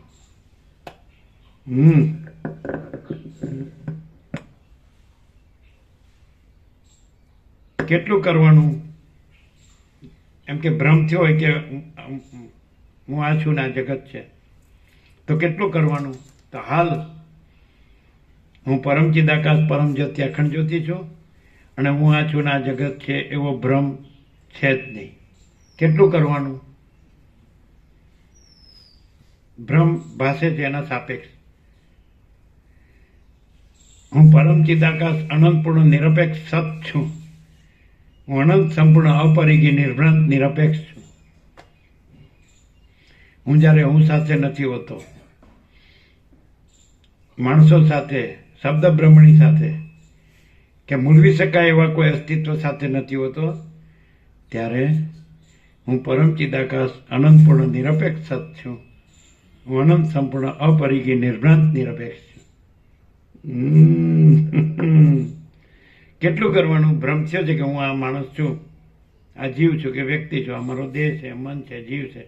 કેટલું કરવાનું? એમ કે ભ્રમ થયો હોય કે હું આ છું ને આ જગત છે, તો કેટલું કરવાનું? તો હાલ હું પરમ ચિદાકાશ પરમ જ્યોતિ અખંડ જ્યોતિ છું અને હું આ છું ને આ જગત છે એવો ભ્રમ છે જ નહીં. કેટલું કરવાનું? ભ્રમ ભાષે છે એના સાપેક્ષ. હું પરમ ચિદાકાશ અનંતપૂર્ણ નિરપેક્ષ સત છું. હું અનંત સંપૂર્ણ અપરિગી નિર્ભ્રાંત નિરપેક્ષ છું. હું જ્યારે હું સાથે નથી હોતો, માણસો સાથે, શબ્દ બ્રહ્મણી સાથે કે મૂલવી શકાય એવા કોઈ અસ્તિત્વ સાથે નથી હોતો, ત્યારે હું પરમ ચિદાકાશ અનંતપૂર્ણ નિરપેક્ષ સત છું. હું અનંત સંપૂર્ણ અપરિગી નિર્ભ્રાંત નિરપેક્ષ છું. કેટલું કરવાનું? ભ્રમ થયો છે કે હું આ માણસ છું, આ જીવ છું કે વ્યક્તિ છું, આ મારો દેહ છે, મન છે, જીવ છે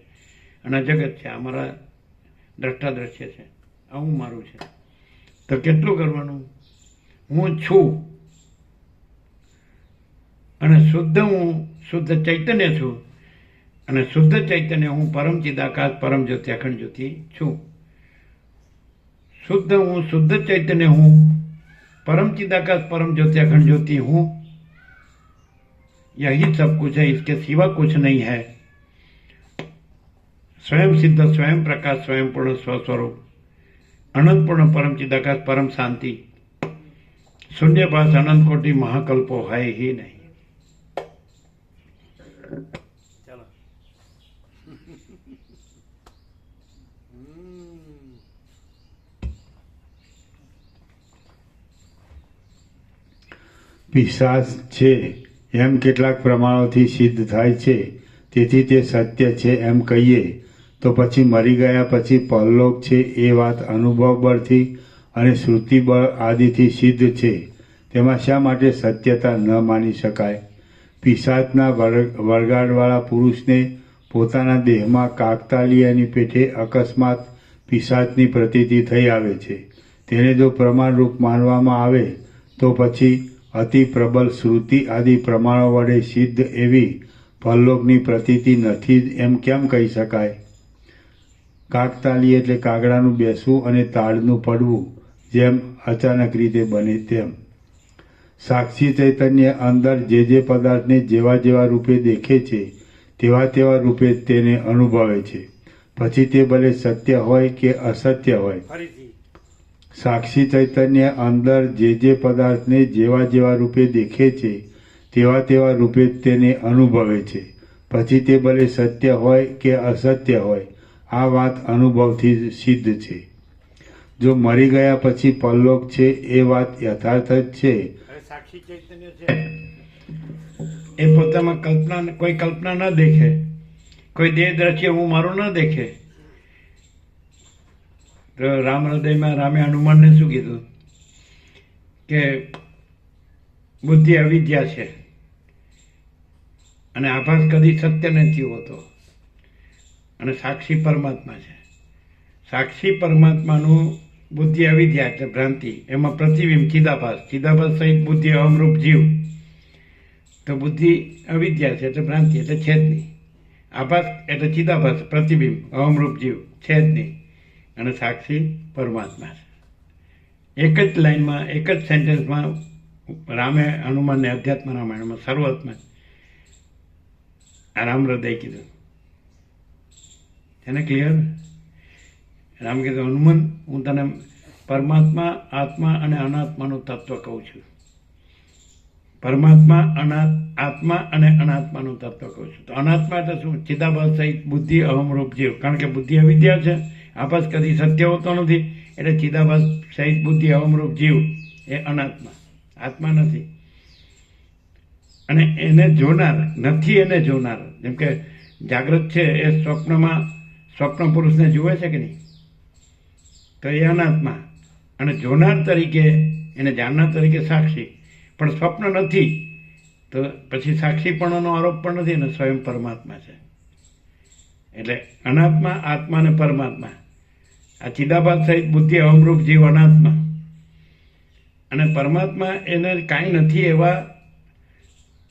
અને આ જગત છે, આ મારા દ્રષ્ટા દ્રશ્ય છે, આ હું મારું છે. તો કેટલું કરવાનું? હું છું અને શુદ્ધ હું શુદ્ધ ચૈતન્ય છું અને શુદ્ધ ચૈતન્ય હું પરમ ચિદાકાશ પરમ જ્યોતિ અખંડ જ્યોતિ છું. शुद्ध हूँ, शुद्ध चैतन्य हूँ, परम चिदाकाश परम ज्योति अखंड ज्योति हूँ. यही सब कुछ है, इसके सिवा कुछ नहीं है. स्वयं सिद्ध, स्वयं प्रकाश, स्वयं पूर्ण स्वस्वरूप, अनंत पूर्ण परम चिदाकाश परम शांति, शून्यभास अनंत कोटि महाकल्पो है ही नहीं. चलो પિશાચ છે એમ કેટલાક પ્રમાણોથી સિદ્ધ થાય છે, તેથી તે સત્ય છે એમ કહીએ તો પછી મરી ગયા પછી પરલોક છે એ વાત અનુભવ બળથી અને શ્રુતિ બળ આદિથી સિદ્ધ છે, તેમાં શા માટે સત્યતા ન માની શકાય? પિશાચના વળગાડવાળા પુરુષને પોતાના દેહમાં કાકતાલીયાની પેઠે અકસ્માત પિશાચની પ્રતીતિ થઈ આવે છે. તેને જો પ્રમાણરૂપ માનવામાં આવે તો પછી અતિ પ્રબળ શ્રુતિ આદિ પ્રમાણો વડે સિદ્ધ એવી પરલોકની પ્રતીતિ નથી એમ કેમ કહી શકાય? કાકતાલી એટલે કાગડાનું બેસવું અને તાડનું પડવું, જેમ અચાનક રીતે બને તેમ. સાક્ષી ચૈતન્ય અંદર જે પદાર્થને જેવા જેવા રૂપે દેખે છે તેવા તેવા રૂપે તેને અનુભવે છે, પછી તે ભલે સત્ય હોય કે અસત્ય હોય. સાક્ષી ચૈતન્ય અંદર જે પદાર્થને જેવા જેવા રૂપે દેખે છે તેવા તેવા રૂપે તેને અનુભવે છે, પછી તે ભલે સત્ય હોય કે અસત્ય હોય. આ વાત અનુભવથી સિદ્ધ છે. જો મરી ગયા પછી પરલોક છે એ વાત યથાર્થ જ છે. સાક્ષી ચૈતન્ય છે એ પોતામાં કોઈ કલ્પના ન દેખે, કોઈ દેહ દ્રશ્ય હું મારું ન દેખે. તો રામ હૃદયમાં રામે હનુમાનને શું કીધું કે બુદ્ધિ અવિદ્યા છે અને આભાસ કદી સત્ય નથી હોતો, અને સાક્ષી પરમાત્મા છે. સાક્ષી પરમાત્માનું બુદ્ધિ અવિદ્યા એટલે ભ્રાંતિ, એમાં પ્રતિબિંબ ચિદાભાસ, ચિદાભાસ સહિત બુદ્ધિ અહમરૂપ જીવ. તો બુદ્ધિ અવિદ્યા છે એટલે ભ્રાંતિ એટલે છે જ નહીં. આભાસ એટલે ચિદાભાસ, પ્રતિબિંબ અહમરૂપ જીવ છે જ નહીં, અને સાક્ષી પરમાત્મા છે. એક જ લાઈનમાં, એક જ સેન્ટેન્સમાં રામે હનુમાનને અધ્યાત્મ રામાયણમાં શરૂઆતમાં આ રામ હૃદય કીધું. એને ક્લિયર? રામ કીધું, હનુમાન હું તને પરમાત્મા, આત્મા અને અનાત્માનું તત્વ કહું છું. પરમાત્મા, આત્મા અને અનાત્માનું તત્વ કહું છું. તો અનાત્મા એટલે શું? ચિદાભાસ સહિત બુદ્ધિ અહમરૂપ જીવ. કારણ કે બુદ્ધિ અવિદ્યા છે, આભાસ કદી સત્ય હોતો નથી, એટલે ચિદાભાસ સહિત બુદ્ધિ અહમરૂપ જીવ એ અનાત્મા, આત્મા નથી. અને એને જોનાર નથી, એને જોનાર. જેમ કે જાગ્રત છે એ સ્વપ્નમાં સ્વપ્ન પુરુષને જુએ છે કે નહીં? તો એ અનાત્મા. અને જોનાર તરીકે, એને જાણનાર તરીકે સાક્ષી, પણ સ્વપ્ન નથી, તો પછી સાક્ષીપણાનો આરોપ પણ નથી, અને સ્વયં પરમાત્મા છે. એટલે અનાત્મા, આત્મા અને પરમાત્મા. આ ચિદાભાસ સહિત બુદ્ધિ અહમરૂપ જીવ અનાત્મા, અને પરમાત્મા એને કાંઈ નથી એવા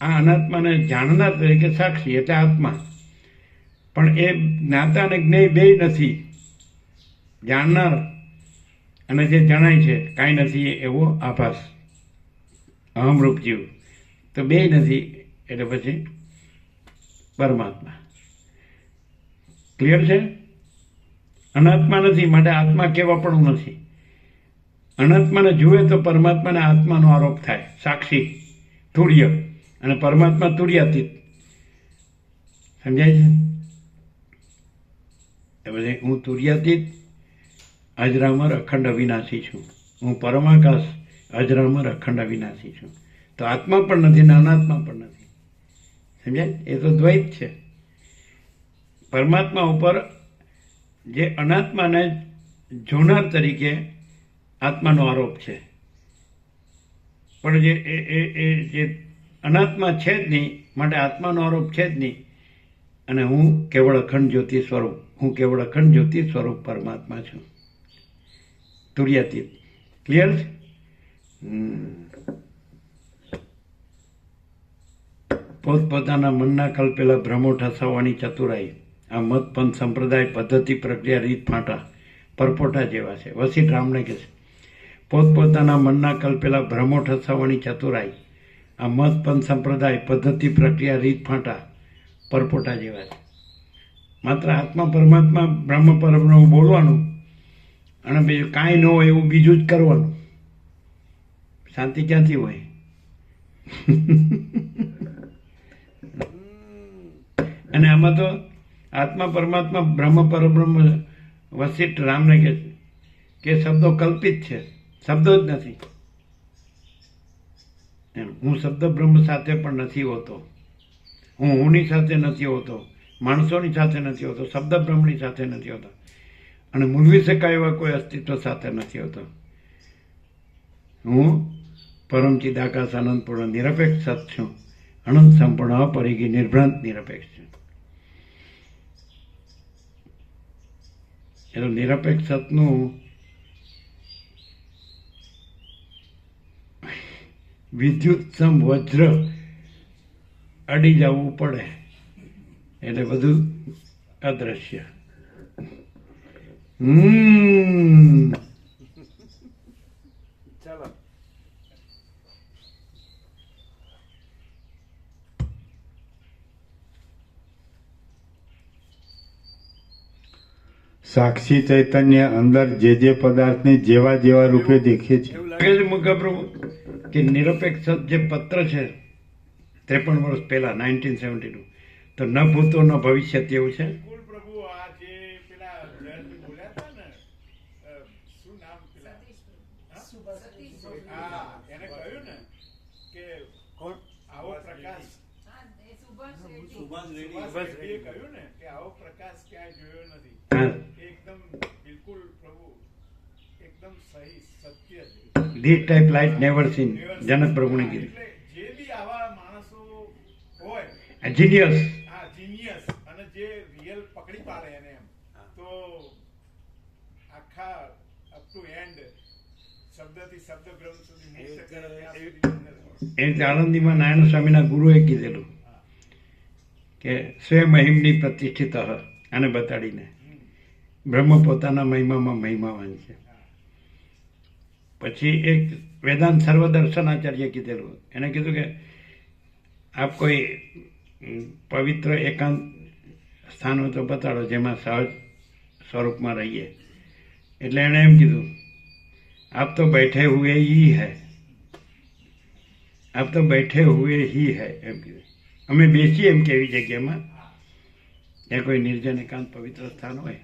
આ અનાત્માને જાણનાર તરીકે સાક્ષી એટલે આત્મા. પણ એ જ્ઞાતા અને જ્ઞેય બેય નથી. જાણનાર અને જે જણાય છે કાંઈ નથી એવો આભાસ અહમરૂપ જીવ, તો બેય નથી, એટલે પછી પરમાત્મા. ક્લિયર છે? અનાત્મા નથી માટે આત્મા કેવા પણ નથી. અનાત્માને જુએ તો પરમાત્માને આત્માનો આરોપ થાય, સાક્ષી તુર્ય, અને પરમાત્મા તુર્યાતીત. સમજાય છે? પછી હું તુર્યાતીત, અજરામર, અખંડ અવિનાશી છું. હું પરમાકાશ, અજરામર, અખંડ અવિનાશી છું. તો આત્મા પણ નથી ને અનાત્મા પણ નથી. સમજાય? એ તો દ્વૈત છે. પરમાત્મા ઉપર જે અનાત્માને જોનાર તરીકે આત્માનો આરોપ છે, પણ જે અનાત્મા છે જ નહીં માટે આત્માનો આરોપ છે જ નહીં. અને હું કેવળ અખંડ જ્યોતિ સ્વરૂપ, હું કેવળ અખંડ જ્યોતિ સ્વરૂપ પરમાત્મા છું, તુર્યાતીત. ક્લિયર છે? પોતપોતાના મનના કલ્પેલા ભ્રમો ઠસાવવાની ચતુરાઈ આ મત પંથ સંપ્રદાય પદ્ધતિ પ્રક્રિયા રીત ફાંટા પરપોટા જેવા છે. વસીઠ રામને કહે છે, પોતપોતાના મનના કલ્પેલા ભ્રમો ઠસાવવાની ચતુરાઈ આ મત પંથ સંપ્રદાય પદ્ધતિ પ્રક્રિયા રીત ફાંટા પરપોટા જેવા છે. માત્ર આત્મા પરમાત્મા બ્રહ્મ પરબ્રહ્મ બોલવાનું અને બીજું કાંઈ ન હોય એવું બીજું જ કરવાનું. શાંતિ ક્યાંથી હોય? અને આમાં તો આત્મા પરમાત્મા બ્રહ્મ પરબ્રહ્મ વસિષ્ઠ રામને કહે છે કે શબ્દો કલ્પિત છે, શબ્દો જ નથી. એમ હું શબ્દ બ્રહ્મ સાથે પણ નથી હોતો, હુંની સાથે નથી હોતો, માણસોની સાથે નથી હોતો, શબ્દ બ્રહ્મની સાથે નથી હોતો, અને મૂલવી શકાય એવા કોઈ અસ્તિત્વ સાથે નથી હોતો. હું પરમ ચિદાકાશ આનંદપૂર્ણ નિરપેક્ષ સત છું, અનંત સંપૂર્ણ અપરિગી નિર્ભ્રાંત નિરપેક્ષ છું. એટલે નિરપેક્ષ સતનું વિદ્યુત સમ વજ્ર અડી જવું પડે એટલે બધું અદ્રશ્ય. ચાલો સાક્ષી ચૈતન્ય અંદર જે જે પદાર્થને જેવા જેવા રૂપે દેખે છે. એવું લાગે છે મુખાપ્રભુ કે નિરપેક્ષ સત જે પત્ર છે 53 વર્ષ પહેલા 1972, તો ન ભૂતો ન ભવિષ્ય એવું છે. બિલકુલ પ્રભુ. આ જે પેલા જજ બોલ્યા હતા ને, શું નામ પેલા? હા, એને કહ્યું ને કે આવો પ્રકાશ, સુભાષ રેડ્ડીએ કહ્યું ને કે આવો પ્રકાશ ક્યાંય જોયો નથી. હા, એકદમ બિલકુલ પ્રભુ, એકદમ સહી સત્ય છે. This type light never seen, Janak પ્રભુને કીધું. એટલે જે બી આવા માણસો હોય, જીનિયસ. હા, જીનિયસ, અને જે રિયલ પકડી પાડે એને, એમ તો આખા અપ ટુ એન્ડ શબ્દથી શબ્દ બ્રહ્મ સુધી મુક્ત કરે ત્યાં સુધી. એ રીતે આનંદીમાં નારાયણ સ્વામીના ગુરુએ કીધેલું કે સ્વે મહિમની પ્રતિષ્ઠિત આને બતાડીને બ્રહ્મ પોતાના મહિમામાં મહિમાવાન છે. પછી એક વેદાંત સર્વદર્શનાચાર્ય કીધેલું, એને કીધું કે આપ કોઈ પવિત્ર એકાંત સ્થાન હોય તો બતાડો જેમાં સહજ સ્વરૂપમાં રહીએ. એટલે એણે એમ કીધું, આપ તો બેઠે હુએ હી હૈ, આપ તો બેઠે હુએ હી હૈ, એમ કીધું. અમે બેસીએ એમ કે એવી જગ્યામાં, ત્યાં કોઈ નિર્જન એકાંત પવિત્ર સ્થાન હોય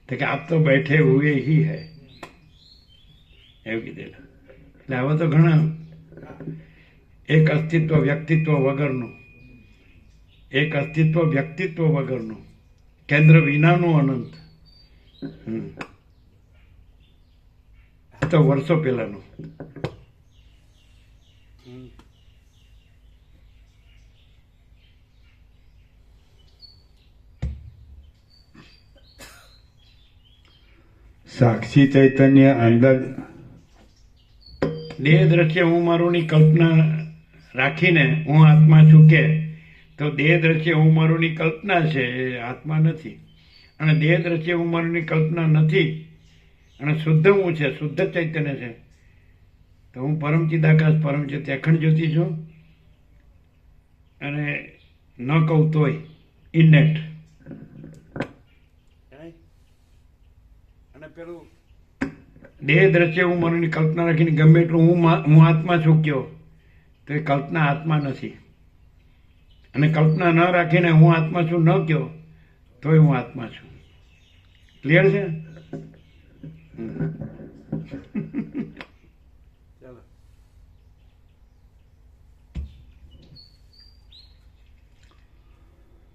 તો કે આપ તો બેઠે હુએ હી હૈ, એવું કીધેલું. એટલે આવા તો ઘણા, એક અસ્તિત્વ વ્યક્તિત્વ વગરનું, એક અસ્તિત્વ વ્યક્તિત્વ વગરનું, કેન્દ્ર વિનાનું અનંત. આ તો વર્ષો પહેલાનું. સાક્ષી ચૈતન્ય અંદર દેહ દ્રશ્ય હું મારુંની કલ્પના રાખીને હું આત્મા છું કે, તો દેહ દ્રશ્ય હું મારુંની કલ્પના છે, એ આત્મા નથી. અને દેહ દ્રશ્ય હું મારુંની કલ્પના નથી, અને શુદ્ધ હું છે, શુદ્ધ ચૈતન્ય છે, તો હું પરમ ચિદાકાશ પરમ છે અખંડ જ્યોતિ છું. અને ન કહું તોય ઇનેટ. અને પેલું દેહ દ્રશ્ય હું મારુંની કલ્પના રાખીને ગમે એટલું હું આત્મા છું કયો, તો એ કલ્પના આત્મા નથી. અને કલ્પના ન રાખીને હું આત્મા છું ન કયો, તોય હું આત્મા છું. ક્લિયર છે? ચાલો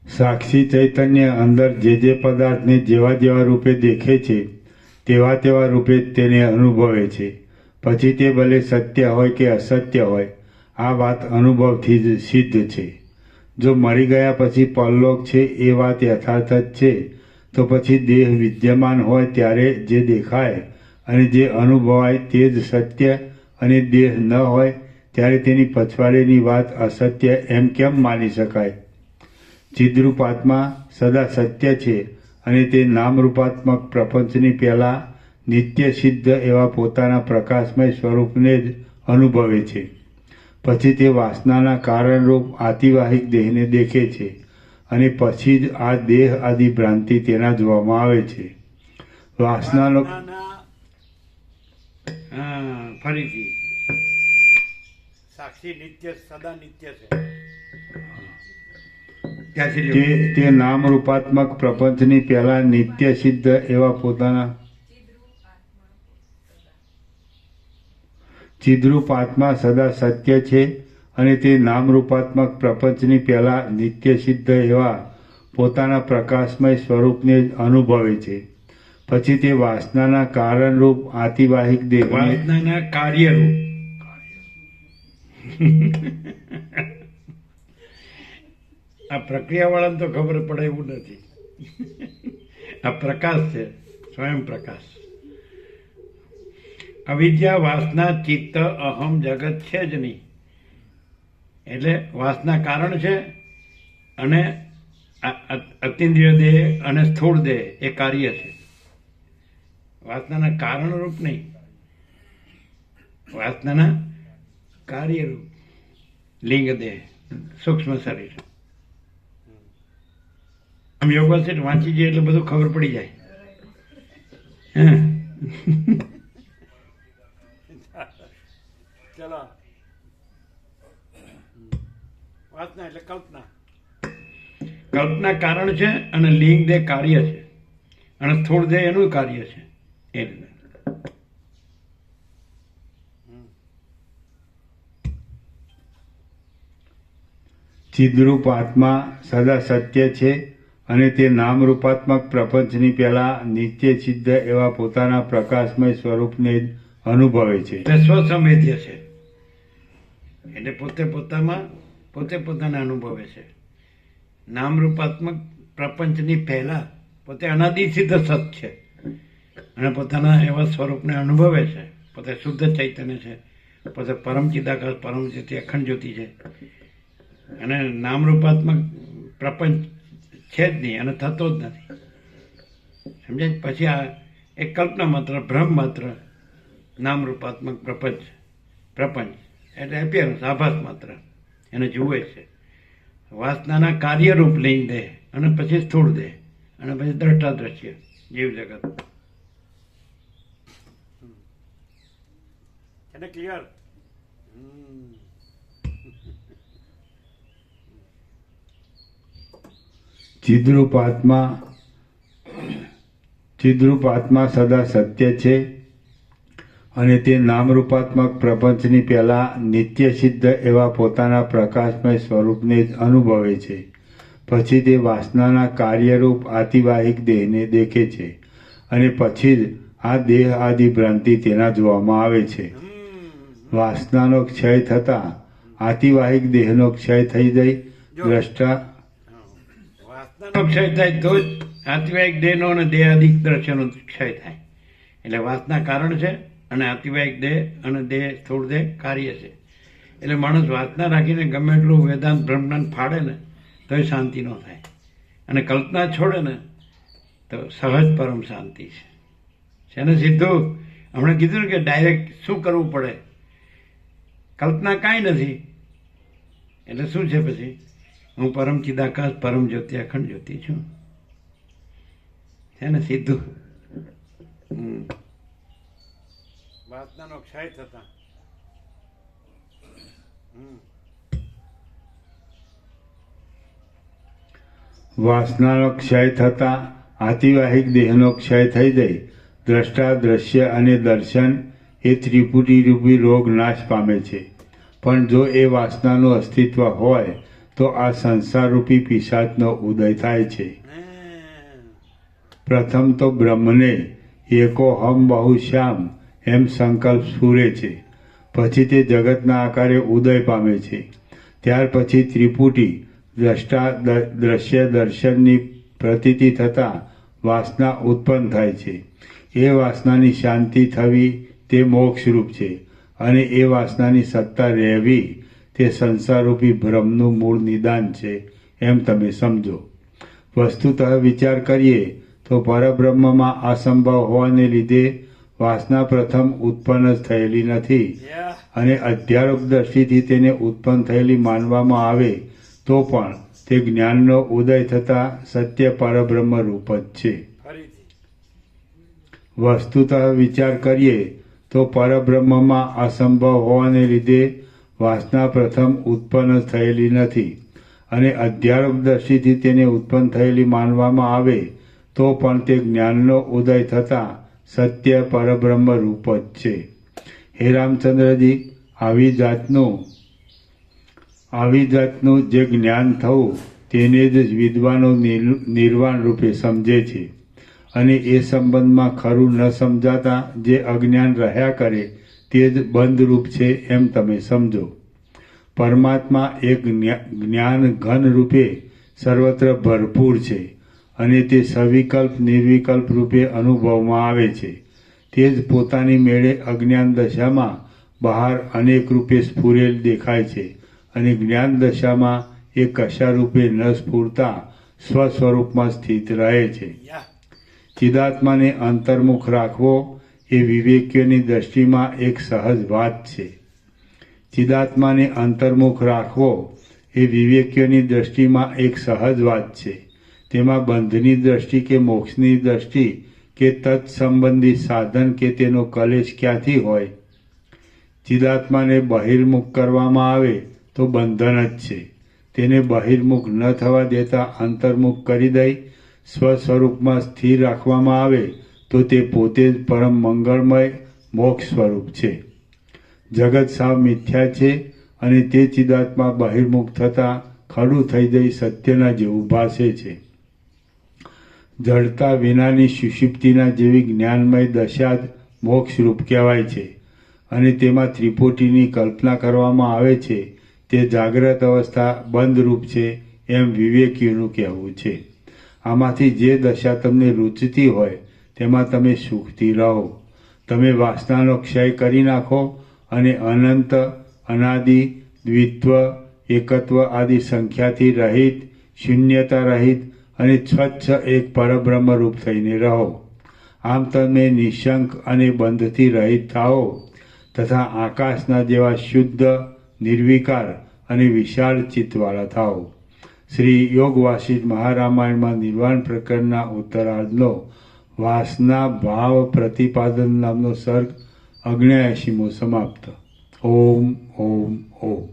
સાક્ષી ચૈતન્ય અંદર જે જે પદાર્થને જેવા જેવા રૂપે દેખે છે તેવા તેવા રૂપે તેને અનુભવે છે. પછી તે ભલે સત્ય હોય કે અસત્ય હોય, આ વાત અનુભવથી જ સિદ્ધ છે. જો મરી ગયા પછી પરલોક છે એ વાત યથાર્થ જ છે, તો પછી દેહ વિદ્યમાન હોય ત્યારે જે દેખાય અને જે અનુભવાય તે જ સત્ય, અને દેહ ન હોય ત્યારે તેની પછવાડેની વાત અસત્ય એમ કેમ માની શકાય? ચિદ્રૂપાત્મા સદા સત્ય છે, અને તે નામરૂપાત્મક પ્રપંચની પહેલાં નિત્ય સિદ્ધ એવા પોતાના પ્રકાશમય સ્વરૂપને જ અનુભવે છે. પછી તે વાસનાના કારણરૂપ આતિવાહિક દેહને દેખે છે, અને પછી જ આ દેહ આદિ ભ્રાંતિ તેના જોવામાં આવે છે. વાસનાનો હા, ફરીથી સાક્ષી નિત્ય, સદા નિત્ય છે. ક્યાંથી રહ્યું? તે નામરૂપાત્મક પ્રપંચની પહેલાં નિત્ય સિદ્ધ એવા પોતાના ચિદ્રૂપ આત્મા સદા સત્ય છે અને તે નામરૂપાત્મક પ્રપંચની પહેલા નિત્ય સિદ્ધ એવા પોતાના પ્રકાશમય સ્વરૂપને જ અનુભવે છે. પછી તે વાસનાના કારણરૂપ આતિવાહિક દેહને વાસનાના કાર્યરૂપ આ પ્રક્રિયાવાળાને તો ખબર પડે એવું નથી. આ પ્રકાશ છે, સ્વયં પ્રકાશ. અવિદ્યા, વાસના, ચિત્ત, અહમ, જગત છે જ નહીં. એટલે વાસના કારણ છે અને અતિન્દ્રિય દેહ અને સ્થૂળ દેહ એ કાર્ય છે. વાસનાના કારણરૂપ નહીં, વાસનાના કાર્યરૂપ. લિંગ દેહ, સૂક્ષ્મ શરીર. આમ યોગ સેટ વાંચી જઈએ એટલે બધું ખબર પડી જાય. ચલો, વાસના એટલે કલ્પના. કલ્પના કારણ છે અને લિંગ દેહ કાર્ય છે અને સ્થૂળ દેહ એનું કાર્ય છે. એ રીતે ચિદ્રૂપ આત્મા સદા સત્ય છે અને તે નામરૂપાત્મક પ્રપંચની પહેલા નિત્ય સિદ્ધ એવા પોતાના પ્રકાશમય સ્વરૂપને જ અનુભવે છે. એટલે સ્વસંવેદ્ય છે. એટલે પોતે પોતાને અનુભવે છે. નામરૂપાત્મક પ્રપંચની પહેલા પોતે અનાદિ સિદ્ધ સત છે અને પોતાના એવા સ્વરૂપને અનુભવે છે. પોતે શુદ્ધ ચૈતન્ય છે, પોતે પરમ ચિદાકાશ, પરમ જ્યોતિ, અખંડ જ્યોતિ છે. અને નામરૂપાત્મક પ્રપંચ છે જ નહીં અને થતો જ નથી. સમજાય? પછી આ એક કલ્પના માત્ર, ભ્રમ માત્ર, નામરૂપાત્મક પ્રપંચ એટલે એપિયરન્સ, આભાસ માત્ર, એને જુએ છે. વાસનાના કાર્યરૂપ લિંગ દેહ અને પછી સ્થૂળ દેહ અને પછી દ્રષ્ટા દ્રશ્ય જીવ જગત. એને ક્લિયર. ચિદ્રૂપ આત્મા સદા સત્ય છે અને તે નામરૂપાત્મક પ્રપંચની પહેલા નિત્ય સિદ્ધ એવા પોતાના પ્રકાશમય સ્વરૂપને જ અનુભવે છે. પછી તે વાસનાના કાર્યરૂપ આતિવાહિક દેહને દેખે છે અને પછી જ આ દેહ આદિ ભ્રાંતિ તેના જોવામાં આવે છે. વાસનાનો ક્ષય થતાં આતિવાહિક દેહનો ક્ષય થઈ જાય. દ્રષ્ટા વાસનાનો ક્ષય થાય તો જ આતિવાહિક દેહનો અને દેહાદિક દ્રશ્યનો ક્ષય થાય. એટલે વાસના કારણ છે અને આતિવાહિક દેહ અને દેહ સ્થૂળ દેહ કાર્ય છે. એટલે માણસ વાસના રાખીને ગમે એટલું વેદાંત બ્રહ્મજ્ઞાન ફાડે ને તોય શાંતિ ન થાય. અને કલ્પના છોડે ને તો સહજ પરમ શાંતિ છે. એને સીધું હમણાં કીધું ને કે ડાયરેક્ટ શું કરવું પડે? કલ્પના કાંઈ નથી. એટલે શું છે પછી? હું પરમ ચિદાકાશ, પરમ જ્યોતિ, અખંડ જ્યોતિ છું. છે ને સીધું. વાસનાનો ક્ષય થતા વાસનાનો ક્ષય થતાં આતિવાહિક દેહનો ક્ષય થઈ જાય. દ્રષ્ટા, દ્રશ્ય અને દર્શન એ ત્રિપુટી રૂપી રોગ નાશ પામે છે. પણ જો એ વાસનાનું અસ્તિત્વ હોય તો આ સંસારરૂપી પિશાચનો ઉદય થાય છે. પ્રથમ તો બ્રહ્મને એકો હમ બહુ શ્યામ એમ સંકલ્પ સ્ફુરે છે. પછી તે જગતના આકારે ઉદય પામે છે. ત્યાર પછી ત્રિપુટી દ્રષ્ટા, દ્રશ્ય, દર્શનની પ્રતીતિ થતાં વાસના ઉત્પન્ન થાય છે. એ વાસનાની શાંતિ થવી તે મોક્ષરૂપ છે અને એ વાસનાની સત્તા રહેવી તે સંસારરૂપી ભ્રમનું મૂળ નિદાન છે એમ તમે સમજો. વસ્તુતઃ વિચાર કરીએ તો પરબ્રહ્મમાં અસંભવ હોવાને લીધે વાસના પ્રથમ ઉત્પન્ન જ થયેલી નથી અને અધ્યારોપ દ્રષ્ટિથી તેને ઉત્પન્ન થયેલી માનવામાં આવે તો પણ તે જ્ઞાનનો ઉદય થતાં સત્ય પરબ્રહ્મ રૂપ જ છે. વસ્તુતઃ વિચાર કરીએ તો પરબ્રહ્મમાં અસંભવ હોવાને લીધે વાસના પ્રથમ ઉત્પન્ન જ થયેલી નથી અને અધ્યારોપ દ્રષ્ટિથી તેને ઉત્પન્ન થયેલી માનવામાં આવે તો પણ તે જ્ઞાનનો ઉદય થતાં સત્ય પરબ્રહ્મ રૂપ જ છે. હે રામચંદ્રજી, આવી જાતનું જે જ્ઞાન થવું તેને જ વિદ્વાનો નિર્વાણ રૂપે સમજે છે, અને એ સંબંધમાં ખરું ન સમજાતા જે અજ્ઞાન રહ્યા કરે તે જ બંધરૂપ છે એમ તમે સમજો. પરમાત્મા એક જ્ઞાન ઘન રૂપે સર્વત્ર ભરપૂર છે, અને તે સવિકલ્પ નિર્વિકલ્પ રૂપે અનુભવમાં આવે છે. તે જ પોતાની મેળે અજ્ઞાન દશામાં બહાર અનેક રૂપે સ્ફુરેલ દેખાય છે, અને જ્ઞાન દશામાં એ કશા રૂપે ન સ્ફુરતા સ્વસ્વરૂપમાં સ્થિત રહે છે. ચિદાત્માને અંતર્મુખ રાખવો એ વિવેકીઓની દ્રષ્ટિમાં એક સહજ વાત છે. ચિદાત્માને અંતર્મુખ રાખવો એ વિવેકીઓની દ્રષ્ટિમાં એક સહજ વાત છે. તેમાં બંધની દ્રષ્ટિ કે મોક્ષની દ્રષ્ટિ કે તત્સંબંધી સાધન કે તેનો કલેશ ક્યાંથી હોય? ચિદાત્માને બહિર્મુખ કરવામાં આવે તો બંધન જ છે. તેને બહિર્મુખ ન થવા દેતા અંતર્મુખ કરી દઈ સ્વસ્વરૂપમાં સ્થિર રાખવામાં આવે તો તે પોતે જ પરમ મંગળમય મોક્ષ સ્વરૂપ છે. જગત સાવ મિથ્યા છે, અને તે ચિદાત્મા બહિર્મુખ થતાં ખડું થઈ જઈ સત્યના જેવું ભાસે છે. જડતા વિનાની સુષુપ્તિના જેવી જ્ઞાનમય દશા જ મોક્ષરૂપ કહેવાય છે, અને તેમાં ત્રિપુટીની કલ્પના કરવામાં આવે છે તે જાગ્રત અવસ્થા બંધરૂપ છે એમ વિવેકીઓનું કહેવું છે. આમાંથી જે દશા તમને રૂચતી હોય તેમાં તમે સુખથી રહો. તમે વાસનાનો ક્ષય કરી નાખો અને અનંત, અનાદિ, દ્વિત્વ, એકત્વ આદિ સંખ્યાથી રહિત, શૂન્યતા રહિત અને સ્વચ્છ એક પરબ્રહ્મ રૂપ થઈને રહો. આમ તમે નિશંક અને બંધથી રહિત થાઓ તથા આકાશના જેવા શુદ્ધ, નિર્વિકાર અને વિશાળ ચિત્તવાળા થાઓ. શ્રી યોગ વાસિષ્ઠ મહારામાયણમાં નિર્વાણ પ્રકરણના ઉત્તરાર્ધનો વાસના ભાવ પ્રતિપાદન નામનો સર્ગ 79મો સમાપ્ત. ઓમ ઓમ ઓમ.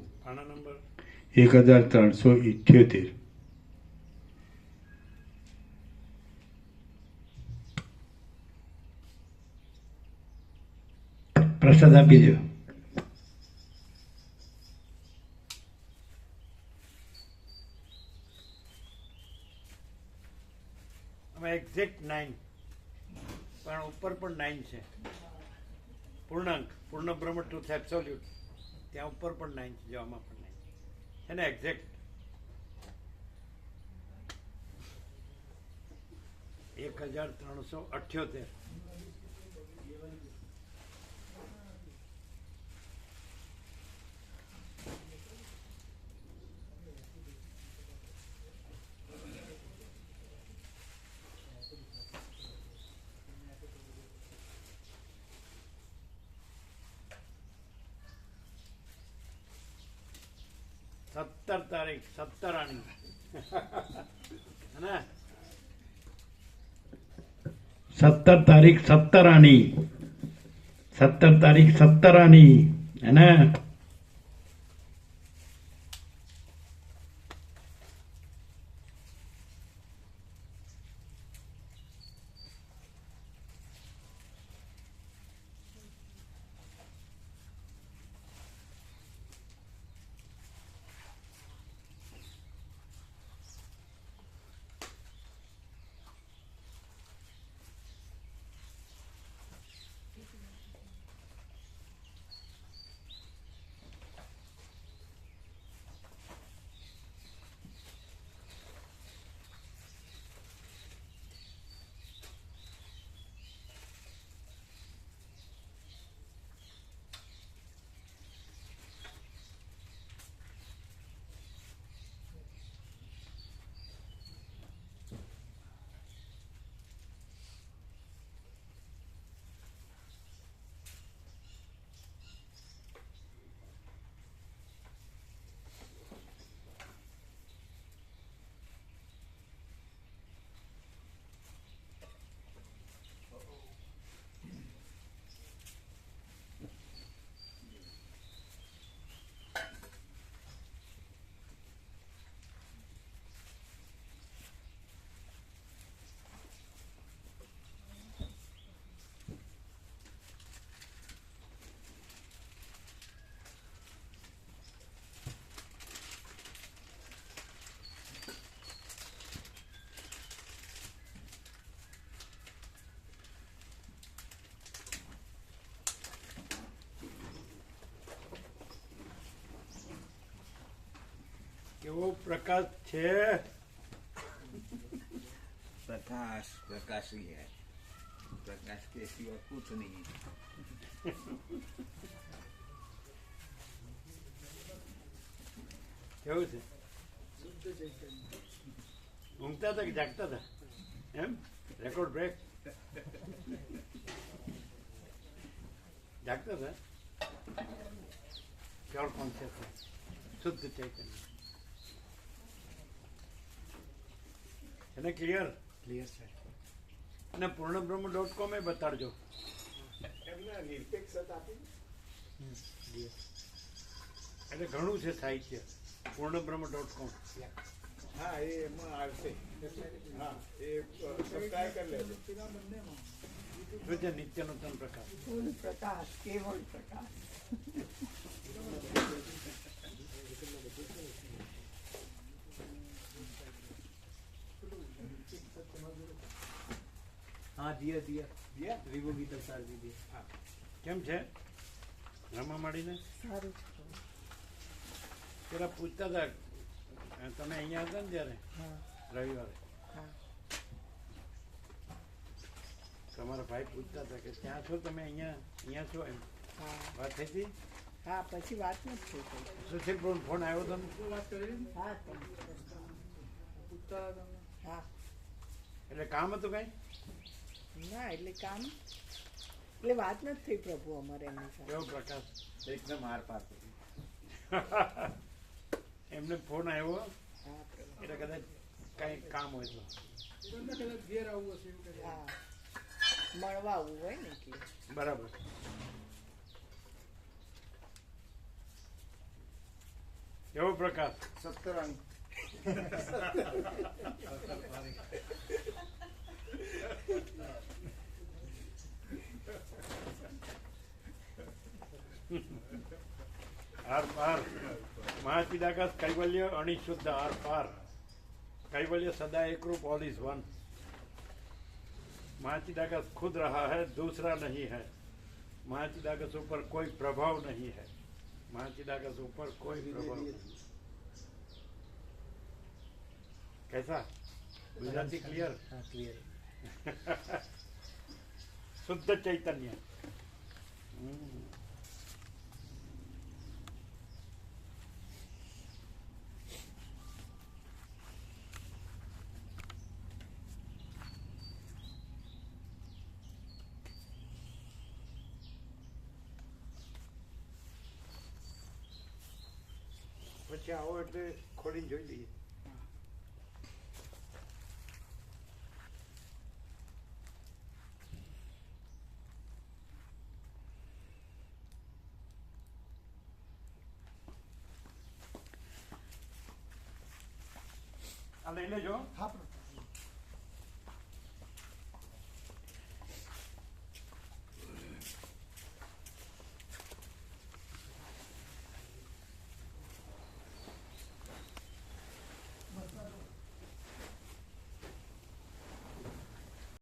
1378. પ્રસાદ આપી દો. એક્ઝેક્ટ 9 પણ ઉપર પણ 9 છે. પૂર્ણાંક, પૂર્ણ બ્રહ્મ ટ્રુથ એબ્સોલ્યુટ, ત્યાં ઉપર પણ 9 છે, જવામાં પણ 9 છે ને એક્ઝેક્ટ 1378. તારીખ 17 આણી ને 17 તારીખ 17 આની, 17 તારીખ 17 આની હે ને? એવો પ્રકાશ છે प्रकाश प्रकाश ही है, प्रकाश के सिवा कुछ नहीं। કેવું છે? ઊંઘતા હતા કે જાગતા હતા? એમ રેકોર્ડ બ્રેક જાગતા હતા? પ્યોર કોન્શિયસનેસ, શુદ્ધ ચૈતન્ય. એને ક્લિયર क्लियर सर। અને પૂર્ણબ્રહ્મ.com એ બતાડજો. એમને નિરપેક્ષતા આપી. એટલે ઘણું છે સાહિત્ય પૂર્ણબ્રહ્મ.com. હા એ એમાં આવશે. હા એ સબસ્ક્રાઇબ કરી લેજો. શું છે? નિત્ય નૂતન પ્રકાશ. ફૂલ પ્રકાશ, કેવળ પ્રકાશ. हाँ दिया दिया દિયા? विवो की दरकार भी दिया। હા કેમ છે રમા માંડીને? સારું છે. પેલા પૂછતા હતા તમે અહીંયા હતા ને ત્યારે હા રવિવારે, હા તમારા ભાઈ પૂછતા હતા કે ત્યાં છો તમે, અહીંયા છો એમ હા વાત થઈ હતી. હા પછી વાત નથી થઈ. સુશીલ ફોન આવ્યો હતો ને? હા હા એટલે કામ હતું કઈ? ના એટલે કામ એટલે વાત નથી થઈ પ્રભુ અમારે એમની સાથે. કેવો પ્રકાશ? एकदम आर पार। એમને ફોન આવ્યો હા પ્રભુ એટલે કદાચ કઈ કામ હોય તો. હા મળવા આવવું હોય ને એટલે. બરાબર. કેવો પ્રકાશ? 70 अंक। આર પાર મહાચિદાકાશ કૈવલ્ય અણિશુદ્ધ આર પાર कैवल्य सदा एक रूप ऑल इज वन. महाचिदाकाश खुद रहा है, दूसरा नहीं है. महाचिदाकाश ऊपर कोई प्रभाव नहीं है. महाचिदाकाश ऊपर कोई प्रभाव नहीं. कैसा गुजराती क्लियर? हाँ क्लियर। शुद्ध चैतन्य. પછી આવો એટલે ખોલીને જોઈ લઈએ. આ લઈ લેજો. હા